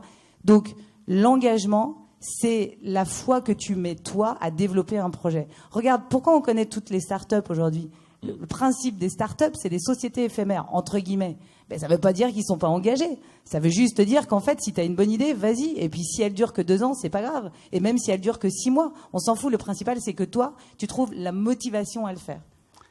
Donc, l'engagement, c'est la foi que tu mets, toi, à développer un projet. Regarde, pourquoi on connaît toutes les startups aujourd'hui? Le principe des startups, c'est des sociétés éphémères, entre guillemets. Ben, ça veut pas dire qu'ils sont pas engagés. Ça veut juste dire qu'en fait, si tu as une bonne idée, vas-y. Et puis, si elle dure que 2 ans, c'est pas grave. Et même si elle dure que 6 mois, on s'en fout. Le principal, c'est que toi, tu trouves la motivation à le faire.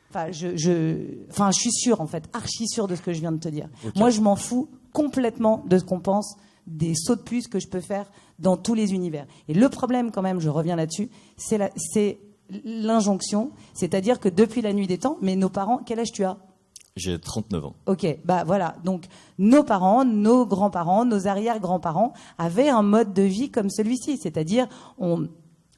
Enfin, je suis sûre, en fait, archi sûre de ce que je viens de te dire. Okay. Moi, je m'en fous complètement de ce qu'on pense des sauts de puce que je peux faire dans tous les univers. Et le problème, quand même, je reviens là-dessus, c'est l'injonction, c'est-à-dire que depuis la nuit des temps, mais nos parents, quel âge tu as ? J'ai 39 ans. Ok, bah voilà. Donc, nos parents, nos grands-parents, nos arrière-grands-parents avaient un mode de vie comme celui-ci, c'est-à-dire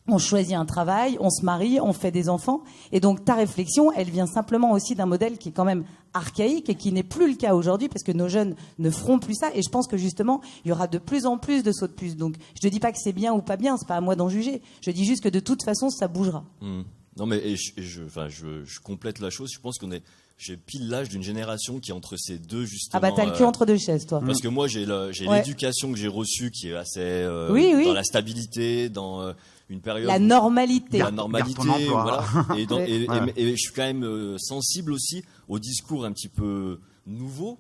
on choisit un travail, on se marie, on fait des enfants. Et donc, ta réflexion, elle vient simplement aussi d'un modèle qui est quand même archaïque et qui n'est plus le cas aujourd'hui parce que nos jeunes ne feront plus ça. Et je pense que justement, il y aura de plus en plus de sauts de puce. Donc, je ne dis pas que c'est bien ou pas bien, c'est pas à moi d'en juger. Je dis juste que de toute façon, ça bougera. Non, mais je complète la chose. Je pense j'ai pile l'âge d'une génération qui est entre ces deux, justement. Ah bah t'as le cul entre deux chaises, toi. Parce que moi, j'ai l'éducation que j'ai reçue qui est assez oui. dans la stabilité, dans une période... La normalité. La normalité, voilà. Et je suis quand même sensible aussi au discours un petit peu nouveau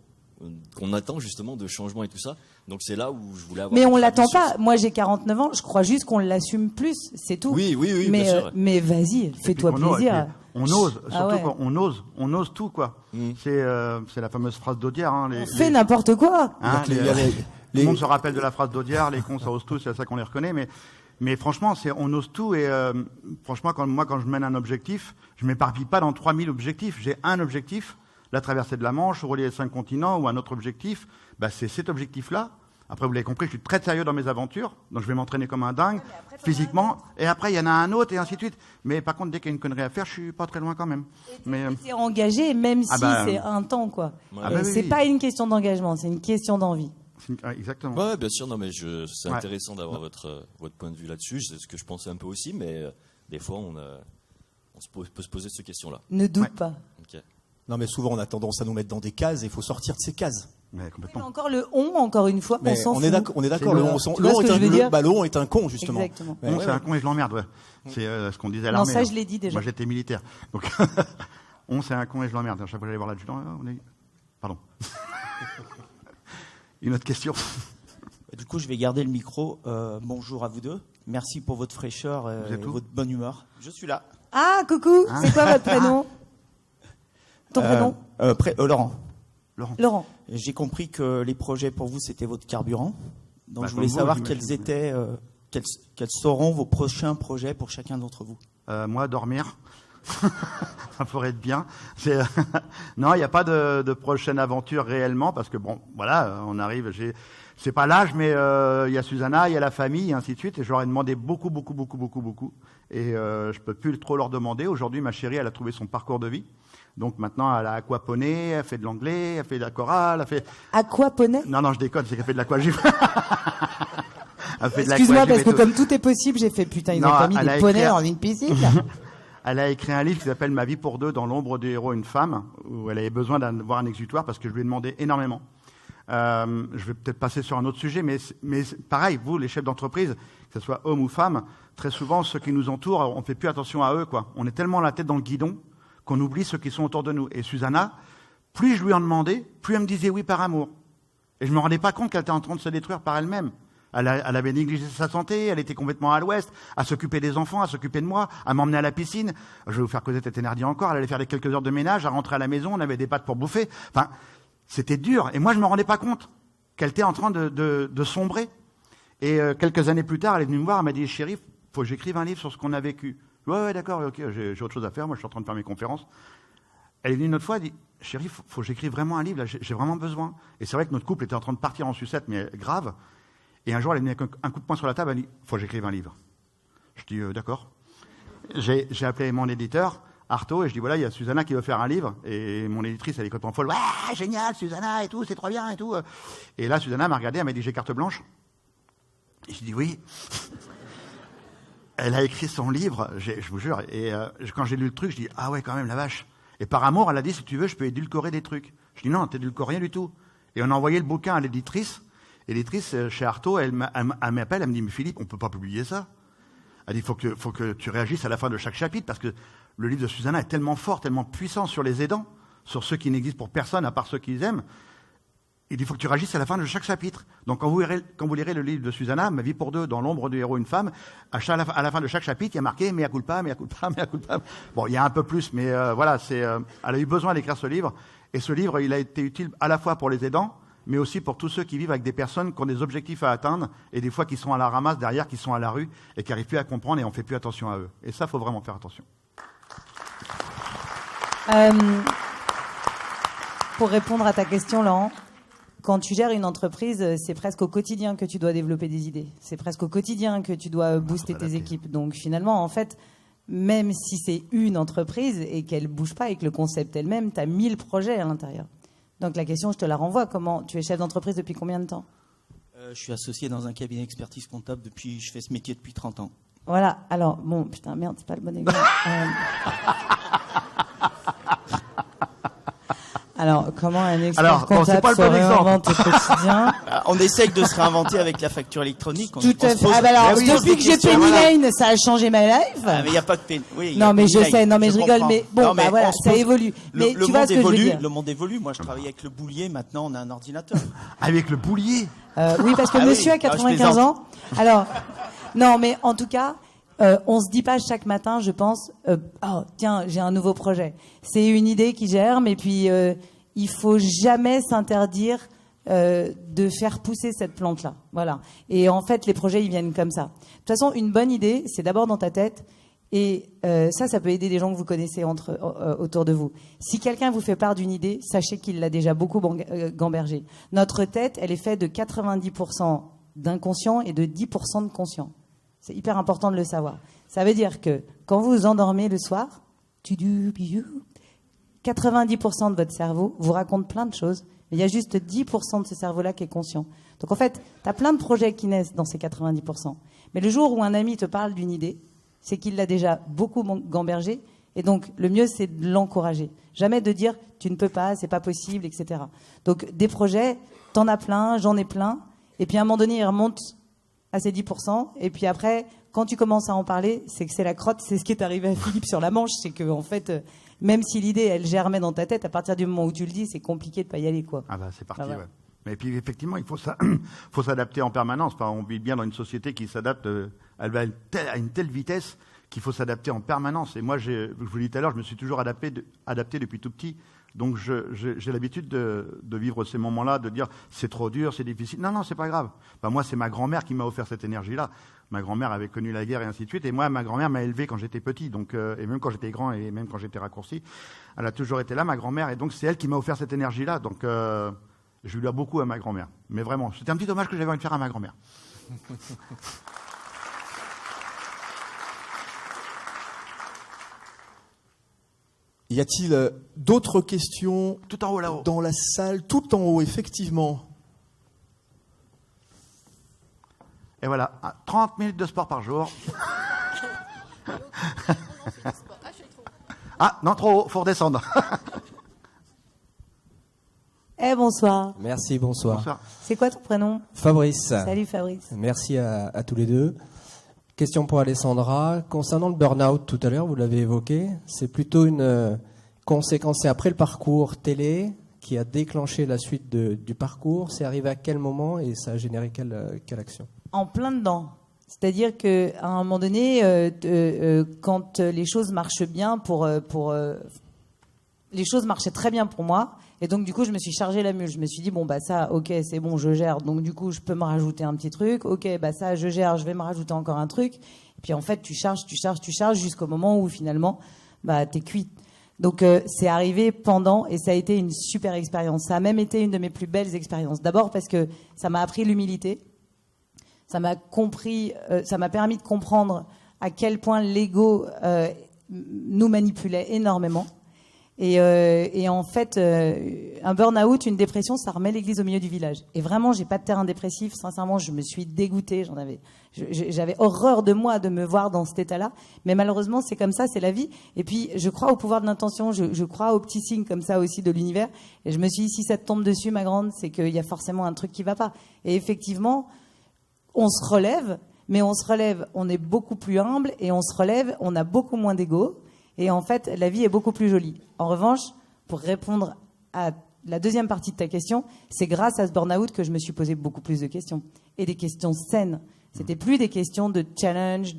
qu'on attend justement de changement et tout ça. Donc c'est là où je voulais avoir... Mais on l'attend pas. Moi j'ai 49 ans, je crois juste qu'on l'assume plus, c'est tout. Oui, mais, bien sûr. Mais vas-y, fais-toi plaisir. On ose, surtout on ose tout, quoi. C'est la fameuse phrase d'Audiard. Hein, on fait n'importe quoi. Hein, tout le monde se rappelle de la phrase d'Audiard, les cons ça ose tout, c'est à ça qu'on les reconnaît, mais franchement, on ose tout et franchement, quand je mène un objectif, je m'éparpille pas dans 3000 objectifs. J'ai un objectif, la traversée de la Manche, relier les 5 continents, ou un autre objectif, bah, c'est cet objectif-là. Après, vous l'avez compris, je suis très sérieux dans mes aventures, donc je vais m'entraîner comme un dingue, physiquement, et après, il y en a un autre, et ainsi de suite. Mais par contre, dès qu'il y a une connerie à faire, je suis pas très loin quand même. Mais t'es engagé, même si c'est un temps, quoi. C'est pas une question d'engagement, c'est une question d'envie. Exactement. Ouais, bien sûr, non, mais c'est intéressant d'avoir votre point de vue là-dessus. C'est ce que je pensais un peu aussi, mais des fois, on peut se poser cette question-là. Ne doute pas. Okay. Non, mais souvent, on a tendance à nous mettre dans des cases, et il faut sortir de ces cases. Mais complètement. Encore le on, encore une fois, mais on est d'accord, le on est un con, justement. Exactement. C'est un con et je l'emmerde, ouais. C'est ce qu'on disait à l'armée. Non, ça, je l'ai dit déjà. Moi, j'étais militaire. Donc, c'est un con et je l'emmerde. À chaque fois que j'allais voir l'adjudant, Pardon. Une autre question. Du coup, je vais garder le micro. Bonjour à vous deux. Merci pour votre fraîcheur et votre bonne humeur. Je suis là. Ah, coucou. C'est quoi votre prénom? Ton prénom? Laurent. Laurent. J'ai compris que les projets pour vous, c'était votre carburant. Donc, je voulais savoir quels seront vos prochains projets pour chacun d'entre vous. Moi, dormir. Ça pourrait être bien. Non, il n'y a pas de prochaine aventure réellement parce que bon, voilà, on arrive. C'est pas l'âge, mais il y a Susanna, il y a la famille, et ainsi de suite. Et je leur ai demandé beaucoup. Et je peux plus trop leur demander. Aujourd'hui, ma chérie, elle a trouvé son parcours de vie. Donc maintenant, elle a aquaponé, elle fait de l'anglais, elle fait de la chorale, elle fait... Aquaponé ? Non, je déconne, c'est qu'elle fait de l'aquagym. Excuse-moi, parce que comme tout est possible, j'ai fait putain, ils ont pas mis des poneys dans une piscine. Elle a écrit un livre qui s'appelle Ma vie pour deux, dans l'ombre des héros, une femme, où elle avait besoin d'avoir un exutoire parce que je lui ai demandé énormément. Je vais peut-être passer sur un autre sujet, mais pareil, vous, les chefs d'entreprise, que ce soit hommes ou femmes, très souvent, ceux qui nous entourent, on fait plus attention à eux, quoi. On est tellement la tête dans le guidon qu'on oublie ceux qui sont autour de nous. Et Susanna, plus je lui en demandais, plus elle me disait oui par amour. Et je me rendais pas compte qu'elle était en train de se détruire par elle-même. Elle avait négligé sa santé, elle était complètement à l'ouest, à s'occuper des enfants, à s'occuper de moi, à m'emmener à la piscine. Je vais vous faire causer cette énergie encore. Elle allait faire les quelques heures de ménage, à rentrer à la maison, on avait des pâtes pour bouffer. Enfin, c'était dur. Et moi, je me rendais pas compte qu'elle était en train de sombrer. Et quelques années plus tard, elle est venue me voir, elle m'a dit, chérie, faut que j'écrive un livre sur ce qu'on a vécu. Ouais, d'accord, ok, j'ai autre chose à faire, moi je suis en train de faire mes conférences. Elle est venue une autre fois, elle dit, chérie, faut que j'écrive vraiment un livre, là, j'ai vraiment besoin. Et c'est vrai que notre couple était en train de partir en sucette, mais grave. Et un jour, elle est venue avec un coup de poing sur la table, elle dit, faut que j'écrive un livre. Je dis, d'accord. J'ai appelé mon éditeur, Artaud, et je dis, voilà, il y a Susanna qui veut faire un livre. Et mon éditrice, elle est complètement folle, ouais, génial, Susanna, et tout, c'est trop bien, et tout. Et là, Susanna m'a regardé, elle m'a dit, j'ai carte blanche. Et je dis, oui. Elle a écrit son livre, je vous jure, et quand j'ai lu le truc, je dis, ah ouais, quand même, la vache. Et par amour, elle a dit, si tu veux, je peux édulcorer des trucs. Je dis, non, t'édulcores rien du tout. Et on a envoyé le bouquin à l'éditrice. Et l'éditrice, chez Artaud, elle m'appelle, elle me dit, mais Philippe, on peut pas publier ça. Elle dit, faut que tu réagisses à la fin de chaque chapitre, parce que le livre de Susanna est tellement fort, tellement puissant sur les aidants, sur ceux qui n'existent pour personne à part ceux qu'ils aiment. Il dit, il faut que tu réagisses à la fin de chaque chapitre. Donc, quand vous lirez le livre de Susanna, Ma vie pour deux, dans l'ombre du héros, une femme, à la fin de chaque chapitre, il y a marqué mea culpa, mea culpa, mea culpa. Bon, il y a un peu plus, mais voilà, elle a eu besoin d'écrire ce livre. Et ce livre, il a été utile à la fois pour les aidants, mais aussi pour tous ceux qui vivent avec des personnes qui ont des objectifs à atteindre, et des fois qui sont à la ramasse derrière, qui sont à la rue, et qui n'arrivent plus à comprendre, et on ne fait plus attention à eux. Et ça, il faut vraiment faire attention. Pour répondre à ta question, Laurent, quand tu gères une entreprise, c'est presque au quotidien que tu dois développer des idées. C'est presque au quotidien que tu dois booster tes équipes. Donc finalement, en fait, même si c'est une entreprise et qu'elle ne bouge pas et que le concept est le même, tu as 1000 projets à l'intérieur. Donc la question, je te la renvoie. Comment tu es chef d'entreprise depuis combien de temps ? Je suis associé dans un cabinet d'expertise comptable je fais ce métier depuis 30 ans. Voilà. Alors, bon, putain, merde, c'est pas le bon exemple. Alors, comment un expert comptable se réinvente au quotidien ? On essaye de se réinventer avec la facture électronique. Tout à fait. Alors, depuis que j'ai Penny Lane, ça a changé ma life. Mais il n'y a pas que Penny. Oui, non, mais je sais, je rigole, mais bon, bah voilà, ça évolue. Mais tu vois ce que je veux dire. Le monde évolue. Moi, je travaille avec le boulier. Maintenant, on a un ordinateur. Avec le boulier ? Oui, parce que monsieur a 95 ans. Alors, non, mais en tout cas, on se dit pas chaque matin, je pense, oh, tiens, j'ai un nouveau projet. C'est une idée qui germe, et puis il faut jamais s'interdire de faire pousser cette plante-là. Voilà. Et en fait, les projets, ils viennent comme ça. De toute façon, une bonne idée, c'est d'abord dans ta tête, et ça peut aider des gens que vous connaissez autour de vous. Si quelqu'un vous fait part d'une idée, sachez qu'il l'a déjà beaucoup gambergée. Notre tête, elle est faite de 90% d'inconscient et de 10% de conscient. C'est hyper important de le savoir. Ça veut dire que quand vous vous endormez le soir, 90% de votre cerveau vous raconte plein de choses, mais il y a juste 10% de ce cerveau-là qui est conscient. Donc en fait, tu as plein de projets qui naissent dans ces 90%. Mais le jour où un ami te parle d'une idée, c'est qu'il l'a déjà beaucoup gambergé, et donc le mieux, c'est de l'encourager. Jamais de dire « tu ne peux pas, c'est pas possible », etc. Donc des projets, t'en as plein, j'en ai plein, et puis à un moment donné, ils remontent à ces 10%, et puis après, quand tu commences à en parler, c'est que c'est la crotte. C'est ce qui est arrivé à Philippe sur la Manche, c'est que en fait, même si l'idée elle germait dans ta tête, à partir du moment où tu le dis, c'est compliqué de pas y aller, quoi. Ah bah c'est parti. Ouais. Mais puis effectivement, il faut s'adapter en permanence. Enfin, on vit bien dans une société qui s'adapte, elle va à une telle vitesse qu'il faut s'adapter en permanence. Et moi, je vous l'ai dit tout à l'heure, je me suis toujours adapté depuis tout petit. Donc j'ai l'habitude de vivre ces moments-là, de dire c'est trop dur, c'est difficile. Non, c'est pas grave. Enfin, moi, c'est ma grand-mère qui m'a offert cette énergie-là. Ma grand-mère avait connu la guerre et ainsi de suite. Et moi, ma grand-mère m'a élevé quand j'étais petit. Donc, et même quand j'étais grand et même quand j'étais raccourci, elle a toujours été là, ma grand-mère. Et donc c'est elle qui m'a offert cette énergie-là. Donc je lui dois beaucoup à ma grand-mère. Mais vraiment, c'était un petit hommage que j'avais envie de faire à ma grand-mère. Y a-t-il d'autres questions tout en haut là-haut dans la salle, tout en haut, effectivement. Et voilà, 30 minutes de sport par jour. Ah, non, trop haut, faut redescendre. Bonsoir. Merci, bonsoir. C'est quoi ton prénom ? Fabrice. Salut Fabrice. Merci à tous les deux. Question pour Alessandra. Concernant le burn-out, tout à l'heure, vous l'avez évoqué, c'est plutôt une conséquence. C'est après le parcours télé qui a déclenché la suite du parcours. C'est arrivé à quel moment et ça a généré quelle action ? En plein dedans. C'est-à-dire qu'à un moment donné, quand les choses marchent bien les choses marchaient très bien pour moi, et donc du coup je me suis chargé la mule. Je me suis dit bon bah ça, ok, c'est bon, je gère, donc du coup je peux me rajouter un petit truc. Ok, bah ça je gère, je vais me rajouter encore un truc. Et puis en fait tu charges jusqu'au moment où finalement bah t'es cuit. Donc c'est arrivé pendant, et ça a été une super expérience. Ça a même été une de mes plus belles expériences. D'abord parce que ça m'a appris l'humilité. Ça m'a permis de comprendre à quel point l'ego nous manipulait énormément. Et en fait, un burn-out, une dépression, ça remet l'église au milieu du village. Et vraiment, j'ai pas de terrain dépressif. Sincèrement, je me suis dégoûtée. J'avais horreur de moi de me voir dans cet état-là. Mais malheureusement, c'est comme ça, c'est la vie. Et puis, je crois au pouvoir de l'intention. Je crois aux petits signes comme ça aussi de l'univers. Et je me suis dit, si ça te tombe dessus, ma grande, c'est qu'il y a forcément un truc qui va pas. Et effectivement, on se relève. mais on se relève, on est beaucoup plus humble et on se relève, on a beaucoup moins d'ego et en fait la vie est beaucoup plus jolie. En revanche, pour répondre à la deuxième partie de ta question, c'est grâce à ce burn-out que je me suis posé beaucoup plus de questions et des questions saines. C'était plus des questions de challenge,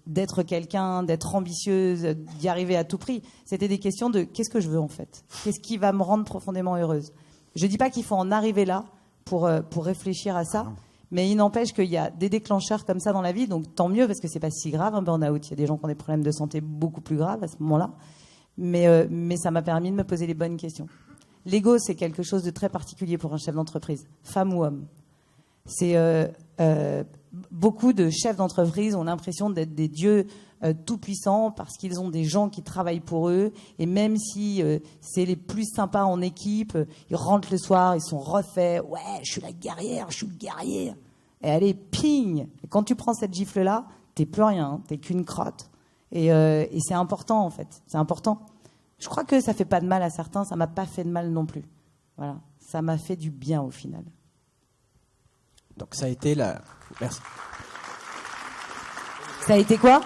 d'être quelqu'un, d'être ambitieuse, d'y arriver à tout prix. C'était des questions de qu'est-ce que je veux en fait, qu'est-ce qui va me rendre profondément heureuse. Je dis pas qu'il faut en arriver là pour réfléchir à ça. Mais il n'empêche qu'il y a des déclencheurs comme ça dans la vie, donc tant mieux parce que c'est pas si grave un burn-out. Il y a des gens qui ont des problèmes de santé beaucoup plus graves à ce moment-là. Mais ça m'a permis de me poser les bonnes questions. L'ego, c'est quelque chose de très particulier pour un chef d'entreprise, femme ou homme. C'est beaucoup de chefs d'entreprise ont l'impression d'être des dieux tout-puissants parce qu'ils ont des gens qui travaillent pour eux. Et même si c'est les plus sympas en équipe, ils rentrent le soir, ils sont refaits. Ouais, je suis la guerrière, je suis le guerrier. Et allez, ping. Et quand tu prends cette gifle-là, t'es plus rien, t'es qu'une crotte. Et c'est important en fait, c'est important. Je crois que ça fait pas de mal à certains, ça m'a pas fait de mal non plus. Voilà, ça m'a fait du bien au final. Donc ça a été la... Merci. Ça a été quoi ?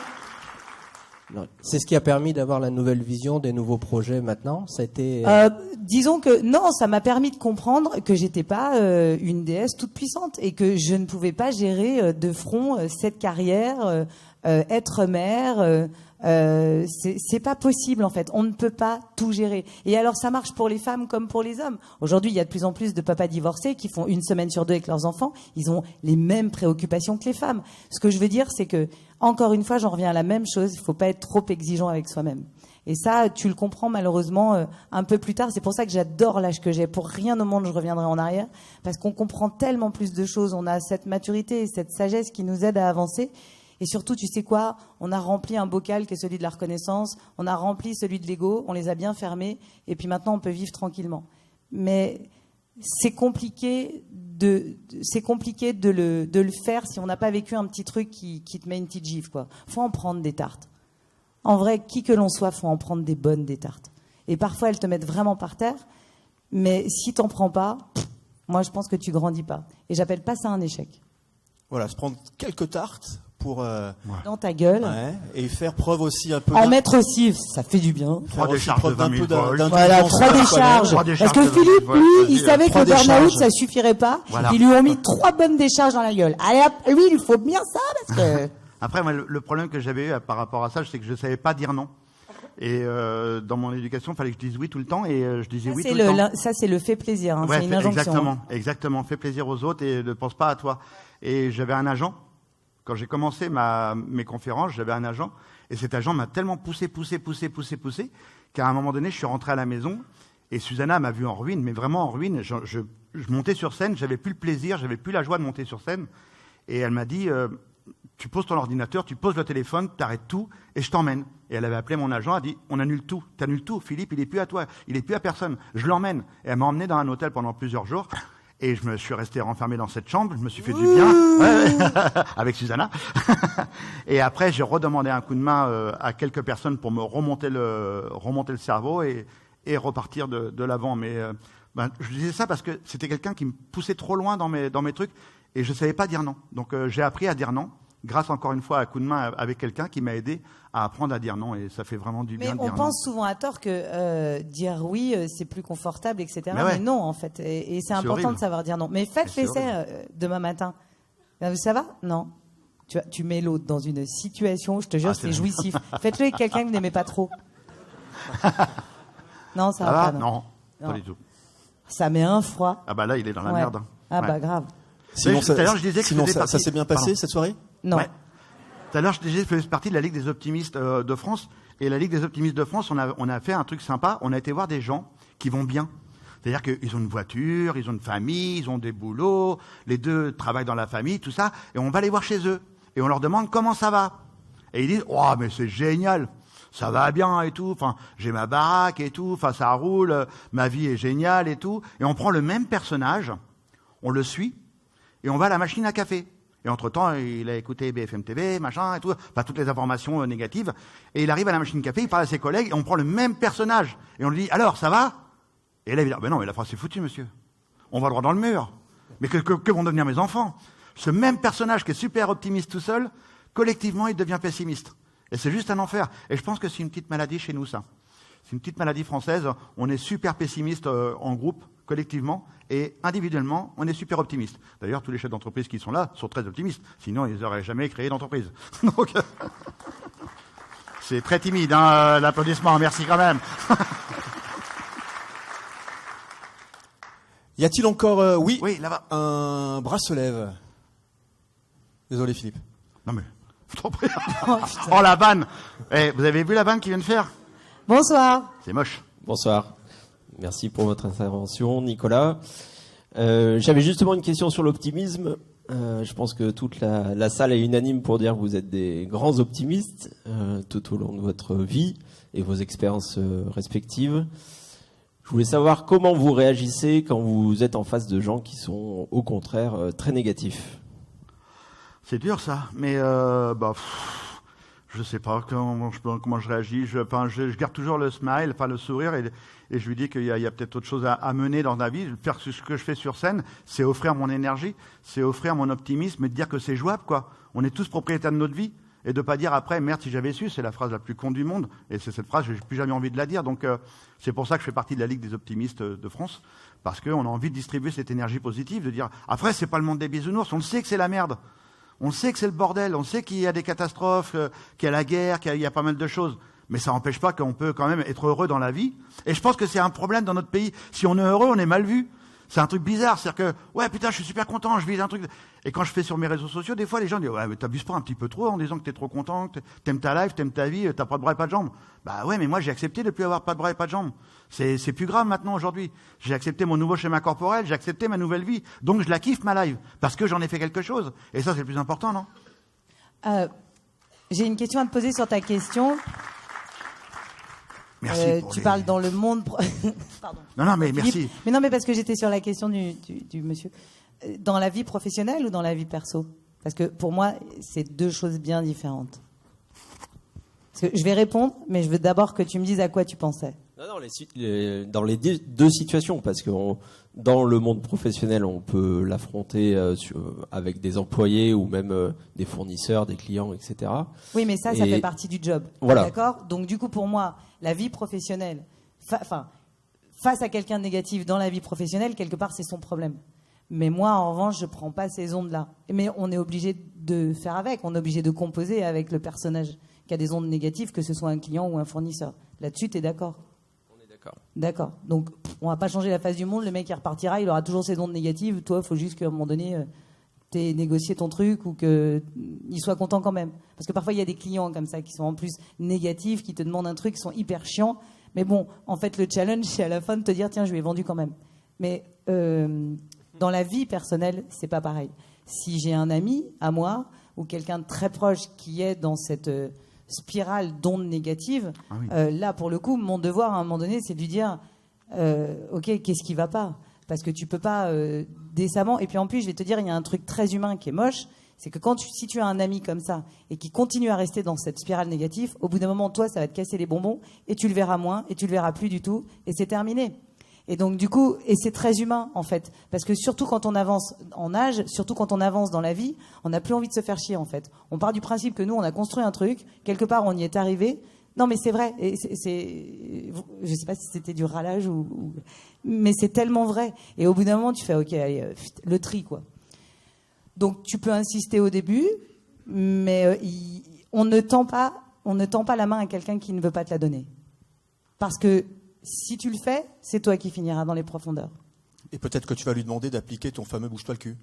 Non, c'est ce qui a permis d'avoir la nouvelle vision des nouveaux projets maintenant. Ça a été... Disons que non, ça m'a permis de comprendre que j'étais pas une déesse toute puissante et que je ne pouvais pas gérer de front cette carrière, être mère. C'est pas possible en fait. On ne peut pas tout gérer. Et alors ça marche pour les femmes comme pour les hommes. Aujourd'hui, il y a de plus en plus de papas divorcés qui font 1 semaine sur 2 avec leurs enfants. Ils ont les mêmes préoccupations que les femmes. Ce que je veux dire, c'est que encore une fois, j'en reviens à la même chose. Il faut pas être trop exigeant avec soi-même. Et ça, tu le comprends malheureusement un peu plus tard. C'est pour ça que j'adore l'âge que j'ai. Pour rien au monde, je reviendrai en arrière. Parce qu'on comprend tellement plus de choses. On a cette maturité et cette sagesse qui nous aide à avancer. Et surtout, tu sais quoi ? On a rempli un bocal qui est celui de la reconnaissance. On a rempli celui de l'ego. On les a bien fermés. Et puis maintenant, on peut vivre tranquillement. Mais c'est compliqué de le faire si on n'a pas vécu un petit truc qui te met une petite gifle, quoi. Faut en prendre des tartes. En vrai, qui que l'on soit, faut en prendre des bonnes, des tartes. Et parfois, elles te mettent vraiment par terre. Mais si t'en prends pas, moi, je pense que tu grandis pas. Et j'appelle pas ça un échec. Voilà, se prendre quelques tartes pour dans ta gueule, et faire preuve aussi un peu. En mettre aussi, ça fait du bien. 3 décharges de 20 000 volts. Voilà, 3 décharges. Parce que Philippe, lui, il savait que le burn-out, ça suffirait pas. Voilà. Ils lui ont mis 3 bonnes décharges dans la gueule. Allez, lui, il faut bien ça parce que. Après, moi, le problème que j'avais eu par rapport à ça, c'est que je savais pas dire non. Et dans mon éducation, il fallait que je dise oui tout le temps, et je disais oui tout le temps. Ça, c'est le fait plaisir. Hein, ouais, c'est une injonction. Exactement. Fais plaisir aux autres et ne pense pas à toi. Et j'avais un agent. Quand j'ai commencé mes conférences, j'avais un agent, et cet agent m'a tellement poussé, qu'à un moment donné, je suis rentré à la maison, et Susanna m'a vu en ruine, mais vraiment en ruine. Je montais sur scène, j'avais plus le plaisir, j'avais plus la joie de monter sur scène, et elle m'a dit, tu poses ton ordinateur, tu poses le téléphone, t'arrêtes tout, et je t'emmène. Et elle avait appelé mon agent, elle a dit, on annule tout, t'annules tout, Philippe, il est plus à toi, il est plus à personne, je l'emmène. Et elle m'a emmené dans un hôtel pendant plusieurs jours. Et je me suis resté renfermé dans cette chambre, je me suis fait du bien, avec Susanna. Et après, j'ai redemandé un coup de main à quelques personnes pour me remonter le cerveau et repartir de l'avant. Mais je disais ça parce que c'était quelqu'un qui me poussait trop loin dans mes trucs et je savais pas dire non. Donc j'ai appris à dire non, grâce encore une fois à un coup de main avec quelqu'un qui m'a aidé à apprendre à dire non, et ça fait vraiment du bien de dire non. Mais on pense souvent à tort que dire oui, c'est plus confortable, etc. Mais non, en fait. Et c'est important horrible de savoir dire non. Mais faites l'essai demain matin. Ça va ? Non. Tu mets l'autre dans une situation, je te jure, c'est jouissif. Faites-le avec quelqu'un que vous n'aimez pas trop. Non, ça va pas. Non, pas du tout. Ça met un froid. Ah bah là, il est dans la merde. Ah bah grave. Sinon, ça s'est bien passé cette soirée ? Non. Ouais. Tout à l'heure, je disais, je faisais partie de la Ligue des optimistes de France. Et la Ligue des optimistes de France, on a fait un truc sympa. On a été voir des gens qui vont bien. C'est-à-dire qu'ils ont une voiture, ils ont une famille, ils ont des boulots, les deux travaillent dans la famille, tout ça. Et on va les voir chez eux. Et on leur demande comment ça va. Et ils disent, oh, mais c'est génial. Ça va bien et tout. Enfin, j'ai ma baraque et tout. Enfin, ça roule. Ma vie est géniale et tout. Et on prend le même personnage, on le suit, et on va à la machine à café. Et entre-temps, il a écouté BFM TV, machin et tout, enfin toutes les informations négatives. Et il arrive à la machine café, il parle à ses collègues, et on prend le même personnage. Et on lui dit, alors, ça va ? Et là, il dit, ben non, mais la France, c'est foutu, monsieur. On va droit dans le mur. Mais que vont devenir mes enfants ? Ce même personnage qui est super optimiste tout seul, collectivement, il devient pessimiste. Et c'est juste un enfer. Et je pense que c'est une petite maladie chez nous, ça. C'est une petite maladie française. On est super pessimiste en groupe, collectivement, et individuellement, on est super optimiste. D'ailleurs, tous les chefs d'entreprise qui sont là sont très optimistes. Sinon, ils n'auraient jamais créé d'entreprise. Donc, c'est très timide, hein, l'applaudissement. Merci quand même. Y a-t-il encore, oui, là-bas, un bras se lève. Désolé, Philippe. Non mais, je t'en prie. Oh, la vanne. Vous avez vu la vanne qu'il vient de faire? Bonsoir. C'est moche. Bonsoir. Merci pour votre intervention, Nicolas. J'avais justement une question sur l'optimisme. Je pense que toute la salle est unanime pour dire que vous êtes des grands optimistes tout au long de votre vie et vos expériences respectives. Je voulais savoir comment vous réagissez quand vous êtes en face de gens qui sont au contraire très négatifs. C'est dur ça, mais je sais pas comment je réagis. Je garde toujours le smile, enfin le sourire, et je lui dis qu'il y a peut-être autre chose à mener dans la vie. Faire ce que je fais sur scène, c'est offrir mon énergie, c'est offrir mon optimisme et de dire que c'est jouable, quoi. On est tous propriétaires de notre vie, et de pas dire après merde si j'avais su. C'est la phrase la plus con du monde, et c'est cette phrase j'ai plus jamais envie de la dire. Donc c'est pour ça que je fais partie de la Ligue des optimistes de France, parce qu'on a envie de distribuer cette énergie positive, de dire après c'est pas le monde des bisounours, on le sait que c'est la merde. On sait que c'est le bordel, on sait qu'il y a des catastrophes, qu'il y a la guerre, qu'il y a pas mal de choses. Mais ça n'empêche pas qu'on peut quand même être heureux dans la vie. Et je pense que c'est un problème dans notre pays. Si on est heureux, on est mal vu. C'est un truc bizarre. C'est-à-dire que, ouais, putain, je suis super content, je vis un truc. Et quand je fais sur mes réseaux sociaux, des fois, les gens disent, ouais, mais t'abuses pas un petit peu trop en disant que t'es trop content, que t'aimes ta life, t'aimes ta vie, t'as pas de bras et pas de jambes. Bah ouais, mais moi, j'ai accepté de plus avoir pas de bras et pas de jambes. C'est plus grave maintenant, aujourd'hui. J'ai accepté mon nouveau schéma corporel, j'ai accepté ma nouvelle vie. Donc, je la kiffe, ma life. Parce que j'en ai fait quelque chose. Et ça, c'est le plus important, non? J'ai une question à te poser sur ta question. Merci. Tu parles dans le monde. Pardon. Non, mais Philippe. merci. Mais non, mais parce que j'étais sur la question du monsieur. Dans la vie professionnelle ou dans la vie perso? Parce que pour moi, c'est deux choses bien différentes. Parce que je vais répondre, mais je veux d'abord que tu me dises à quoi tu pensais. Non, dans les deux situations, parce que dans le monde professionnel, on peut l'affronter avec des employés ou même des fournisseurs, des clients, etc. Oui, mais ça fait partie du job. Voilà. D'accord? Donc du coup, pour moi, la vie professionnelle, face à quelqu'un de négatif dans la vie professionnelle, quelque part, c'est son problème. Mais moi, en revanche, je prends pas ces ondes-là. Mais on est obligé de faire avec. On est obligé de composer avec le personnage qui a des ondes négatives, que ce soit un client ou un fournisseur. Là-dessus, tu es d'accord? On est d'accord. D'accord. Donc, on va pas changer la face du monde. Le mec, il repartira, il aura toujours ses ondes négatives. Toi, il faut juste qu'à un moment donné, tu aies négocié ton truc ou qu'il soit content quand même. Parce que parfois, il y a des clients comme ça qui sont en plus négatifs, qui te demandent un truc, qui sont hyper chiants. Mais bon, en fait, le challenge, c'est à la fin de te dire, tiens, je lui ai vendu quand même. Mais dans la vie personnelle, c'est pas pareil. Si j'ai un ami à moi ou quelqu'un de très proche qui est dans cette spirale d'ondes négatives, là, pour le coup, mon devoir, à un moment donné, c'est de lui dire ok, qu'est-ce qui va pas? Parce que tu peux pas décemment. Et puis en plus, je vais te dire, il y a un truc très humain qui est moche, c'est que si tu as un ami comme ça et qui continue à rester dans cette spirale négative, au bout d'un moment, toi, ça va te casser les bonbons et tu le verras moins et tu le verras plus du tout et c'est terminé. Et donc du coup, et c'est très humain en fait, parce que surtout quand on avance en âge, surtout quand on avance dans la vie, on n'a plus envie de se faire chier en fait. On part du principe que nous, on a construit un truc, quelque part on y est arrivé. Non mais c'est vrai, et je sais pas si c'était du râlage mais c'est tellement vrai. Et au bout d'un moment, tu fais ok, allez, le tri quoi. Donc tu peux insister au début, mais on ne tend pas la main à quelqu'un qui ne veut pas te la donner, parce que si tu le fais, c'est toi qui finiras dans les profondeurs. Et peut-être que tu vas lui demander d'appliquer ton fameux bouge-toi le cul.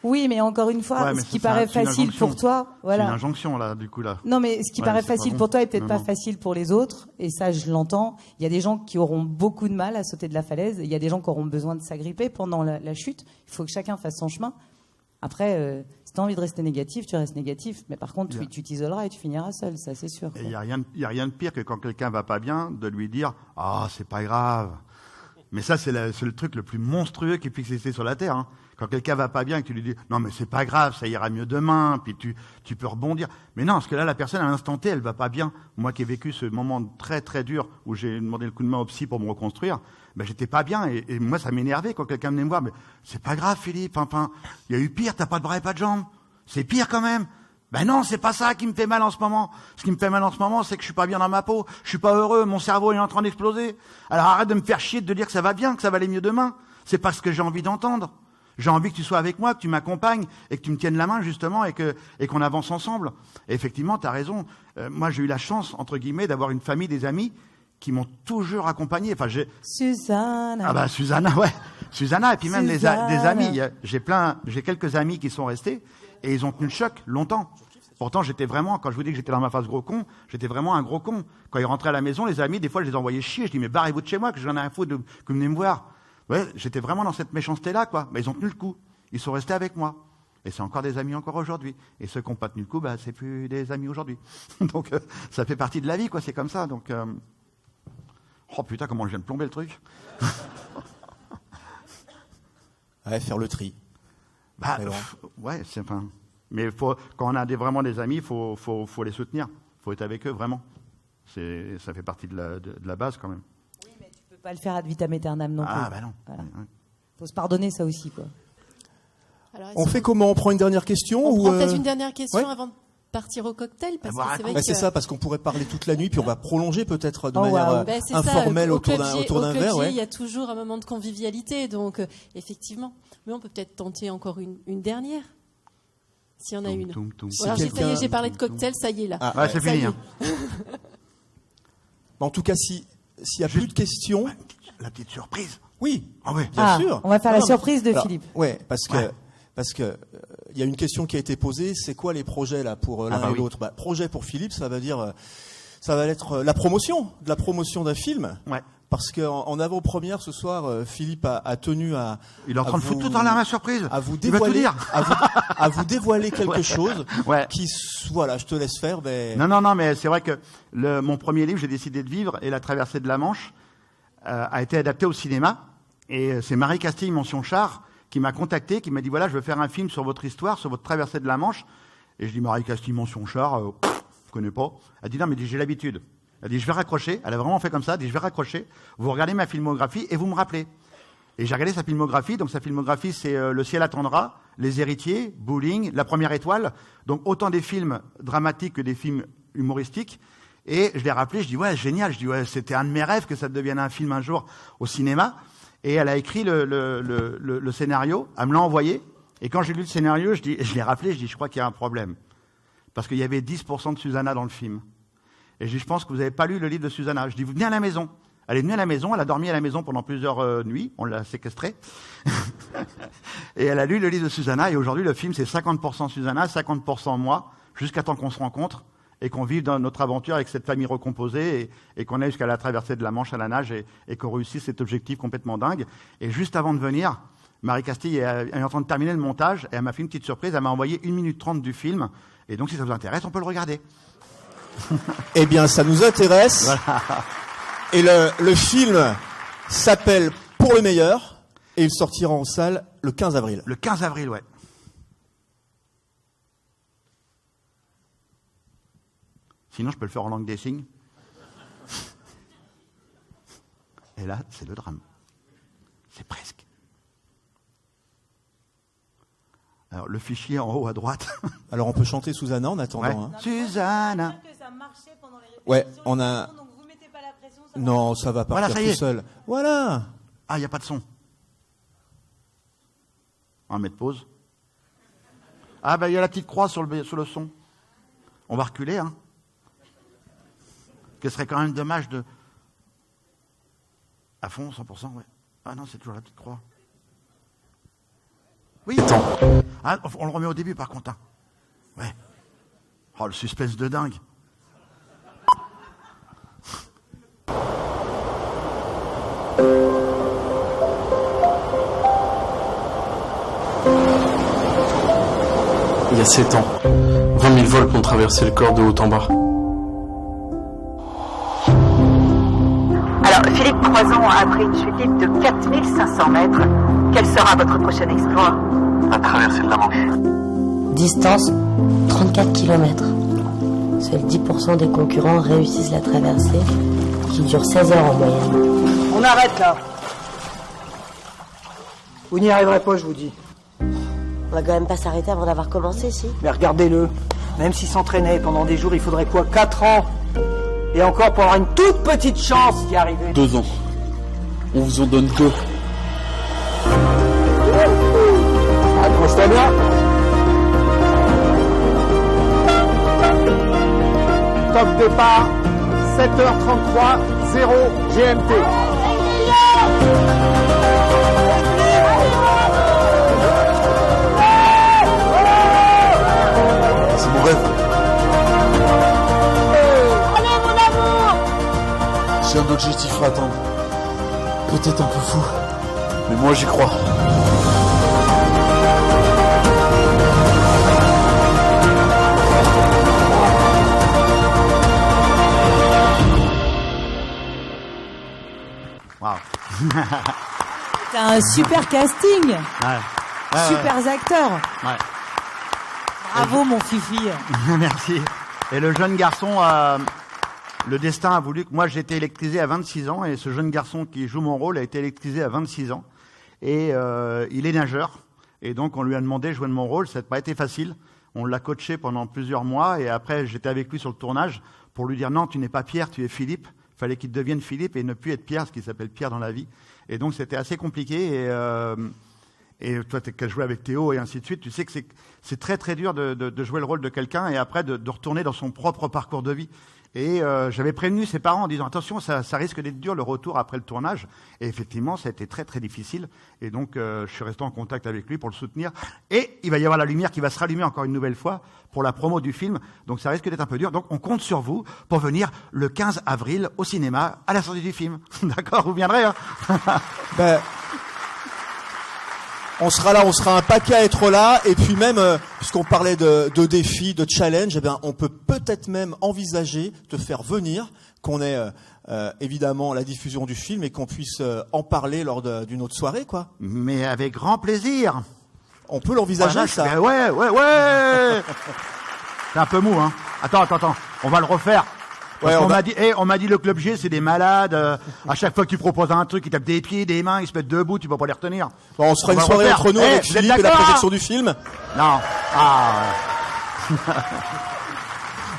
Oui, mais encore une fois, ce qui paraît facile pour toi, voilà. C'est une injonction là, du coup là. Non, mais ce qui paraît facile pour toi est peut-être pas facile pour les autres, et ça, je l'entends. Il y a des gens qui auront beaucoup de mal à sauter de la falaise. Il y a des gens qui auront besoin de s'agripper pendant la chute. Il faut que chacun fasse son chemin. Après, si tu as envie de rester négatif, tu restes négatif. Mais par contre, tu t'isoleras et tu finiras seul, ça c'est sûr. Il n'y a rien de pire que quand quelqu'un va pas bien, de lui dire « Ah, c'est pas grave ». Mais ça, c'est le truc le plus monstrueux qui puisse exister sur la Terre. Hein. Quand quelqu'un va pas bien et que tu lui dis non mais c'est pas grave, ça ira mieux demain, puis tu peux rebondir. Mais non, parce que là la personne à l'instant T, elle va pas bien. Moi qui ai vécu ce moment très très dur où j'ai demandé le coup de main au psy pour me reconstruire, ben j'étais pas bien et moi ça m'énervait quand quelqu'un venait me voir. Mais c'est pas grave Philippe, enfin il y a eu pire, t'as pas de bras et pas de jambes. C'est pire quand même. Ben non, c'est pas ça qui me fait mal en ce moment. Ce qui me fait mal en ce moment, c'est que je suis pas bien dans ma peau, je suis pas heureux, mon cerveau est en train d'exploser. Alors arrête de me faire chier de dire que ça va bien, que ça va aller mieux demain. C'est pas ce que j'ai envie d'entendre. J'ai envie que tu sois avec moi, que tu m'accompagnes et que tu me tiennes la main justement et qu'on avance ensemble. Et effectivement, tu as raison. Moi, j'ai eu la chance entre guillemets d'avoir une famille, des amis qui m'ont toujours accompagné. Enfin, Susanna. Ah bah Susanna, ouais. Susanna et puis même des amis. J'ai quelques amis qui sont restés et ils ont tenu le choc longtemps. Pourtant, j'étais vraiment, quand je vous dis que j'étais dans ma phase gros con, j'étais vraiment un gros con. Quand ils rentraient à la maison, les amis, des fois, je les envoyais chier. Je dis mais barrez-vous de chez moi, que j'en ai un fou que vous venez me voir. Ouais, j'étais vraiment dans cette méchanceté-là, quoi. Mais ils ont tenu le coup. Ils sont restés avec moi. Et c'est encore des amis encore aujourd'hui. Et ceux qui n'ont pas tenu le coup, bah, c'est plus des amis aujourd'hui. Donc, ça fait partie de la vie, quoi. C'est comme ça. Donc, oh putain, comment je viens de plomber le truc. Ouais, faire le tri. Bah, ouais, c'est enfin. Mais quand on a vraiment des amis, faut les soutenir. Faut être avec eux, vraiment. Ça fait partie de la base, quand même. Pas le faire ad vitam aeternam non plus. Ah bah non. Voilà. Faut se pardonner ça aussi quoi. Alors, on fait comment? On prend une dernière question On prend peut-être une dernière question ouais, avant de partir au cocktail parce que c'est vrai que c'est ça, parce qu'on pourrait parler toute la nuit puis on va prolonger peut-être de manière informelle autour d'un verre. Il y a toujours un moment de convivialité donc effectivement. Mais on peut peut-être tenter encore une dernière. S'il y en a une. Alors j'ai parlé de cocktail, ça y est là. Ah, ouais, c'est fini. En tout cas, s'il n'y a plus de questions... La petite surprise. Oui, oui. Bien sûr. On va faire la surprise de Philippe. Oui, parce que y a une question qui a été posée, c'est quoi les projets là pour l'un et l'autre? Projet pour Philippe, ça va être la promotion d'un film. Ouais. Parce qu'en avant-première ce soir, Philippe a tenu à... Il est en train de foutre tout dans la surprise. À vous dévoiler, à vous dévoiler quelque chose qui... Voilà, je te laisse faire. Mais... Non, mais c'est vrai que mon premier livre, J'ai décidé de vivre, et La traversée de la Manche, a été adapté au cinéma. Et c'est Marie Castille, mention char, qui m'a contacté, qui m'a dit, voilà, je veux faire un film sur votre histoire, sur votre traversée de la Manche. Et je dis, Marie Castille, mention char, je connais pas. Elle dit, non, mais j'ai l'habitude. Elle dit, je vais raccrocher. Elle a vraiment fait comme ça. Elle dit, je vais raccrocher. Vous regardez ma filmographie et vous me rappelez. Et j'ai regardé sa filmographie. Donc, sa filmographie, c'est Le ciel attendra, Les héritiers, Bowling, La première étoile. Donc, autant des films dramatiques que des films humoristiques. Et je l'ai rappelé. Je dis, ouais, génial. Je dis, ouais, c'était un de mes rêves que ça devienne un film un jour au cinéma. Et elle a écrit le scénario. Elle me l'a envoyé. Et quand j'ai lu le scénario, je l'ai rappelé. Je dis, je crois qu'il y a un problème. Parce qu'il y avait 10% de Susanna dans le film. Et je pense que vous n'avez pas lu le livre de Susanna. Je dis, vous venez à la maison. Elle est venue à la maison, elle a dormi à la maison pendant plusieurs nuits, on l'a séquestrée. Et elle a lu le livre de Susanna, et aujourd'hui le film c'est 50% Susanna, 50% moi, jusqu'à temps qu'on se rencontre et qu'on vive dans notre aventure avec cette famille recomposée et qu'on aille jusqu'à la traversée de la Manche à la nage et qu'on réussisse cet objectif complètement dingue. Et juste avant de venir, Marie Castille est en train de terminer le montage et elle m'a fait une petite surprise, elle m'a envoyé 1 minute 30 du film, et donc si ça vous intéresse, on peut le regarder. Eh bien, ça nous intéresse. Voilà. Et le film s'appelle Pour le meilleur et il sortira en salle le 15 avril. Le 15 avril, ouais. Sinon, je peux le faire en langue des signes. Et là, c'est le drame. C'est presque. Alors, le fichier en haut à droite. Alors, on peut chanter Susanna en attendant. Ouais. Hein. Susanna. Ouais, on a... Non, ça va partir tout seul. Voilà. Ah, il n'y a pas de son. On va mettre pause. Ah, ben il y a la petite croix sur le son. On va reculer, hein. Ce serait quand même dommage de... À fond, 100%, ouais. Ah non, c'est toujours la petite croix. Oui. Ah, on le remet au début, par contre. Hein. Ouais. Oh, le suspense de dingue. Il y a 7 ans, 20 000 volts ont traversé le corps de haut en bas. Alors, Philippe Croison a pris une chute libre de 4500 mètres. Quel sera votre prochain exploit? La traversée de la Manche. Distance 34 km. Seuls 10% des concurrents réussissent la traversée, qui dure 16 heures en moyenne. On arrête là. Vous n'y arriverez pas, je vous dis. On va quand même pas s'arrêter avant d'avoir commencé, si. Mais regardez-le. Même s'il s'entraînait pendant des jours, il faudrait quoi, 4 ans? Et encore pour avoir une toute petite chance d'y arriver. 2 ans. On vous en donne 2. Accroche-toi bien. Top départ, 7h33, 0 GMT. C'est mon rêve. Allez, mon amour! J'ai un objectif à atteindre. Peut-être un peu fou, mais moi j'y crois. T'as un super casting. Super acteurs. Ouais. Bravo, mon fifi. Merci. Et le jeune garçon, le destin a voulu que moi j'ai été électrisé à 26 ans et ce jeune garçon qui joue mon rôle a été électrisé à 26 ans. Et il est nageur. Et donc on lui a demandé de jouer de mon rôle. Ça n'a pas été facile. On l'a coaché pendant plusieurs mois et après j'étais avec lui sur le tournage pour lui dire non, tu n'es pas Pierre, tu es Philippe. Il fallait qu'il devienne Philippe et ne plus être Pierre, ce qui s'appelle Pierre dans la vie. Et donc c'était assez compliqué. Et toi, qui as joué avec Théo et ainsi de suite, tu sais que c'est très très dur de jouer le rôle de quelqu'un et après de retourner dans son propre parcours de vie. Et j'avais prévenu ses parents en disant attention, ça risque d'être dur le retour après le tournage. Et effectivement, ça a été très très difficile. Et donc je suis resté en contact avec lui pour le soutenir. Et il va y avoir la lumière qui va se rallumer encore une nouvelle fois pour la promo du film. Donc ça risque d'être un peu dur. Donc on compte sur vous pour venir le 15 avril au cinéma à la sortie du film. D'accord, vous viendrez, hein? Ben, on sera là, on sera un paquet à être là, et puis même, puisqu'on parlait de défis, de challenge, eh bien, on peut peut-être même envisager de faire venir, qu'on ait évidemment la diffusion du film et qu'on puisse en parler lors d'une autre soirée, quoi. Mais avec grand plaisir. On peut l'envisager, voilà, ça. Ouais. C'est un peu mou, hein. Attends, on va le refaire. Parce qu'on m'a dit le Club G, c'est des malades. À chaque fois que tu proposes un truc, ils tapent des pieds, des mains, ils se mettent debout, tu peux pas les retenir. Bon, on se fera une soirée entre nous avec Philippe et la projection du film. Non.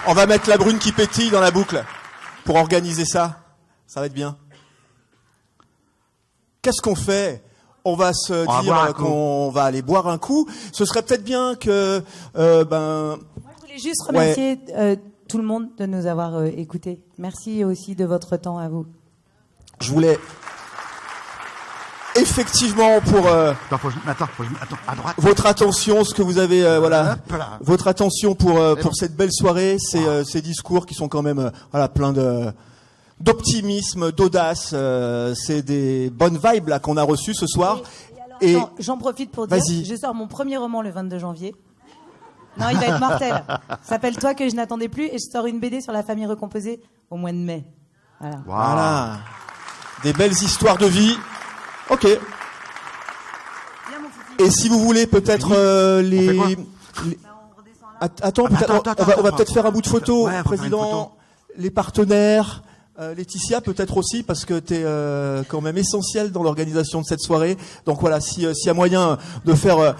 On va mettre la brune qui pétille dans la boucle pour organiser ça. Ça va être bien. Qu'est-ce qu'on fait? On va se dire qu'on va aller boire un coup. Ce serait peut-être bien que... Moi, je voulais juste remercier... tout le monde de nous avoir écoutés. Merci aussi de votre temps à vous. Je voulais effectivement pour attends, à droite. Votre attention, ce que vous avez votre attention pour cette belle soirée, ces discours qui sont quand même plein d'optimisme, d'audace, c'est des bonnes vibes là qu'on a reçues ce soir. Et j'en profite pour dire, je sors mon premier roman le 22 janvier. Non, il va être mortel. Ça s'appelle Toi que je n'attendais plus et je sors une BD sur la famille recomposée au mois de mai. Voilà. Voilà. Des belles histoires de vie. Ok. Et si vous voulez peut-être Attends, on va peut-être faire un bout de photo, président, les partenaires, Laetitia peut-être aussi, parce que tu es quand même essentiel dans l'organisation de cette soirée. Donc voilà, s'il y a moyen de faire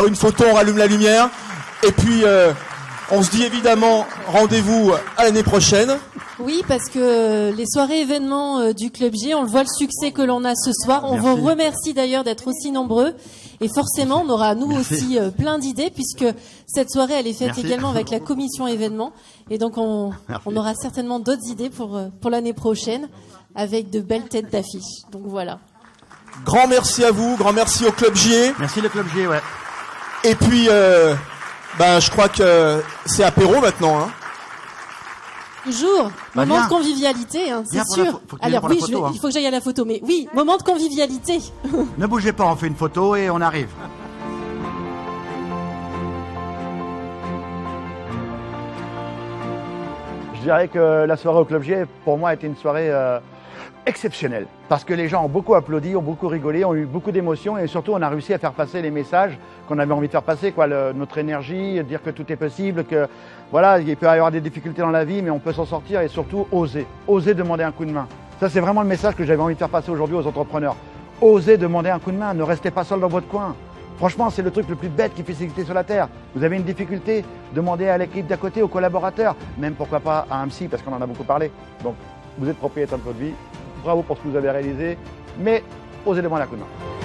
une photo, on rallume la lumière. Et puis, on se dit évidemment rendez-vous à l'année prochaine. Oui, parce que les soirées événements du Club J, on le voit le succès que l'on a ce soir. On vous remercie d'ailleurs d'être aussi nombreux. Et forcément, on aura nous aussi plein d'idées, puisque cette soirée, elle est faite également avec la commission événements. Et donc, on aura certainement d'autres idées pour l'année prochaine, avec de belles têtes d'affiche. Donc voilà. Grand merci à vous, grand merci au Club J. Merci le Club J, ouais. Et puis... je crois que c'est apéro maintenant, hein. Toujours. Moment de convivialité, hein, c'est sûr. Alors oui, il faut que j'aille à la photo, mais oui, moment de convivialité. Ne bougez pas, on fait une photo et on arrive. Je dirais que la soirée au Club J, pour moi, a été une soirée exceptionnel. Parce que les gens ont beaucoup applaudi, ont beaucoup rigolé, ont eu beaucoup d'émotions et surtout on a réussi à faire passer les messages qu'on avait envie de faire passer, quoi, notre énergie, dire que tout est possible, que voilà, il peut y avoir des difficultés dans la vie, mais on peut s'en sortir et surtout oser demander un coup de main. Ça, c'est vraiment le message que j'avais envie de faire passer aujourd'hui aux entrepreneurs. Osez demander un coup de main, ne restez pas seul dans votre coin. Franchement, c'est le truc le plus bête qui puisse exister sur la Terre. Vous avez une difficulté, demandez à l'équipe d'à côté, aux collaborateurs, même pourquoi pas à un psy, parce qu'on en a beaucoup parlé. Donc, vous êtes propriétaire de votre vie. Bravo pour ce que vous avez réalisé, mais osez demander un coup de main.